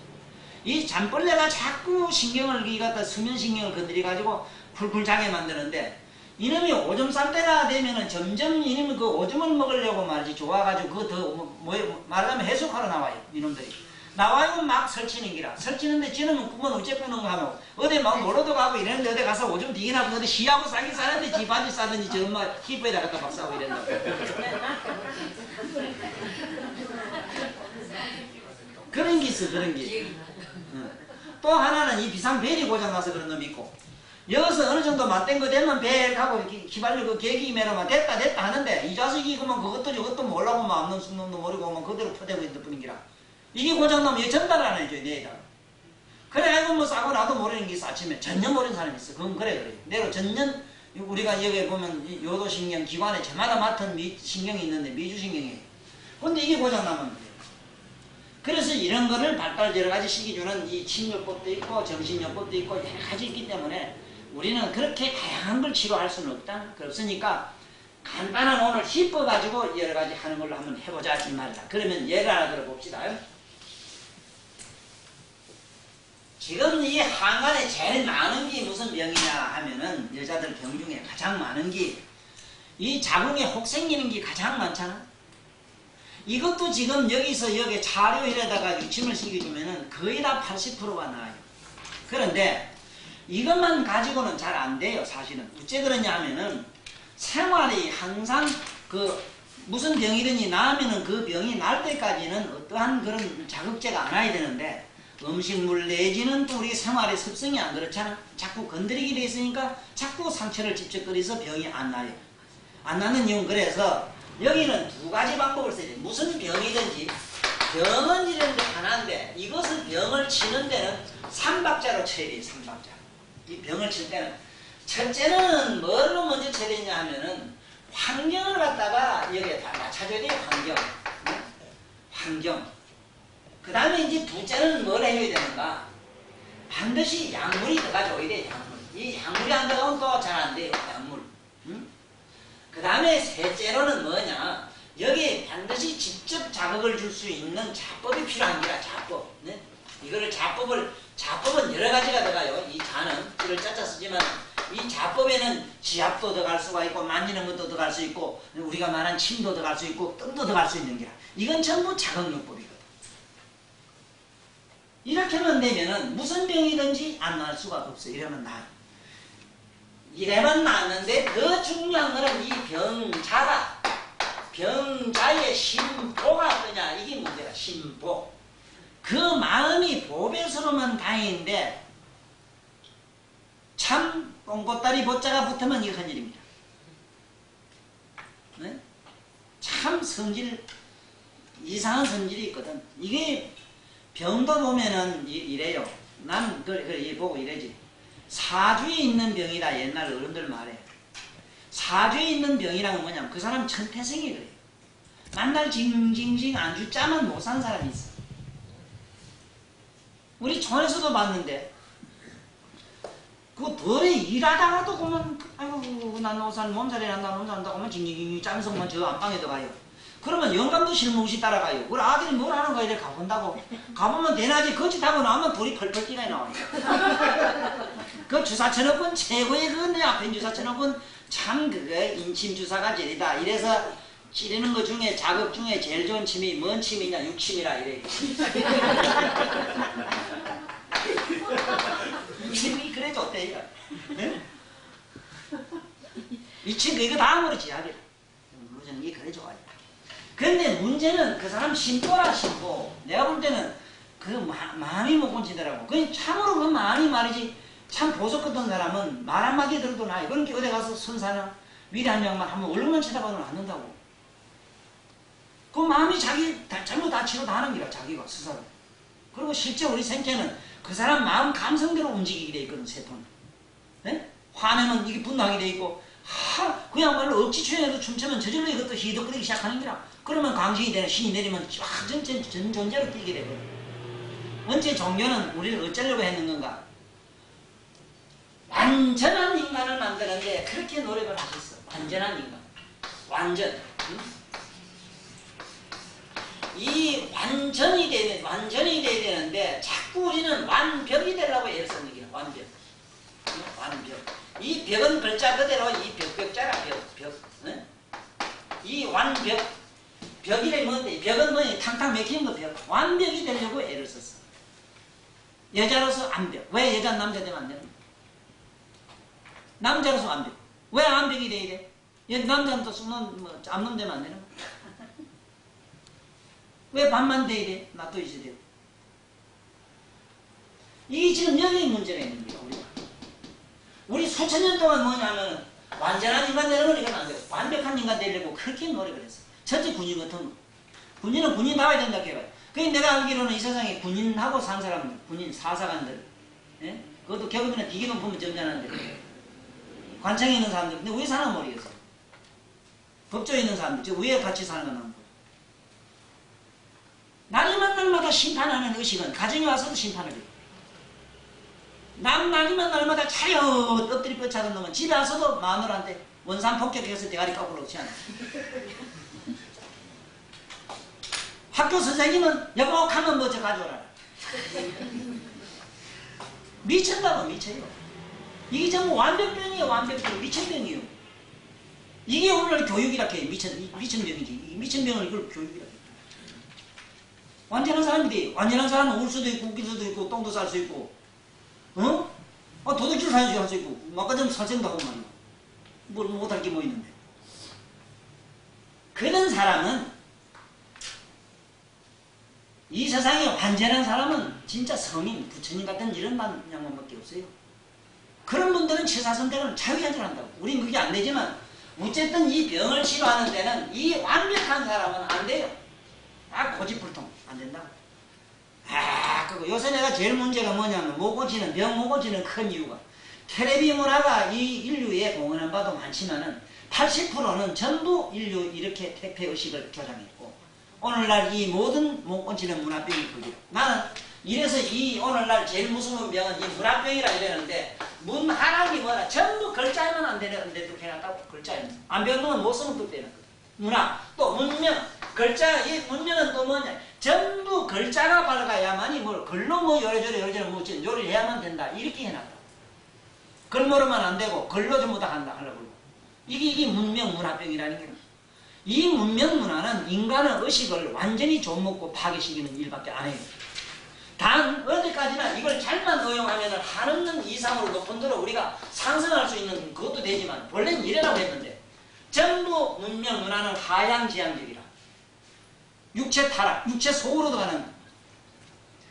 이 잠벌레가 자꾸 신경을 갖다 수면신경을 건드려가지고 쿨쿨 자게 만드는데 이놈이 오줌 쌀 때가 되면은 점점 이놈이 그 오줌을 먹으려고 말이지 좋아가지고 그거 더 말하면 해석하러 나와요. 이놈들이 나와요. 막 설치는 기라 설치는데 지는 구멍 어째꾸는 거 하면 어디 막 놀러도 가고 이랬는데 어디 가서 오줌 디기나 어디 시하고 싸긴 싸는데 지 바지 싸든지 저 엄마 히프에다 갖다 막 싸고 이랬다고. 그런 게 있어. 그런 게. 또 하나는 이 비상벨이 고장나서 그런 놈이 있고 여기서 어느 정도 맞댄 거 되면 벨 하고 휘발유 그 계기매로만 됐다 하는데 이 자식이 그만 그것도 몰라고 막 없는 숙놈도 모르고 뭐 그대로 퍼대고 있는 뿐이라 이게 고장나면 얘 전달 안 해줘요. 내에다가 그래 아이고 뭐 싸고 나도 모르는 게 있어. 아침에 전혀 모르는 사람이 있어. 그건 그래 내로 전혀 우리가 여기에 보면 요도신경 기관에 저마다 맡은 신경이 있는데 미주신경이에요. 근데 이게 고장나면 그래서 이런 거를 여러 가지 시기 주는 이 침요법도 있고 정신요법도 있고 여러 가지 있기 때문에 우리는 그렇게 다양한 걸 치료할 수는 없다. 그렇으니까 간단한 오늘 힙법 가지고 여러 가지 하는 걸로 한번 해보자 이 말이다. 그러면 예를 하나 들어봅시다. 지금 이 항안에 제일 많은 게 무슨 병이냐 하면은 여자들 병 중에 가장 많은 게 이 자궁에 혹 생기는 게 가장 많잖아. 이것도 지금 여기서 여기 자료실에다가 유침을 시켜주면은 거의 다 80%가 나와요. 그런데 이것만 가지고는 잘 안 돼요. 사실은. 어째 그러냐 하면은 생활이 항상 그 무슨 병이든지 나면은 그 병이 날 때까지는 어떠한 그런 자극제가 안 와야 되는데 음식물 내지는 또 우리 생활의 습성이 안 그렇잖아. 자꾸 건드리게 돼 있으니까 자꾸 상처를 찝쩍거려서 병이 안 나요. 안 나는 이유는 그래서 여기는 두 가지 방법을 써야 돼. 무슨 병이든지 병은 이런데 하나인데 이것을 병을 치는 데는 3박자로 쳐야 돼. 3박자. 이 병을 칠 때는 첫째는 뭐로 먼저 쳐야 되냐 하면은 환경을 갖다가 여기에 다 맞춰줘야 돼요. 환경. 그 다음에 이제 둘째는 뭘 해줘야 되는가? 반드시 약물이 들어가줘야 돼. 약물. 이 약물이 안 들어가면 또 잘 안 돼요. 약물. 그 다음에 셋째로는 뭐냐? 여기에 반드시 직접 자극을 줄 수 있는 자법이 필요한 거야. 자법. 네? 이거를 자법은 여러 가지가 들어가요. 이 자는 이를 짜짜 쓰지만 이 자법에는 지압도 들어갈 수가 있고 만지는 것도 들어갈 수 있고 우리가 말한 침도 들어갈 수 있고 뜸도 들어갈 수 있는 거야. 이건 전부 자극요법이거든. 이렇게만 되면은 무슨 병이든지 안 날 수가 없어. 이러면 나아요. 이래만 나았는데 더 중요한 거는 이 병자다. 병자의 심보가 어떠냐. 이게 문제다. 심보. 그 마음이 보배스러우면 다행인데 참 똥꼬다리 보자가 붙으면 이거 큰일입니다. 네? 참 이상한 성질이 있거든. 이게 병도 보면은 이래요. 나는 그래 보고 이래지. 사주에 있는 병이다. 옛날 어른들 말해. 사주에 있는 병이란 뭐냐면 그 사람 천태생이 그래요. 맨날 징징징 안주 짜만 못 산 사람이 있어. 우리 촌에서도 봤는데 그 덜에 일하다가도 그러면 아이고 난 몸살이 난다고 하면 징징징 짜면서 저 안방에 들어가요. 그러면 영감도 실무시 따라가요. 우리 아들이 뭘 하는 거야 이래 가본다고. 가보면 대낮에 거짓하고 나오면 돌이 펄펄 뛰나 나와요. 그 주사천업은 최고의 그 내 앞에 주사천업은 참 그게 인침주사가 제일이다. 이래서 찌르는 것 중에 작업 중에 제일 좋은 침이 뭔 침이냐 육침이라 이래. 육침이 그래 좋대 이거. 육침 이거 다음으로 지하게. 물론 이게 그래 좋아요. 근데 문제는 그 사람 심보라 심보. 내가 볼 때는 그 마음이 못 건지더라고. 그 참으로 그 마음이 말이지. 참 보석 같은 사람은 말 한마디 들어도 나요. 그러니까 어디 가서 선사나 위대한 양만 하면 얼굴만 쳐다봐도 안 된다고. 그 마음이 자기 잘못 다치고 다 하는 기라 자기가 스스로. 그리고 실제 우리 생태는 그 사람 마음 감성대로 움직이게 돼 있거든. 세포는. 네? 화내면 이게 분노하게 돼 있고 그야말로 억지 추행해도 춤추면 저절로 이것도 희덕거리기 시작하는 기라. 그러면 강신이 되는 신이 내리면 전 존재로 뛰게 되거든. 원체 종교는 우리를 어쩌려고 했는 건가? 완전한 인간을 만드는데 그렇게 노력을 하셨어. 완전한 인간. 완전. 응? 이 완전이 돼야 되는데 자꾸 우리는 완벽이 되려고 애를 쓰는 거야. 완벽. 완벽. 이 벽은 글자 그대로 이 벽자라 벽. 응? 이 완벽. 벽이래 뭔데? 벽은 뭐니? 탕탕 맥히는 거 벽. 완벽이 되려고 애를 썼어. 여자로서 완벽. 왜 여자 남자 되면 안 되는 거야? 남자로서 완벽. 왜 완벽이 돼야 돼? 남자는 또 암놈 되면 안 되는 거야? 왜 반만 돼야 돼? 나도 있어야 돼. 이게 지금 여기 문제가 있는 거야, 우리가. 우리 수천 년 동안 뭐냐면, 완전한 인간 되는 건 이건 안 돼요. 완벽한 인간 되려고 그렇게 노력을 했어. 첫째 군인 같은 거. 군인은 군인다워야 된다, 해봐요. 그게 내가 알기로는 이 세상에 군인하고 산 사람들, 군인 사사관들, 예? 그것도 계급이나 되게 높으면 점잖은데, 관청에 있는 사람들, 근데 왜 사는 모르겠어. 법조에 있는 사람들, 저 위에 같이 사는 건 안 보여. 날이면 날마다 심판하는 의식은 가정에 와서도 심판을 해요. 날이면 날마다 차려 엎드리 뻗쳐하는 놈은 집에 와서도 마누라한테 원산 폭격해서 대가리 깎으러 오지 않아. 학교 선생님은 여복하면 뭐 저 가져오라. 미쳤다고 미쳐요. 이게 전부 완벽병이에요. 완벽병. 미천병이에요. 이게 오늘 교육이라 해요. 미천병이지. 미천병을 이걸 교육이라 해요. 완전한 사람이 돼. 완전한 사람은 울 수도 있고 웃길 수도 있고 똥도 쌀 수 있고 도둑질 사야지 할 수 있고 아까 전에 살생도 하고 말이야. 뭘 못할 게 뭐 있는데. 그런 사람은 이 세상에 완전한 사람은 진짜 성인, 부처님 같은 이런 양반밖에 없어요. 그런 분들은 치사선택을 자유하지 않는다고. 우린 그게 안 되지만 어쨌든 이 병을 치료하는 데는 이 완벽한 사람은 안 돼요. 고집불통 안 된다고. 그거 요새 내가 제일 문제가 뭐냐면 병 못 고치는 큰 이유가 텔레비 문화가 이 인류에 공헌한 바도 많지만은 80%는 전부 인류 이렇게 퇴폐의식을 조장했고 오늘날 이 모든 못 고치는 문화병이 그게. 나는 이래서 이 오늘날 제일 무서운 병은 이 문화병이라 이러는데 문화라는 게 뭐라 전부 글자에만 안 되는데 또 해놨다고. 글자에만 안 배우면 못 쓰면 또 되는 거다. 문화 또 문명 글자 이 문명은 또 뭐냐 전부 글자가 밝아야만이 뭘 글로 뭐 요래저래 뭐 요리를 해야만 된다 이렇게 해놨다. 글 모르면 안 되고 글로 전부 다 한다 하려고. 이게 문명 문화병이라는 게. 이 문명 문화는 인간의 의식을 완전히 좀먹고 파괴시키는 일밖에 안 해요. 단 어디까지나 이걸 잘만 응용하면 한없는 이상으로 높은 데로 우리가 상승할 수 있는 그것도 되지만 원래는 이래라고 했는데 전부 문명 문화는 하향지향적이라. 육체 타락, 육체 속으로 들어가는.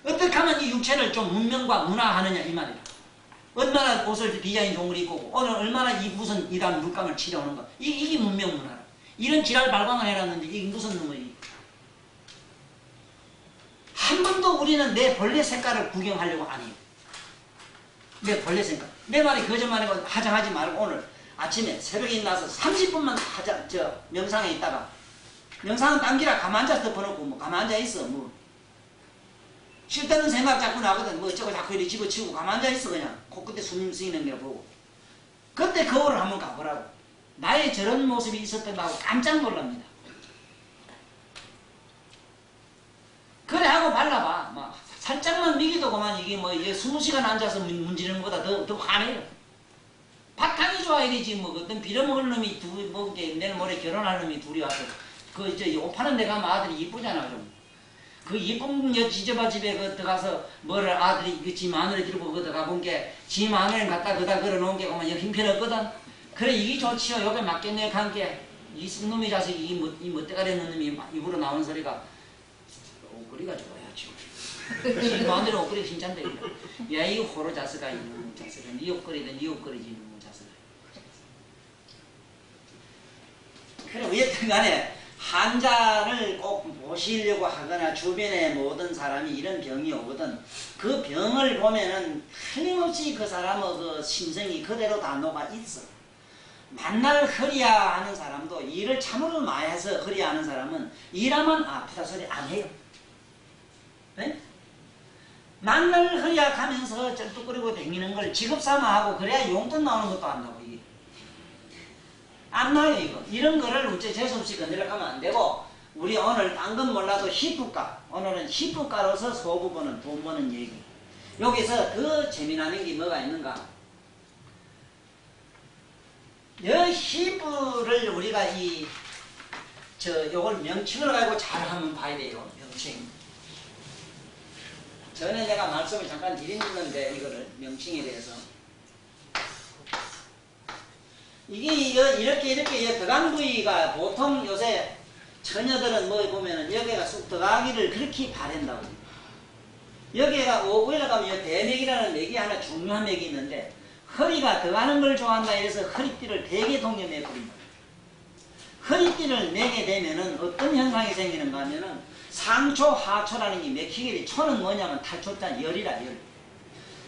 어떻게 하면 이 육체를 좀 문명과 문화하느냐 이 말이다. 얼마나 옷을 디자인 좋은 걸 입고 오늘 얼마나 이 무슨 이런 물감을 칠해오는가. 이게 문명 문화라. 이런 지랄 발광을 해놨는데 이게 무슨 놈의 한 번도 우리는 내 벌레 색깔을 구경하려고 안 해요. 내 벌레 색깔. 내 말이 거짓말이고 화장하지 말고 오늘 아침에 새벽에 일어나서 30분만 명상에 있다가 명상은 당기라 가만 앉아서 덮어놓고 뭐 가만 앉아 있어 뭐 쓸데없는 생각 자꾸 나거든. 뭐 어쩌고 자꾸 이렇게 집어치우고 가만 앉아 있어 그냥 코끝에 숨 쉬는 게 보고 그때 거울을 한번 가보라고. 나의 저런 모습이 있었던가 하고 깜짝 놀랍니다. 그래 하고 발라봐. 막 살짝만 미기도 그만 이게 뭐 20시간 앉아서 문지르는 것보다 더 화내요. 바탕이 좋아 이러지 뭐 어떤 빌어먹을 놈이 뭐 내일 모레 결혼할 놈이 둘이 와서 그 옷 파는 데 가면 아들이 이쁘잖아 좀. 그 이쁜 지저바 집에 그 들어가서 뭐를 아들이 그 지 마누라 들고 그 들어가 본 게 지 마누라 갖다 그다 걸어놓은 게 그만 형편없거든. 그래 이게 좋지요. 옆에 맞겠네 한게 이 놈의 자식이 이 멋대가리 있는 놈이 입으로 나오는 소리가 옷걸이가 좋아야지. 지 마누라 옷걸이 진짠데 야 이 호로 자식아 이놈 자식아 니 옷걸이든 니 옷걸이지 이놈 자식아. 그래 어쨌든 간에 환자를 꼭 모시려고 하거나 주변에 모든 사람이 이런 병이 오거든. 그 병을 보면은 틀림없이 그 사람의 그 심성이 그대로 다 녹아 있어. 만날 허리야 하는 사람도 일을 참으로 많이 해서 허리야 하는 사람은 일하면 아프다 소리 안 해요. 네? 만날 허리야 가면서 쩔뚝거리고 다니는 걸 직업삼아 하고 그래야 용돈 나오는 것도 안다고 이게. 안 나요 이거. 이런 거를 우째 재수없이 건드려가면 안 되고 우리 오늘 딴 건 몰라도 히프가 오늘은 히프가로서 소부 버는 돈 버는 얘기. 여기서 더 재미나는 게 뭐가 있는가. 여 히프를 우리가 요걸 명칭을 가지고 잘 한번 봐야 돼요. 명칭. 전에 내가 말씀을 잠깐 드렸는데 이거를 명칭에 대해서 이게 이렇게 들어간 부위가 보통 요새 처녀들은 뭐 보면은 여기가 쑥 들어가기를 그렇게 바란다고. 여기가 올라가면 대맥이라는 맥이 하나 중요한 맥이 있는데 허리가 들어가는 걸 좋아한다 해서 허리띠를 되게 동여매 버립니다. 허리띠를 매게 되면은 어떤 현상이 생기는가 하면은 상초, 하초라는 게 맥히게 돼. 초는 뭐냐면 탈초자 열이라 열.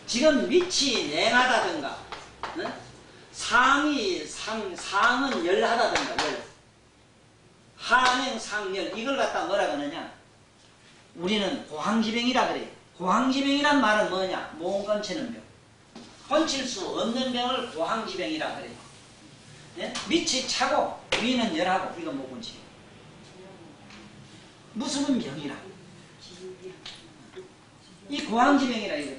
지금 밑이 냉하다든가 응? 상은 열하다든가 열. 하냉 상열 이걸 갖다 뭐라 그러냐. 우리는 고황지병이라 그래요. 고황지병이란 말은 뭐냐. 몸 건치는 병. 건칠 수 없는 병을 고황지병이라 그래요. 네? 밑이 차고 위는 열하고 이건 못 건치. 무슨 병이라. 이 고황지병이라 이거.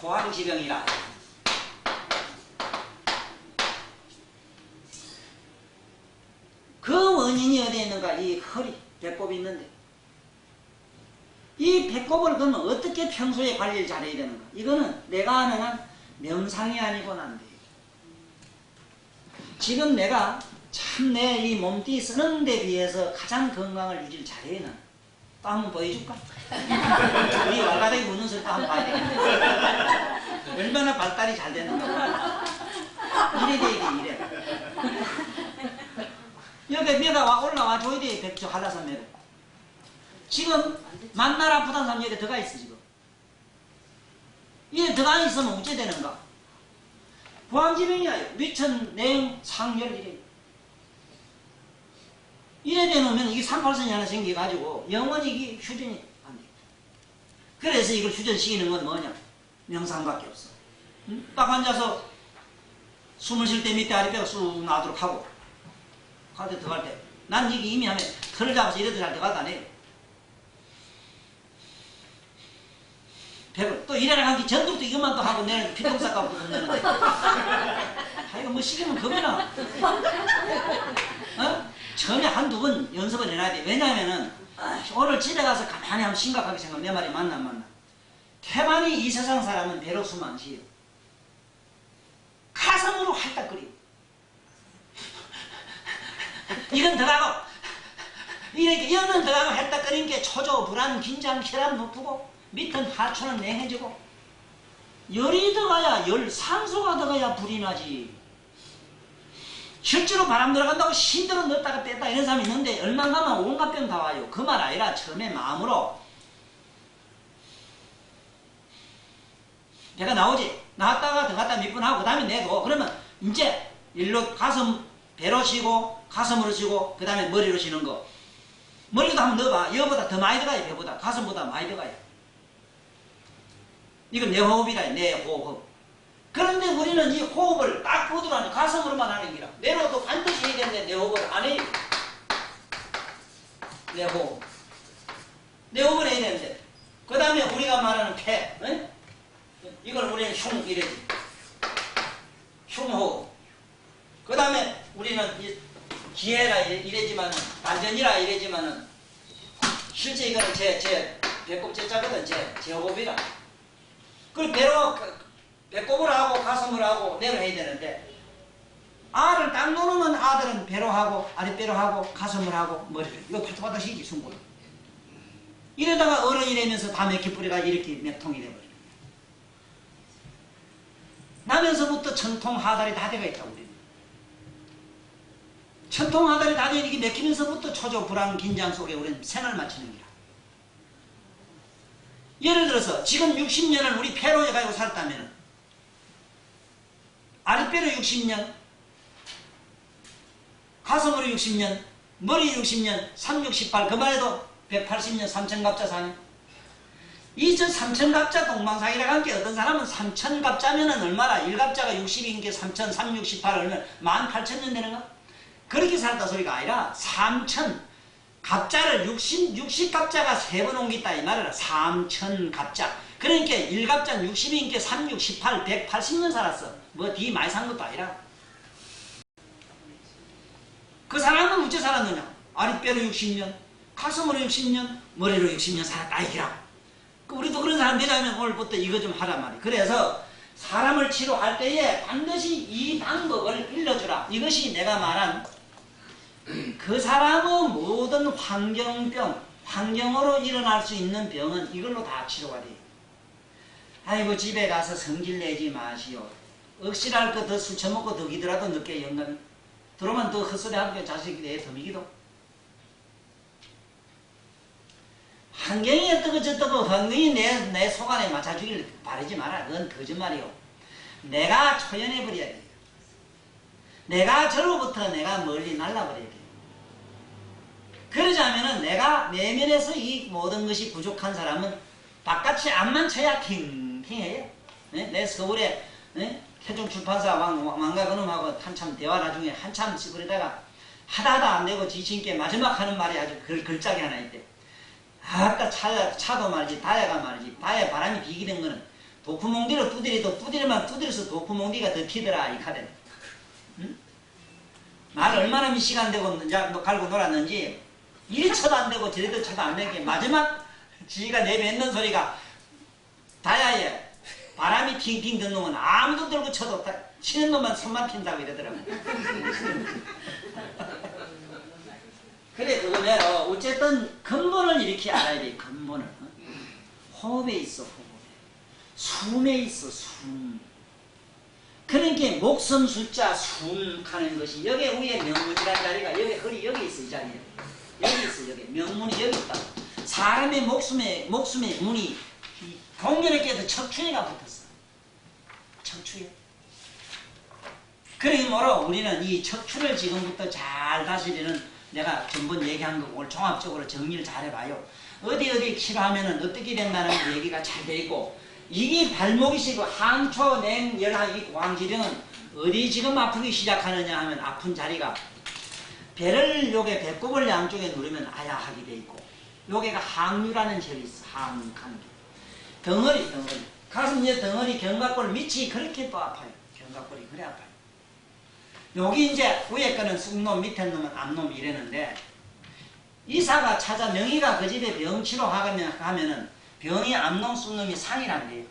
고황지병이라. 그 원인이 어디에 있는가? 이 허리, 배꼽이 있는데 이 배꼽을 그러면 어떻게 평소에 관리를 잘해야 되는가? 이거는 내가 하는 한 명상이 아니고는 안 돼. 지금 내가 참 내 이 몸띠 쓰는 데 비해서 가장 건강을 유지를 잘해야 나. 또 한번 보여줄까? 우리 왈가닥이 웃는 소리 또 한번 봐야 되겠네. 얼마나 발달이 잘 됐는가. 이래 돼야 돼, 이래. 여기 매가 올라와 줘야 돼, 백조 한라산 매로. 지금 만날 아프다는 사람 여기 들어가 있어, 지금. 이래 들어가 있으면 어째 되는가? 고황지병이야. 위천, 내용, 상열 이래. 이래 되놓으면 이게 38선이 하나 생겨가지고 영원히 이게 휴전이 안 돼. 그래서 이걸 휴전시키는 건 뭐냐? 명상밖에 없어. 응? 딱 앉아서 숨을 쉴 때 밑에 아랫배가 쑥 나도록 하고 가운데 들어갈 때 난 이게 이미 하면 털을 잡아서 이래도 잘 들어가도 안 해요. 배불 또 이래라 하기 전부터 이것만 또 하고 내는 피똥 닦아고 끝내는데 이거 뭐 시키면 겁이 나. 어? 처음에 한두 번 연습을 해놔야 돼. 왜냐하면은 오늘 집에 가서 가만히 한번 심각하게 생각하면 내 말이 맞나 안 맞나. 태반이 이 세상 사람은 배로 숨 안 쉬어요. 가슴으로 할딱거려. 이건 들어가고 이렇게 여는 들어가고 할딱거리는 게 초조, 불안, 긴장, 혈압 높고 밑은 하초는 냉해지고 열이 들어가야 산소가 들어가야 불이 나지. 실제로 바람 들어간다고 힘들어 넣었다가 뺐다 이런 사람이 있는데 얼마 가면 온갖 병 다 와요. 그 말 아니라 처음에 마음으로 배가 나오지. 나왔다가 들어갔다 몇 분 하고 그 다음에 내도 그러면 이제 일로 배로 쉬고 가슴으로 쉬고 그 다음에 머리로 쉬는 거. 머리도 한번 넣어봐. 이거보다 더 많이 들어가요. 배보다. 가슴보다 많이 들어가요. 이건 내 호흡이라 내 호흡. 그런데 우리는 이 호흡을 딱 보더라도 가슴으로만 하는 기라. 내로도 반드시 해야 되는데 내 호흡을 안 해요. 내 호흡. 내 호흡을 해야 되는데. 그 다음에 우리가 말하는 폐. 응? 이걸 우리는 흉 이래지. 흉호흡. 그 다음에 우리는 기해라 이래지만은 반전이라 이래지만은 실제 이거는 제 배꼽 제자거든. 제 호흡이라. 그걸 배꼽으로 하고 가슴으로 하고 내로 해야 되는데 알을 딱 놓으면 아들은 배로 하고 아랫배로 하고 가슴으로 하고 머리를 이거 파닥파닥 시기 숨고 이러다가 어른이 되면서 다 맥히뿌리가 이렇게 맥통이 돼버려. 나면서부터 천통 하달이 다 돼가 있다 우리는. 천통 하달이 다 돼 이렇게 맥히면서부터 초조 불안 긴장 속에 우리는 생을 마치는 기라. 예를 들어서 지금 60년을 우리 폐로 해가지고 살았다면 아랫배로 60년, 가슴으로 60년, 머리 60년, 3, 68, 그 말해도 180년 3천갑자 사네. 이 저 3천갑자 동방사기라고 한 게 어떤 사람은 3천갑자면은 얼마나 1갑자가 60인 게 3천, 3, 68 얼마나 18,000년 되는가? 그렇게 살았다 소리가 아니라 3천 갑자를 60갑자가 3번 옮겼다 이 말이라 3천갑자. 그러니까 1갑자 60인 게 3, 68, 180년 살았어. 뭐 뒤 많이 산 것도 아니라. 그 사람은 어째 살았느냐? 아랫배로 60년, 가슴으로 60년, 머리로 60년 살았다 이기라. 우리도 그런 사람 되려면 오늘부터 이거 좀 하란 말이야. 그래서 사람을 치료할 때에 반드시 이 방법을 일러주라. 이것이 내가 말한 그 사람의 모든 환경병, 환경으로 일어날 수 있는 병은 이걸로 다 치료가 돼요. 아이고 집에 가서 성질 내지 마시오. 억실할 거 더 술 처먹고 더 기더라도 늦게 영감이. 들어오면 더 헛소리 하고 자식이 내 덤이기도. 환경이 어떻고 저떻고 환경이 내 속안에 맞춰주길 바라지 마라. 그건 거짓말이요. 내가 초연해버려야 돼요. 내가 저로부터 내가 멀리 날라버려야 돼요. 그러자면은 내가 내면에서 이 모든 것이 부족한 사람은 바깥이 안만 쳐야 팅팅해요. 네? 내 서울에 네? 태종 출판사 왕가 그놈하고 한참 대화 나중에 한참 그러다가 하다 안 되고 지친게 마지막 하는 말이 아주 걸작이 하나 있대. 아까 차도 말이지 다야가 말이지 다야 바람이 비기는 거는 도프몽디로 두드리만 두드려서 도프몽디가 더 튀더라 이 카드. 응? 말 얼마나 몇 시간 되고 갈고 놀았는지 이리 쳐도 안 되고 저리도 쳐도 안 되게 마지막 지가 내뱉는 소리가 다야에 바람이 핑핑 든 놈은 아무도 들고 쳐도 치는 놈만 손만 핀다고 이러더라고. 그래 그거는 어쨌든 근본을 이렇게 알아야 돼. 근본을. 호흡에 있어. 호흡에. 숨에 있어. 숨. 그러니까 목숨 숫자 숨 하는 것이 여기 위에 명문이라는 자리가 여기 허리 여기 있어. 이 자리에. 여기 있어. 여기 명문이 여기 있다. 사람의 목숨에 문이 동면에께서 척추에가 붙었어. 척추에. 그러므로 우리는 이 척추를 지금부터 잘 다스리는 내가 전번 얘기한 거 오늘 종합적으로 정리를 잘 해봐요. 어디 치료하면은 어떻게 된다는 얘기가 잘 돼 있고 이게 발목이 시고 항초, 냉, 열한 이 고황지령은 어디 지금 아프기 시작하느냐 하면 아픈 자리가 배를 요게 배꼽을 양쪽에 누르면 아야하게 돼 있고 요게가 항유라는 혈이 있어. 항 덩어리 가슴 이제 덩어리 견갑골 밑이 그렇게 또 아파요. 견갑골이 그래 아파요. 여기 이제 위에 거는 쑥놈 밑에 놈은 앞놈 이랬는데 이사가 찾아 명의가 그 집에 병치료 가면은 병이 앞놈 쑥놈이 상이란대요.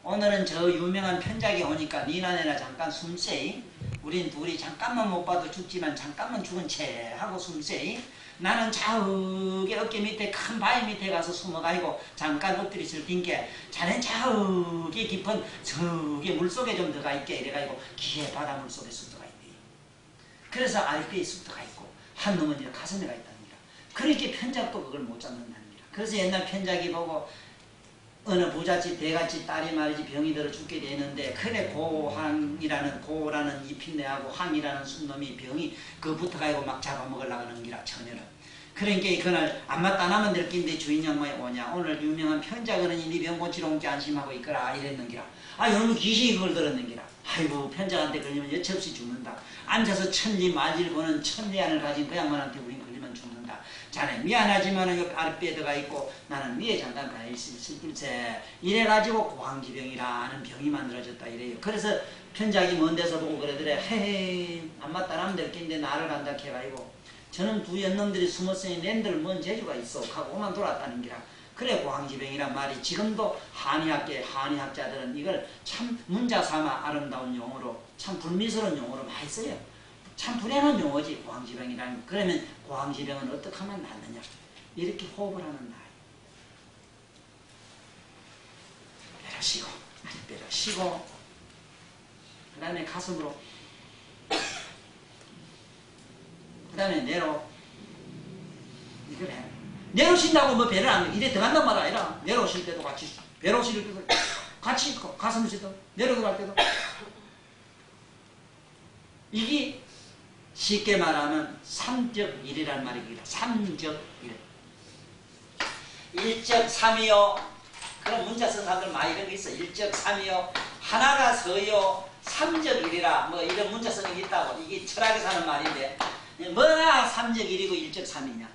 오늘은 저 유명한 편작이 오니까 니나네나 잠깐 숨세이. 우린 둘이 잠깐만 못 봐도 죽지만 잠깐만 죽은 채 하고 숨세이. 나는 좌우게 어깨 밑에 큰 바위 밑에 가서 숨어가지고 잠깐 엎드리실 빈게 자넨 좌우게 깊은 저게 물속에 좀 들어가 있게 이래가지고 기에 바다 물속에 쑥 들어가 있대. 그래서 아랫배에 쑥 들어가 있고 한 놈은 이제 가슴에가 있답니다. 그렇게 편작도 그걸 못 잡는답니다. 그래서 옛날 편작이 보고 어느 부잣집 대갓집 딸이 말이지 병이 들어 죽게 되는데 그래 고라는 이핀내하고 항이라는 순놈이 병이 그 붙어가지고 막 잡아먹으려고 하는 기라 처녀는. 그러니까 그날 안 맞다 나면 될 낀데 주인 양반이 오냐 오늘 유명한 편작은 네 병 고치러 온게 안심하고 있거라 이랬는 기라. 아 요놈 귀신이 그걸 들었는 기라. 아이고 편작한테 걸리면 여체없이 죽는다. 앉아서 천리 말질 보는 천리안을 가진 그 양반한테 우린 걸리면 죽는다. 자네 미안하지만 요 아랫배에 들어가 있고 나는 위에 잠깐 가 있을세 이래가지고 고황지병이라는 병이 만들어졌다 이래요. 그래서 편작이 먼 데서 보고 그러더래. 헤헤 안 맞다 나면 될 낀데 나를 간다 해가지고 저는 두 연놈들이 숨었으니 낸들 뭔 재주가 있어 하고 오만 돌았다는 기라. 그래 고황지병이란 말이 지금도 한의학자들은 이걸 참 문자 삼아 아름다운 용어로 참 불미스러운 용어로 많이 써요. 참 불행한 용어지 고황지병이라는 거. 그러면 고황지병은 어떻게 하면 낫느냐 이렇게 호흡을 하는 나이. 배를 쉬고 아랫배를 쉬고 그 다음에 가슴으로 그 다음에 내로 이걸 해. 내로 쉰다고 뭐 배를 안 이래 들어간단 말 아니라 내로 쉴 때도 같이 배로 쉴 때도 같이 가슴 쉴 때도 내로 들어갈 때도 이게 쉽게 말하면 삼적일이란 말입니다. 삼적일. 일적삼이요. 그런 문자 쓴 사람들 많이 이런 게 있어. 일적삼이요. 하나가 서요. 삼적일이라 뭐 이런 문자 쓰는 게 있다고. 이게 철학에서 하는 말인데 뭐가 삼적일이고 일적삼이냐.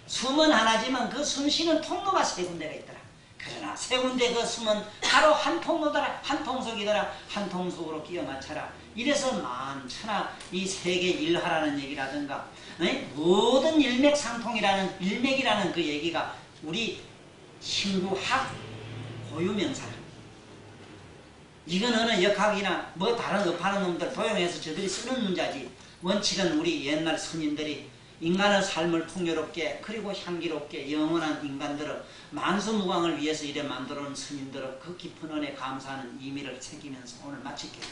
숨은 하나지만 그 숨 쉬는 통로가 세 군데가 있더라. 그러나 세 군데 그 숨은 바로 한 통로더라. 한 통속이더라. 한 통속으로 끼워 맞춰라. 이래서 만천하 이 세계 일하라는 얘기라든가 모든 일맥상통이라는 일맥이라는 그 얘기가 우리 신구학 고유명사라. 이건 어느 역학이나 뭐 다른 업하는 놈들 도용해서 저들이 쓰는 문자지 원칙은 우리 옛날 스님들이 인간의 삶을 풍요롭게 그리고 향기롭게 영원한 인간들을 만수무강을 위해서 이래 만들어놓은 스님들의 그 깊은 은혜 감사하는 의미를 새기면서 오늘 마칠게요.